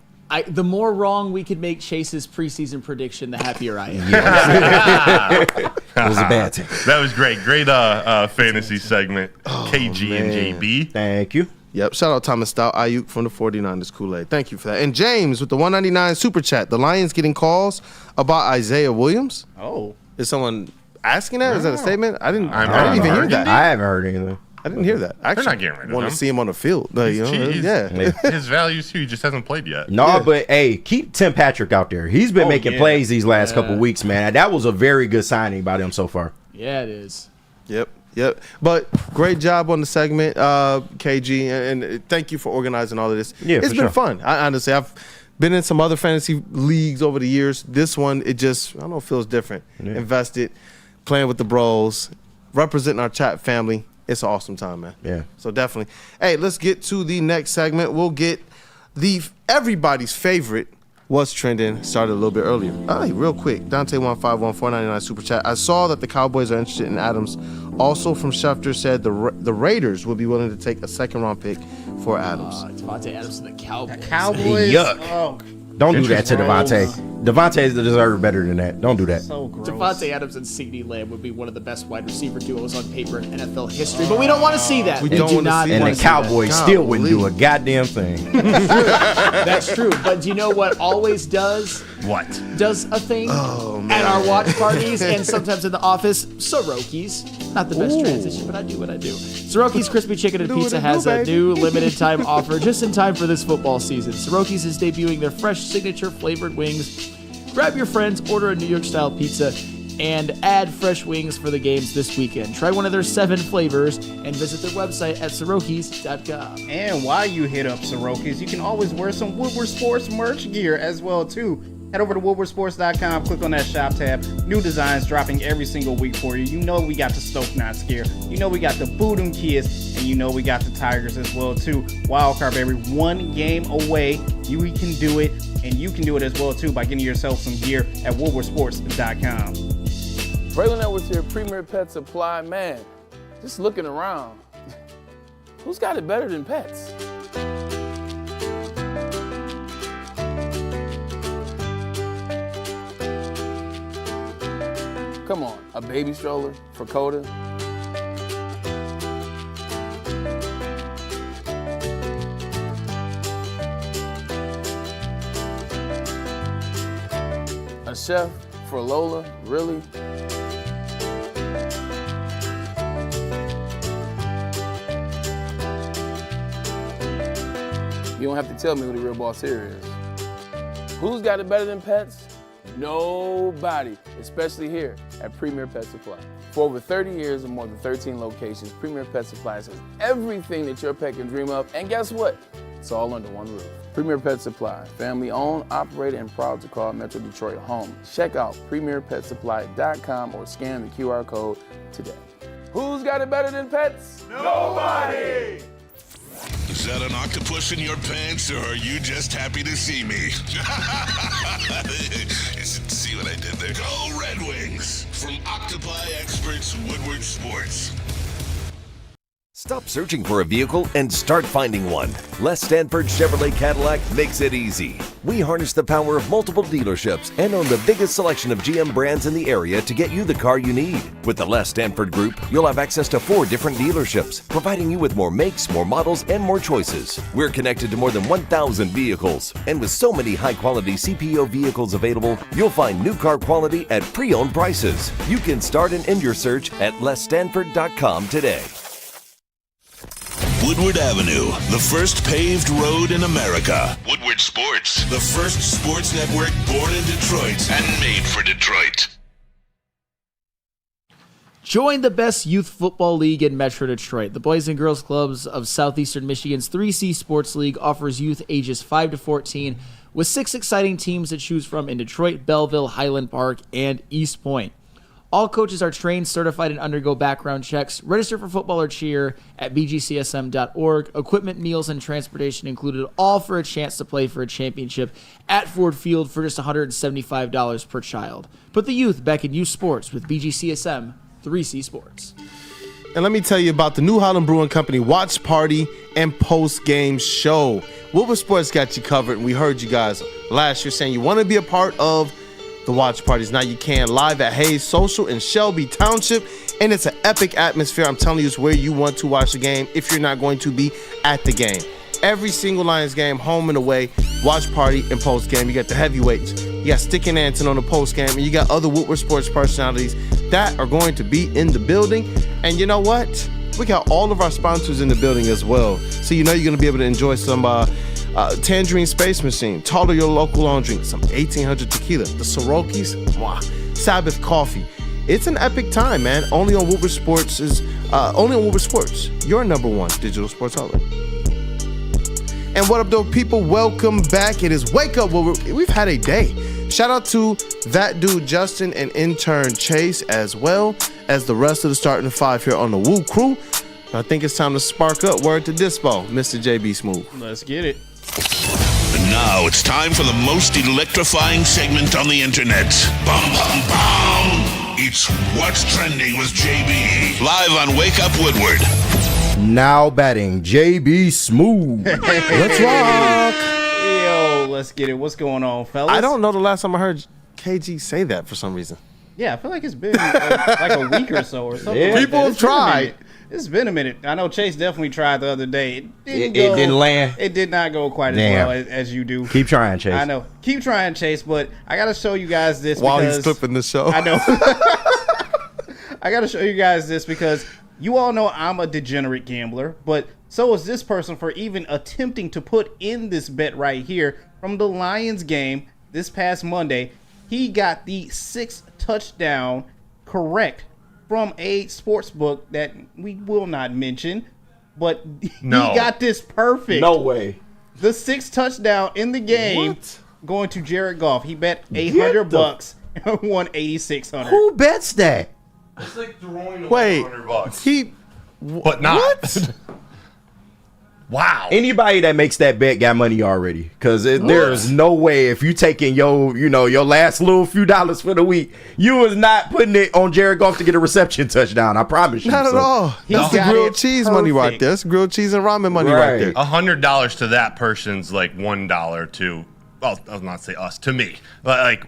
The more wrong we could make Chase's preseason prediction, the happier I am. That was a bad take. That was great. Great fantasy segment. KG and JB. Thank you. Yep. Shout out Thomas Stout, Ayuk from the 49ers Kool-Aid. Thank you for that. And James with the 199 super chat. The Lions getting calls about Isaiah Williams. Oh. Is someone asking that? Is that a statement? I didn't even hear that. I haven't heard anything. I didn't hear that. I They're not getting rid of want him. to see him on the field. His value's huge. He just hasn't played yet. No, but hey, keep Tim Patrick out there. He's been making plays these last couple weeks, man. That was a very good signing by them so far. Yeah, it is. Yep. But great job on the segment, KG, and thank you for organizing all of this. Yeah, it's been fun. Honestly, I've been in some other fantasy leagues over the years. This one, it just, I don't know, feels different. Yeah. Invested, playing with the bros, representing our chat family. It's an awesome time, man. Yeah. So definitely. Hey, let's get to the next segment. We'll get everybody's favorite What's Trending started a little bit earlier. Hey, real quick, Dante151 499 super chat. I saw that the Cowboys are interested in Adams. Also from Schefter said the Raiders will be willing to take a second-round pick for Adams. Devontae Adams and the Cowboys. Yuck. Oh. Don't do that to Devontae. Devontae deserves better than that. Don't do that. So gross. Devontae Adams and CeeDee Lamb would be one of the best wide receiver duos on paper in NFL history, but we don't want to see that. We don't want to see that. And the Cowboys still wouldn't do a goddamn thing. That's true. But do you know what always does? What? Does a thing at our watch parties and sometimes in the office? Soroki's. Not the best transition, but I do what I do. Soroki's Crispy Chicken and Pizza has a new limited time offer just in time for this football season. Soroki's is debuting their fresh signature flavored wings. Grab your friends, order a New York style pizza, and add fresh wings for the games this weekend. Try one of their 7 flavors and visit their website at Sorokis.com. And while you hit up Sorokis, you can always wear some Woodward Sports merch gear as well too. Head over to woodwardsports.com, click on that shop tab. New designs dropping every single week for you. You know we got the Stoke Not Scare. You know we got the Boodum Kids. And you know we got the Tigers as well too. Wildcard, baby. 1 game away. You can do it. And you can do it as well too by getting yourself some gear at woodwardsports.com. Braylon Edwards here, Premier Pet Supply. Man, just looking around. Who's got it better than pets? Come on, a baby stroller for Coda? A chef for Lola? Really? You don't have to tell me who the real boss here is. Who's got it better than pets? Nobody, especially here at Premier Pet Supply. For over 30 years and more than 13 locations, Premier Pet Supply has everything that your pet can dream of, and guess what? It's all under one roof. Premier Pet Supply, family owned, operated, and proud to call Metro Detroit home. Check out premierpetsupply.com or scan the QR code today. Who's got it better than pets? Nobody! Is that an octopus in your pants, or are you just happy to see me? See what I did there? Go Red Wings! From Octopi experts Woodward Sports. Stop searching for a vehicle and start finding one. Les Stanford Chevrolet Cadillac makes it easy. We harness the power of multiple dealerships and own the biggest selection of GM brands in the area to get you the car you need. With the Les Stanford Group, you'll have access to 4 different dealerships, providing you with more makes, more models, and more choices. We're connected to more than 1,000 vehicles, and with so many high-quality CPO vehicles available, you'll find new car quality at pre-owned prices. You can start and end your search at lesstanford.com today. Woodward Avenue, the first paved road in America. Woodward Sports, the first sports network born in Detroit and made for Detroit. Join the best youth football league in Metro Detroit. The Boys and Girls Clubs of Southeastern Michigan's 3C Sports League offers youth ages 5 to 14 with 6 exciting teams to choose from in Detroit, Belleville, Highland Park, and East Point. All coaches are trained, certified, and undergo background checks. Register for football or cheer at bgcsm.org. Equipment, meals, and transportation included, all for a chance to play for a championship at Ford Field for just $175 per child. Put the youth back in youth sports with BGCSM 3C Sports. And let me tell you about the New Holland Brewing Company watch party and post-game show. Woodward Sports got you covered, and we heard you guys last year saying you want to be a part of the watch parties. Now you can, live at Hayes Social in Shelby Township, and it's an epic atmosphere. I'm telling you, it's where you want to watch the game if you're not going to be at the game. Every single Lions game, home and away, watch party and post game. You got the heavyweights, you got Stick and Anton on the post game, and you got other Woodward Sports personalities that are going to be in the building. And you know what? We got all of our sponsors in the building as well, so you know you're going to be able to enjoy some Tangerine Space Machine, Taller Your Local Long Drink, some 1800 Tequila, the Sorokis, Sabbath Coffee. It's an epic time, man. Only on Woodward Sports, your number one digital sports outlet. And what up, though, people? Welcome back. It is Wake Up Woodward. We've had a day. Shout out to that dude Justin and intern Chase, as well as the rest of the starting 5 here on the WUW Crew. I think it's time to spark up. Word to Dispo, Mr. JB Smooth. Let's get it. And now it's time for the most electrifying segment on the internet. Bum, bum, bum. It's What's Trending with JB. Live on Wake Up Woodward. Now batting, JB Smooth. Let's rock. Yo, let's get it. What's going on, fellas? I don't know the last time I heard KG say that for some reason. Yeah, I feel like it's been like a week or so or something. Yeah. Like People have tried. It's been a minute. I know Chase definitely tried the other day. It didn't land. It did not go quite as well as you do. Keep trying, Chase. I know. Keep trying, Chase, but I got to show you guys this while because he's clipping the show. I know. I got to show you guys this because you all know I'm a degenerate gambler, but so is this person for even attempting to put in this bet right here from the Lions game this past Monday. He got the 6th touchdown correct from a sports book that we will not mention, but he got this perfect. No way. The 6th touchdown in the game going to Jared Goff. He bet $100 and won $8,600. Who bets that? It's like throwing away $100. But not. What? Wow. Anybody that makes that bet got money already, because there's no way if you taking your last little few dollars for the week, you was not putting it on Jared Goff to get a reception touchdown. I promise you. Not at all. That's the grilled cheese money right there. That's grilled cheese and ramen money right there. $100 to that person's like $1 to, well, I was not say us, to me. Like,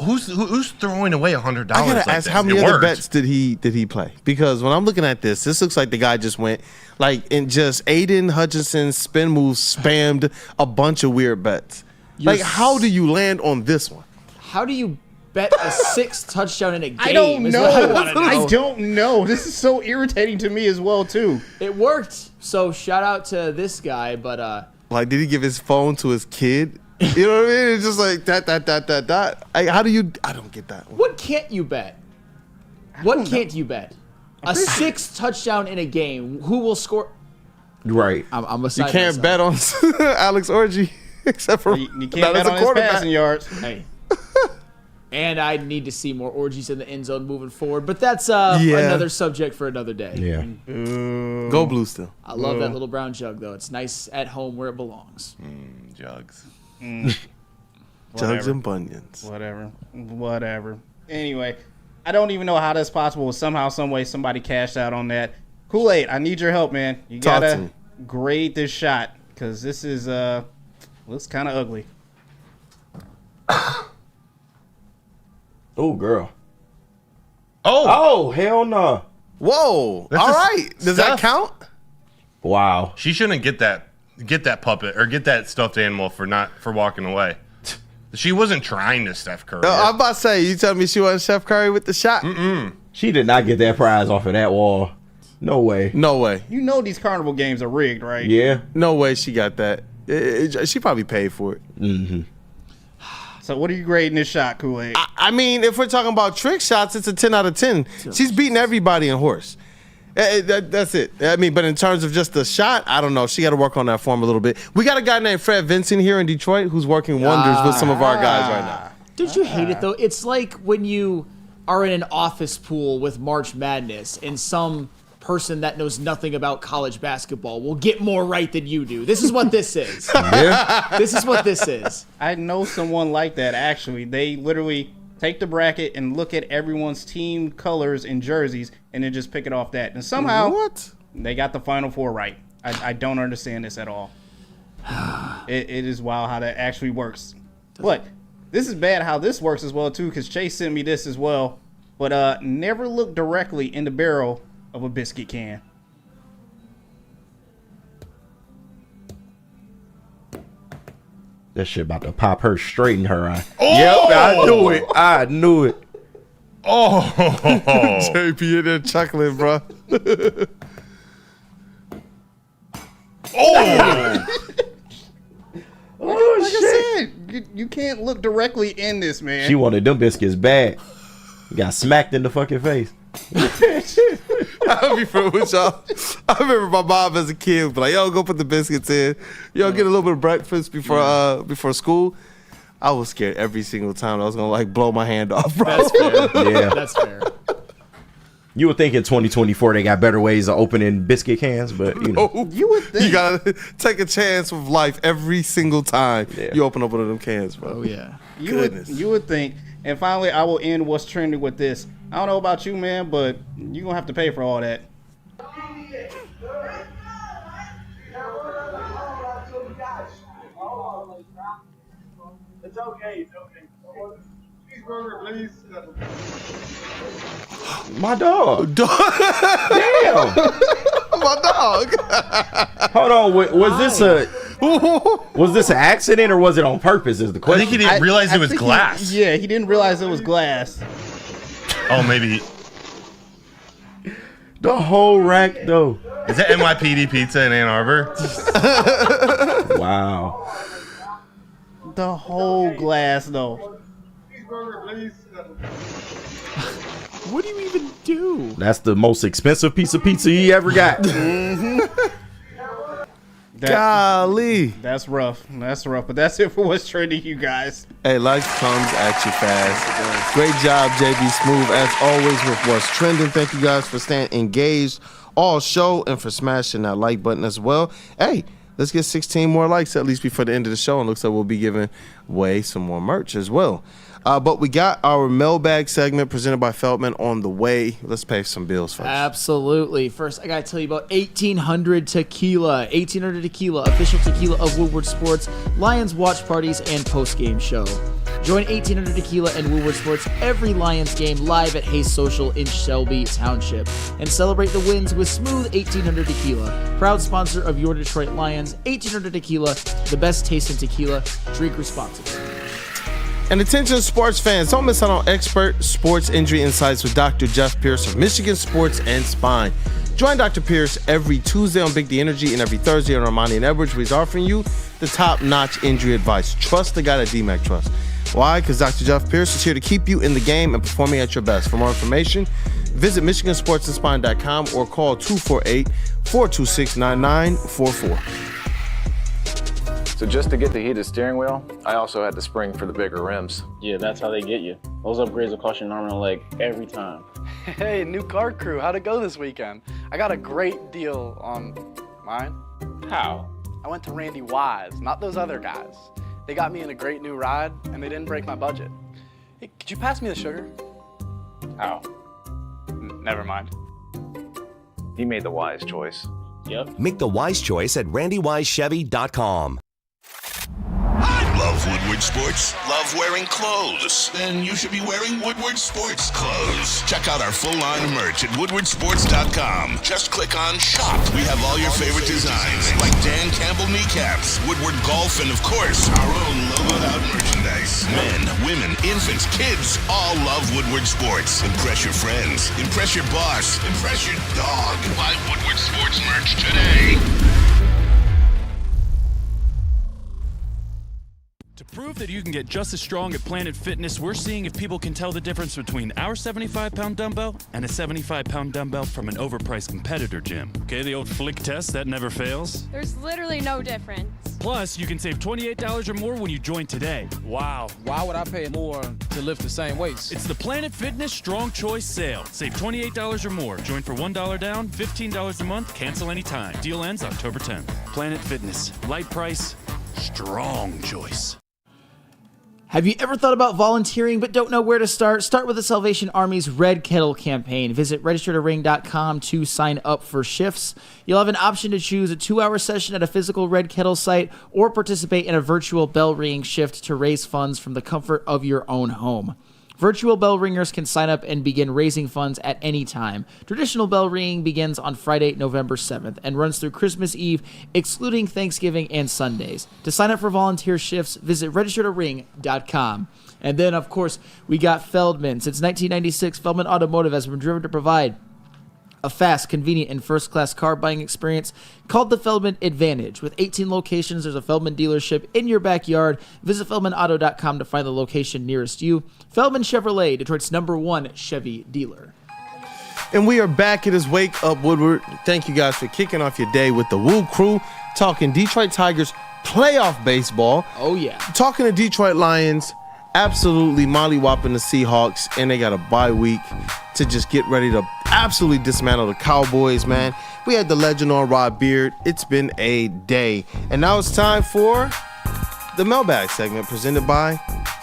who's throwing away $100? I gotta ask, how many other bets did he play? Because when I'm looking at this looks like the guy just went like in just Aidan Hutchinson's spin moves, spammed a bunch of weird bets. Like, how do you land on this one? How do you bet a 6th touchdown in a game? I don't know. I don't know. This is so irritating to me as well too. It worked. So shout out to this guy, but like, did he give his phone to his kid? You know what I mean? It's just like that. How do you? I don't get that one. What can't you bet? What can't you bet? A 6th touchdown in a game. Who will score? Right. I'm a You can't bet on Alex Orji except for you can't bet on his passing yards. Hey. And I need to see more orgies in the end zone moving forward. But that's another subject for another day. Yeah. Go Blue still. I love that little brown jug, though. It's nice at home where it belongs. Jugs. Jugs and bunions. Whatever. Anyway, I don't even know how that's possible. Somehow, some way, somebody cashed out on that. Kool-Aid, I need your help, man. You gotta grade this shot because this is looks kind of ugly. Oh, girl. Oh, hell no. Whoa. That's All just right. Does that stuff. count? Wow. She shouldn't get that puppet or get that stuffed animal for walking away. She wasn't trying to Steph Curry. I'm about to say, you tell me she wasn't Steph Curry with the shot? She did not get that prize off of that wall. No way. No way. You know these carnival games are rigged, right? Yeah. No way she got that. She probably paid for it. Mm-hmm. So what are you grading this shot, Kool-Aid? I mean, if we're talking about trick shots, it's a 10 out of 10. She's beating everybody in horse. That's it. I mean, but in terms of just the shot, I don't know. She got to work on that form a little bit. We got a guy named Fred Vincent here in Detroit who's working wonders with some of our guys right now. Don't you hate it, though? It's like when you are in an office pool with March Madness and some person that knows nothing about college basketball will get more right than you do. This is what this is. This is what this is. I know someone like that, actually. They literally take the bracket and look at everyone's team colors and jerseys and then just pick it off that. And somehow they got the Final Four right. I don't understand this at all. It is wild how that actually works. But this is bad how this works as well, too, because Chase sent me this as well. But never look directly in the barrel of a biscuit can. That shit about to pop her straight in her eye. Oh! Yep, I knew it. Oh. JP in there chuckling, bro. Oh! Like I said, you can't look directly in this, man. She wanted them biscuits bad. Got smacked in the fucking face. I'll be real with y'all. I remember my mom as a kid was like, yo, go put the biscuits in. Yo, get a little bit of breakfast before school. I was scared every single time I was gonna like blow my hand off, bro. That's fair. Yeah. That's fair. You would think in 2024 they got better ways of opening biscuit cans, but you know. You would think. You gotta take a chance with life every single time you open up one of them cans, bro. Oh yeah. You would think. And finally, I will end what's trending with this. I don't know about you, man, but you're going to have to pay for all that. It's okay. Cheeseburger, please. My dog. Damn. My dog. Hold on, was this an accident or was it on purpose is the I question. think he didn't realize it was think glass. He didn't realize it was glass. Oh, maybe. The whole rack, though. Is that NYPD Pizza in Ann Arbor? Wow. The whole glass, though. Cheeseburger, please. What do you even do? That's the most expensive piece of pizza you ever got. Golly. That's rough. But that's it for what's trending, you guys. Hey, life comes at you fast. Great job, JB Smooth, as always, with what's trending. Thank you guys for staying engaged all show and for smashing that like button as well. Hey, let's get 16 more likes at least before the end of the show. And looks like we'll be giving away some more merch as well. But we got our mailbag segment presented by Feldman on the way. Let's pay some bills first. Absolutely. First, I got to tell you about 1800 Tequila. 1800 Tequila, official tequila of Woodward Sports, Lions watch parties, and post-game show. Join 1800 Tequila and Woodward Sports every Lions game live at Hayes Social in Shelby Township. And celebrate the wins with smooth 1800 Tequila. Proud sponsor of your Detroit Lions. 1800 Tequila, the best taste in tequila. Drink responsibly. And attention sports fans, don't miss out on expert sports injury insights with Dr. Jeff Pierce of Michigan Sports and Spine. Join Dr. Pierce every Tuesday on Big D Energy and every Thursday on Armani and Edwards, where he's offering you the top-notch injury advice. Trust the guy that DMAC trusts. Why? Because Dr. Jeff Pierce is here to keep you in the game and performing at your best. For more information, visit MichiganSportsAndSpine.com or call 248-426-9944. So just to get the heated steering wheel, I also had the spring for the bigger rims. Yeah, that's how they get you. Those upgrades will cost you an arm and a leg every time. Hey, new car crew, how'd it go this weekend? I got a great deal on mine. How? I went to Randy Wise, not those other guys. They got me in a great new ride, and they didn't break my budget. Hey, could you pass me the sugar? How? Never mind. He made the wise choice. Yep. Make the wise choice at randywisechevy.com. Love Woodward Sports? Love wearing clothes? Then you should be wearing Woodward Sports clothes. Check out our full line of merch at woodwardsports.com. Just click on Shop. We have all your favorite designs, like Dan Campbell kneecaps, Woodward Golf, and of course, our own logoed out merchandise. Men, women, infants, kids, all love Woodward Sports. Impress your friends. Impress your boss. Impress your dog. Buy Woodward Sports merch today. To prove that you can get just as strong at Planet Fitness, we're seeing if people can tell the difference between our 75-pound dumbbell and a 75-pound dumbbell from an overpriced competitor gym. Okay, the old flick test, that never fails. There's literally no difference. Plus, you can save $28 or more when you join today. Wow. Why would I pay more to lift the same weights? It's the Planet Fitness Strong Choice Sale. Save $28 or more. Join for $1 down, $15 a month, cancel anytime. Deal ends October 10th. Planet Fitness. Light price, strong choice. Have you ever thought about volunteering but don't know where to start? Start with the Salvation Army's Red Kettle campaign. Visit registertoring.com to sign up for shifts. You'll have an option to choose a 2-hour session at a physical Red Kettle site or participate in a virtual bell ringing shift to raise funds from the comfort of your own home. Virtual bell ringers can sign up and begin raising funds at any time. Traditional bell ringing begins on Friday, November 7th and runs through Christmas Eve, excluding Thanksgiving and Sundays. To sign up for volunteer shifts, visit registertoring.com. And then, of course, we got Feldman. Since 1996, Feldman Automotive has been driven to provide a fast, convenient, and first-class car buying experience called the Feldman Advantage. With 18 locations, there's a Feldman dealership in your backyard. Visit feldmanauto.com to find the location nearest you. Feldman Chevrolet, Detroit's #1 Chevy dealer. And we are back. It is Wake Up Woodward. Thank you guys for kicking off your day with the WUW Crew, talking Detroit Tigers playoff baseball. Oh, yeah. Talking to Detroit Lions, absolutely mollywopping the Seahawks, and they got a bye week to just get ready to absolutely dismantle the Cowboys, man. We had the legend on Rod Beard. It's been a day. And now it's time for the mailbag segment presented by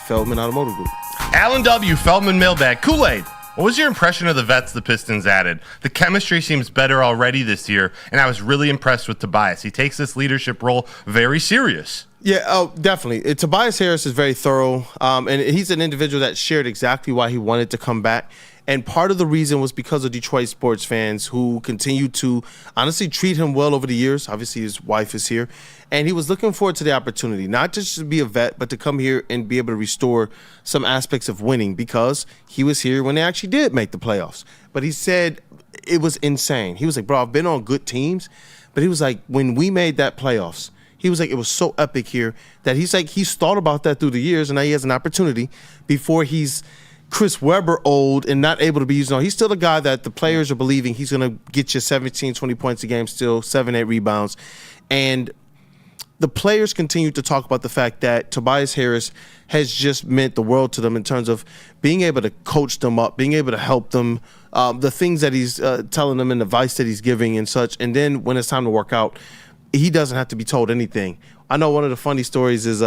Feldman Automotive Group. Alan W., Feldman Mailbag. Kool-Aid, what was your impression of the vets the Pistons added? The chemistry seems better already this year, and I was really impressed with Tobias. He takes this leadership role very serious. Yeah, oh, definitely. Tobias Harris is very thorough, and he's an individual that shared exactly why he wanted to come back. And part of the reason was because of Detroit sports fans who continue to honestly treat him well over the years. Obviously, his wife is here. And he was looking forward to the opportunity, not just to be a vet, but to come here and be able to restore some aspects of winning, because he was here when they actually did make the playoffs. But he said it was insane. He was like, bro, I've been on good teams. But he was like, when we made that playoffs, he was like, it was so epic here that he's like, he's thought about that through the years, and now he has an opportunity before he's Chris Webber old and not able to be used. No, he's still a guy that the players are believing he's going to get you 17, 20 points a game still, 7, 8 rebounds. And the players continue to talk about the fact that Tobias Harris has just meant the world to them in terms of being able to coach them up, being able to help them, the things that he's telling them and advice that he's giving and such. And then when it's time to work out, he doesn't have to be told anything. I know one of the funny stories is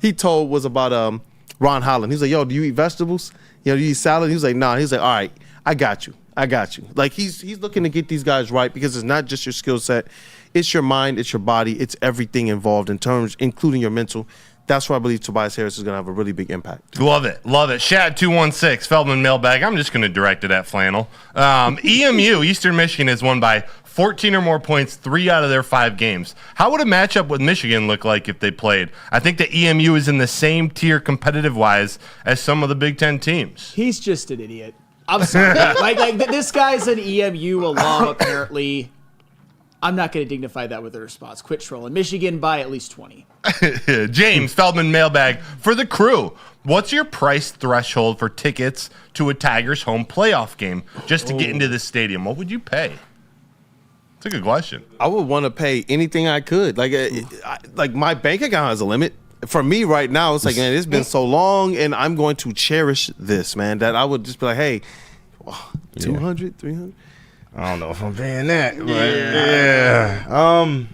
he told was about Ron Holland. He was like, yo, do you eat vegetables? You know, do you eat salad? He was like, nah. He was like, all right, I got you. Like he's looking to get these guys right, because it's not just your skill set. It's your mind, it's your body, it's everything involved in terms, including your mental. That's why I believe Tobias Harris is going to have a really big impact. Love it. Love it. Shad 216, Feldman Mailbag. I'm just going to direct it at Flannel. EMU, Eastern Michigan, has won by 14 or more points 3 out of their 5 games. How would a matchup with Michigan look like if they played? I think that EMU is in the same tier competitive-wise as some of the Big Ten teams. He's just an idiot. I'm sorry. like this guy's an EMU alum, apparently. I'm not going to dignify that with a response. Quit trolling. Michigan by at least 20. James, Feldman Mailbag. For the crew, what's your price threshold for tickets to a Tigers home playoff game just to get into the stadium? What would you pay? It's a good question. I would want to pay anything I could. Like my bank account has a limit. For me right now, it's like, man, it's been so long, and I'm going to cherish this, man, that I would just be like, hey, 200, 300. I don't know if I'm paying that. But yeah.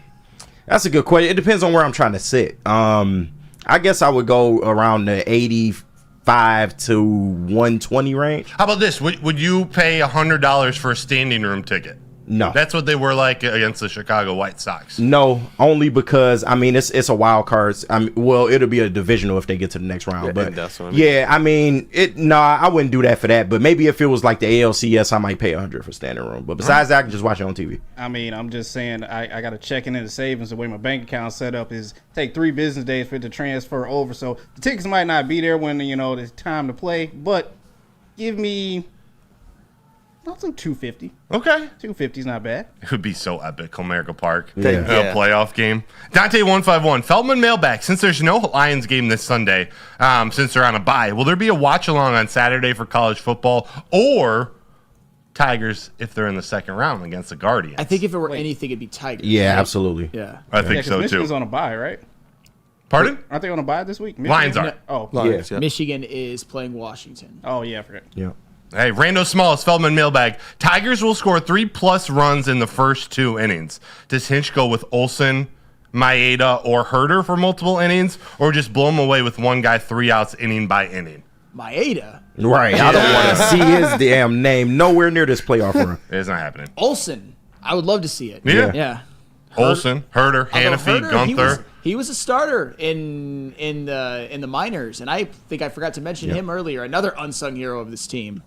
That's a good question. It depends on where I'm trying to sit. I guess I would go around the 85 to 120 range. How about this? Would you pay $100 for a standing room ticket? No. That's what they were like against the Chicago White Sox. No, only because it's a wild card. It'll be a divisional if they get to the next round. But that's what I mean. I wouldn't do that for that. But maybe if it was like the ALCS, I might pay $100 for standing room. But besides that, I can just watch it on TV. I mean, I'm just saying I got to check into the savings. The way my bank account set up is take 3 business days for it to transfer over. So the tickets might not be there when it's time to play. But give me. I'll do $250. Okay. $250 is not bad. It would be so epic, Comerica Park. Yeah. A playoff game. Dante151, Feldman mailbag. Since there's no Lions game this Sunday, since they're on a bye, will there be a watch-along on Saturday for college football or Tigers if they're in the second round against the Guardians? I think if it were anything, it'd be Tigers. Yeah, right? absolutely. Yeah. I think so, Michigan's too. on a bye, right? Pardon? Aren't they on a bye this week? Lions are. Oh, Lions, yeah. Michigan is playing Washington. Oh, yeah, I forgot. Yeah. Hey, Rando Smalls, Feldman mailbag. Tigers will score 3+ runs in the first 2 innings. Does Hinch go with Olsen, Maeda, or Herter for multiple innings, or just blow them away with one guy 3 outs inning by inning? Maeda. Right. I don't want to see his damn name nowhere near this playoff run. It's not happening. Olsen. I would love to see it. Yeah. Yeah. Olsen, Herter, Hannafy, Herter, Gunther. He was a starter in the minors, and I think I forgot to mention him earlier. Another unsung hero of this team.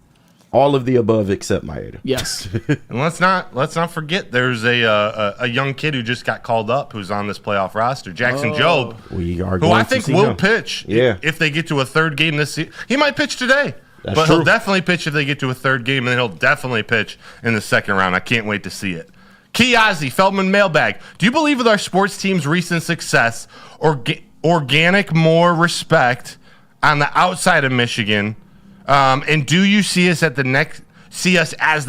All of the above except Maeda. Yes. And let's not forget there's a young kid who just got called up who's on this playoff roster, Jackson Jobe, We are who going I to think see will him. pitch if they get to a third game this season. He might pitch today, but true. he'll definitely pitch if they get to a third game, and then he'll definitely pitch in the second round. I can't wait to see it. Kiazi, Feldman mailbag. Do you believe with our sports team's recent success, organic more respect on the outside of Michigan? And do you see us as the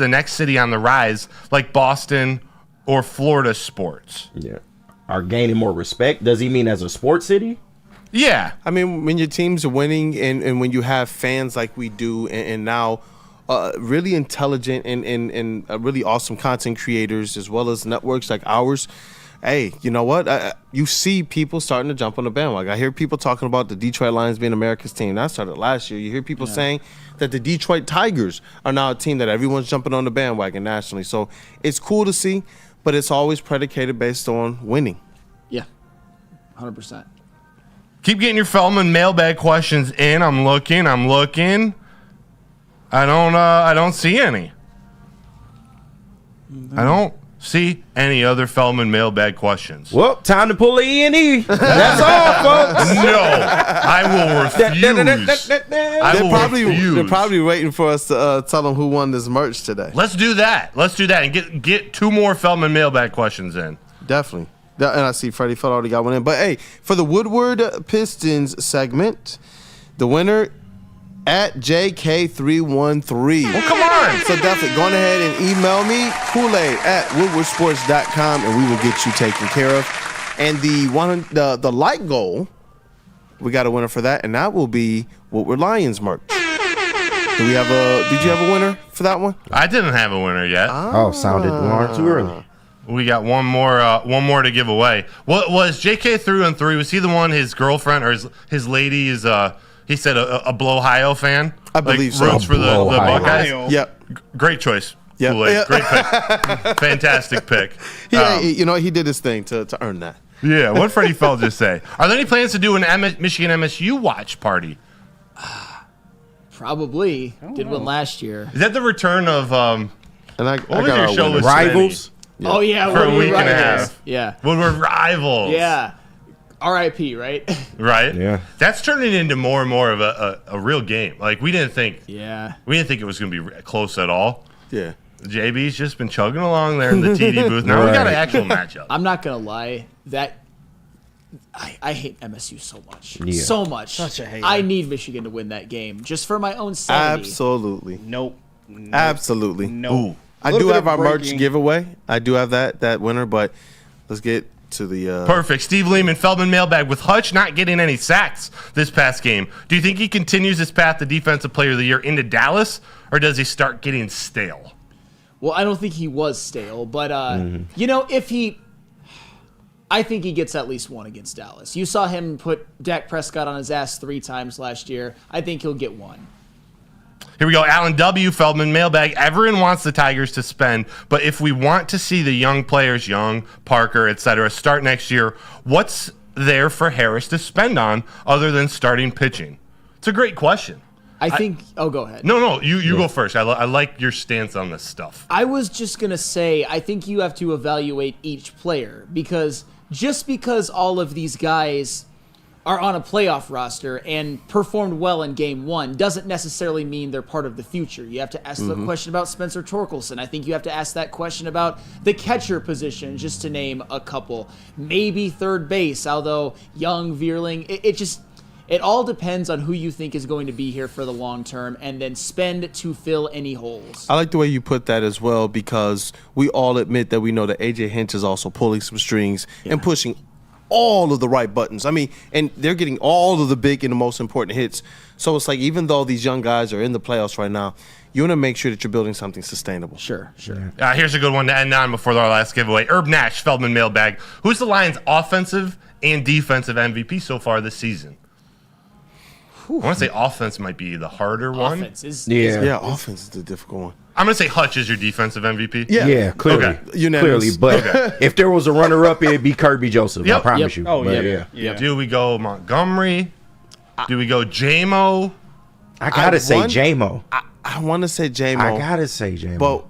next city on the rise, like Boston or Florida sports? Yeah. Are gaining more respect? Does he mean as a sports city? Yeah. I mean, when your teams are winning and when you have fans like we do and now really intelligent and really awesome content creators as well as networks like ours, hey, you know what? You see people starting to jump on the bandwagon. I hear people talking about the Detroit Lions being America's team. That started last year. You hear people saying that the Detroit Tigers are now a team that everyone's jumping on the bandwagon nationally. So it's cool to see, but it's always predicated based on winning. Yeah, 100%. Keep getting your Feldman mailbag questions in. I'm looking. I don't see any. I don't see any other Feldman mailbag questions. Well, time to pull the E&E. That's all, folks. No, I will refuse. They're probably waiting for us to tell them who won this merch today. Let's do that. And get 2 more Feldman mailbag questions in. Definitely. And I see Freddie Feld already got one in. But hey, for the Woodward Pistons segment, the winner at JK313. Well, come on. So definitely go on ahead and email me, Kool-Aid@woodwardsports.com, and we will get you taken care of. And the light goal, we got a winner for that, and that will be Woodward Lions merch. Did you have a winner for that one? I didn't have a winner yet. Sounded too early. We got one more to give away. What was JK313? Was he the one? His girlfriend or his lady is he said a Blowhio fan. I believe so. Roots for the Buckeyes. Yep. Great choice. Yep. Kool-Aid. Great pick. Fantastic pick. He did his thing to earn that. Yeah. What did Freddie Feld just say? Are there any plans to do an Michigan MSU watch party? Probably. Did one last year. Is that the return of what was your show with Rivals? Yeah. Oh yeah, for a Woodward week and a Rivals. half. Yeah. Woodward Rivals. Yeah. R.I.P. Right? Right. Yeah. That's turning into more and more of a real game. Like we didn't think. Yeah. We didn't think it was going to be close at all. Yeah. JB's just been chugging along there in the TD booth. Now we got an actual matchup. I'm not gonna lie. I hate MSU so much. Yeah. So much. Such a hater. I need Michigan to win that game just for my own sanity. Absolutely. Nope. Absolutely. Nope. I do have our merch giveaway. I do have that winner, but let's get to the Perfect. Steve Lehman, Feldman mailbag. With Hutch not getting any sacks this past game, do you think he continues his path to Defensive Player of the Year into Dallas, or does he start getting stale? Well, I don't think he was stale, but I think he gets at least one against Dallas. You saw him put Dak Prescott on his ass 3 times last year. I think he'll get one. Here we go. Alan W. Feldman, mailbag. Everyone wants the Tigers to spend, but if we want to see the young players, Young, Parker, etc., start next year, what's there for Harris to spend on other than starting pitching? It's a great question. I think. Go ahead. No, you go first. I like your stance on this stuff. I was just gonna say, I think you have to evaluate each player because just because all of these guys are on a playoff roster and performed well in game one doesn't necessarily mean they're part of the future. You have to ask the question about Spencer Torkelson. I think you have to ask that question about the catcher position, just to name a couple. Maybe third base, although Young, Vierling, it all depends on who you think is going to be here for the long term and then spend to fill any holes. I like the way you put that as well because we all admit that we know that A.J. Hinch is also pulling some strings and pushing all of the right buttons. I mean, and they're getting all of the big and the most important hits. So it's like even though these young guys are in the playoffs right now, you want to make sure that you're building something sustainable. Sure. Here's a good one to end on before our last giveaway. Herb Nash, Feldman mailbag. Who's the Lions' offensive and defensive MVP so far this season? I want to say offense might be the harder one. Offense is offense is the difficult one. I'm going to say Hutch is your defensive MVP. Yeah, clearly. Okay. Unanimous. Clearly, but if there was a runner-up, it'd be Kerby Joseph. I promise you. Oh, But yeah. Do we go Montgomery? Do we go J-Mo? I gotta say J-Mo. I want to say J-Mo. I gotta say J-Mo. But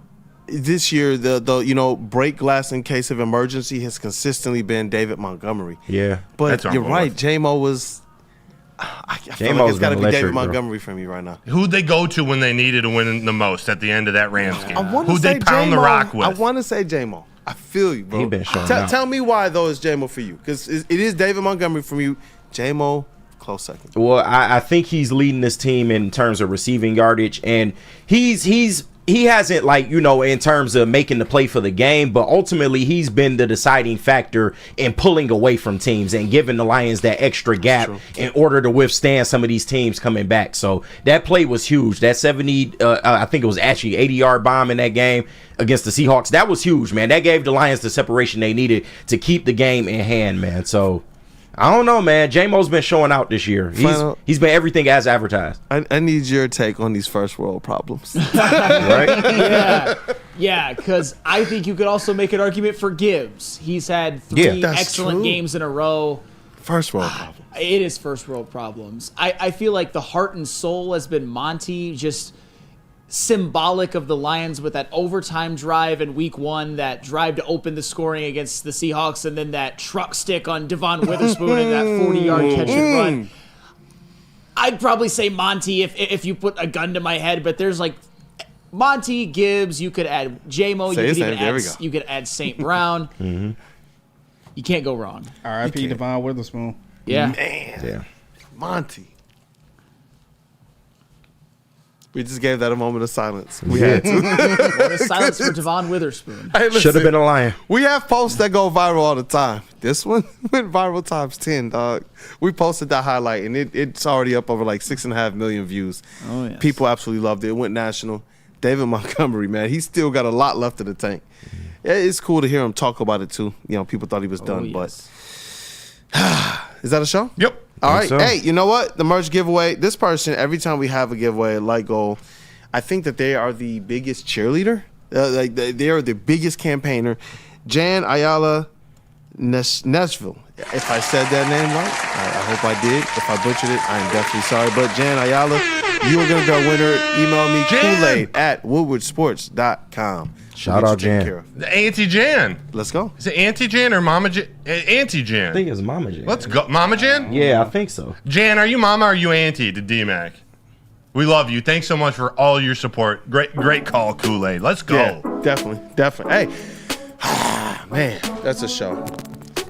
this year, the break glass in case of emergency has consistently been David Montgomery. Yeah. But you're right. J-Mo was... I feel like it's got to be David Montgomery for me right now. Who'd they go to when they needed to win the most at the end of that Rams game? Who'd say they pound the rock with? I want to say J-Mo. I feel you, bro. He been showing Tell me why, though, it's J-Mo for you. Because it is David Montgomery from you. J-Mo, close second. Well, I think he's leading this team in terms of receiving yardage, and he hasn't, in terms of making the play for the game, but ultimately he's been the deciding factor in pulling away from teams and giving the Lions that extra gap in order to withstand some of these teams coming back. So that play was huge. That I think it was actually 80-yard bomb in that game against the Seahawks. That was huge, man. That gave the Lions the separation they needed to keep the game in hand, man. So I don't know, man. J-Mo's been showing out this year. He's been everything as advertised. I need your take on these first world problems. Right? Yeah, because I think you could also make an argument for Gibbs. He's had 3 excellent games in a row. First world problems. It is first world problems. I feel like the heart and soul has been Monty, just symbolic of the Lions with that overtime drive in week 1, that drive to open the scoring against the Seahawks, and then that truck stick on Devon Witherspoon and that 40-yard catch and run. I'd probably say Monty if you put a gun to my head, but there's Monty, Gibbs, you could add J-Mo, you could add St. Brown. You can't go wrong. R.I.P. Devon Witherspoon. Yeah. Man. Yeah. Monty. We just gave that a moment of silence. We had to. Moment of silence for Devon Witherspoon. Hey, should have been a Lion. We have posts that go viral all the time. This one went viral times 10, dog. We posted that highlight, and it's already up over 6.5 million views. Oh, yes. People absolutely loved it. It went national. David Montgomery, man, he's still got a lot left in the tank. It's cool to hear him talk about it, too. People thought he was done, but... Is that a show? Yep. All right. So. Hey, you know what? The merch giveaway. This person, every time we have a giveaway, goal, I think that they are the biggest cheerleader. They are the biggest campaigner. Jan Ayala Nashville. If I said that name right, I hope I did. If I butchered it, I am definitely sorry. But Jan Ayala, you are going to be our winner. Email me Kool-Aid@woodwardsports.com. Shout out Jan. The Auntie Jan. Let's go. Is it Auntie Jan or Mama Jan? Auntie Jan. I think it's Mama Jan. Let's go. Mama Jan? Yeah, I think so. Jan, are you Mama or are you Auntie to D-Mac? We love you. Thanks so much for all your support. Great call, Kool-Aid. Let's go. Yeah, definitely. Hey, man, that's a show.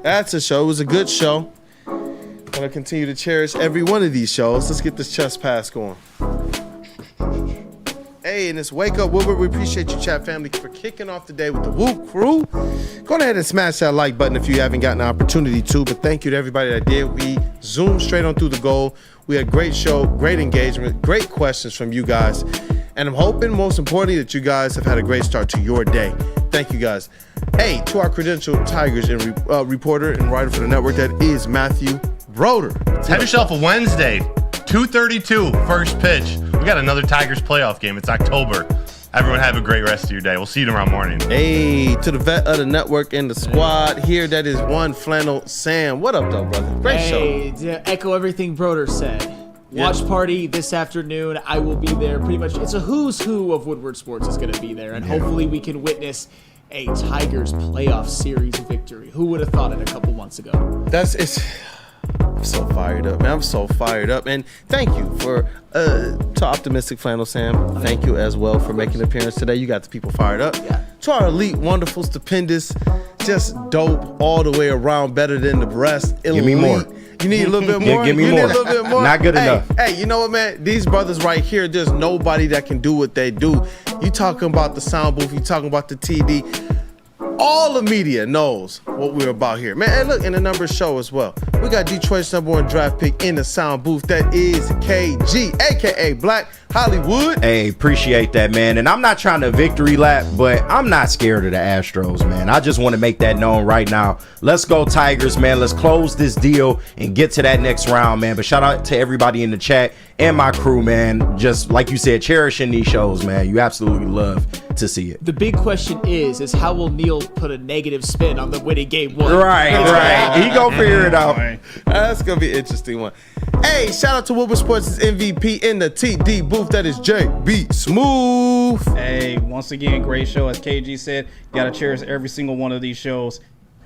That's a show. It was a good show. I'm going to continue to cherish every one of these shows. Let's get this chest pass going. Hey, and it's Wake Up Woodward. We appreciate you, chat family, for kicking off the day with the WUW Crew. Go ahead and smash that like button if you haven't gotten the opportunity to. But thank you to everybody that did. We zoomed straight on through the goal. We had a great show, great engagement, great questions from you guys. And I'm hoping, most importantly, that you guys have had a great start to your day. Thank you, guys. Hey, to our credentialed Tigers and reporter and writer for the network, that is Matthew Broder. Have yourself a Wednesday, 2:32, first pitch. We got another Tigers playoff game. It's October. Everyone have a great rest of your day. We'll see you tomorrow morning. Hey, to the vet of the network and the squad here, that is One Flannel Sam. What up, though, brother? Great show. To echo everything Broder said. Watch party this afternoon. I will be there. Pretty much, it's a who's who of Woodward Sports is going to be there, and hopefully we can witness a Tigers playoff series victory. Who would have thought it a couple months ago? I'm so fired up, man. I'm so fired up. And thank you to Optimistic Flannel Sam. Thank you as well for making an appearance today. You got the people fired up. Yeah. To our elite, wonderful, stupendous, just dope all the way around, better than the rest. Elite. Give me more. You need a little bit more? Give me more. Need a little bit more? Not good enough. Hey, you know what, man? These brothers right here, there's nobody that can do what they do. You talking about the sound booth, you talking about the TD. All the media knows what we're about here. Man, and look, in the numbers show as well. We got Detroit's #1 draft pick in the sound booth. That is KG, a.k.a. Black Hollywood. Hey, appreciate that, man. And I'm not trying to victory lap, but I'm not scared of the Astros, man. I just want to make that known right now. Let's go Tigers, man. Let's close this deal and get to that next round, man. But shout out to everybody in the chat and my crew, man. Just like you said, cherishing these shows, man. You absolutely love to see it. The big question is how will Neil put a negative spin on the winning game one? Right. He gonna figure it out. That's gonna be an interesting one. Hey, shout out to Woodward Sports' MVP in the TD booth. That is JB Smooth. Hey, once again, great show. As KG said, gotta cherish every single one of these shows.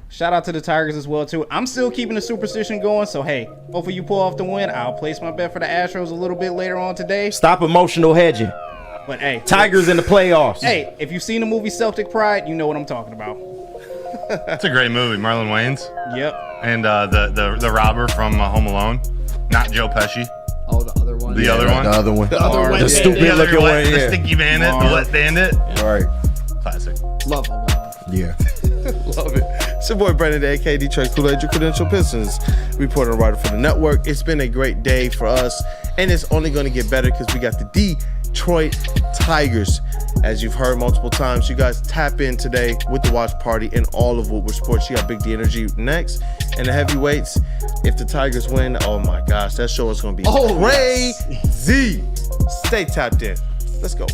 Shout out to the Tigers as well, too. I'm still keeping the superstition going, so hey, hopefully you pull off the win. I'll place my bet for the Astros a little bit later on today. Stop emotional hedging. But hey, Tigers in the playoffs. Hey, if you've seen the movie Celtic Pride, you know what I'm talking about. That's a great movie, Marlon Wayans. Yep. And the robber from Home Alone, not Joe Pesci. Oh, the other one. The other one. The other one. The other one. The stupid looking one. The Stinky Bandit, the Wet Bandit. All right. Classic. Love Home Alone. Yeah. Love it. It's your boy Brandon, a.k.a. Detroit Kool-Aid, your credential Pistons reporter and writer for the network. It's been a great day for us, and it's only going to get better because we got the Detroit Tigers. As you've heard multiple times, you guys tap in today with the watch party and all of Woodward Sports. You got Big D Energy next, and the heavyweights. If the Tigers win, oh my gosh, that show is going to be crazy. Stay tapped in. Let's go.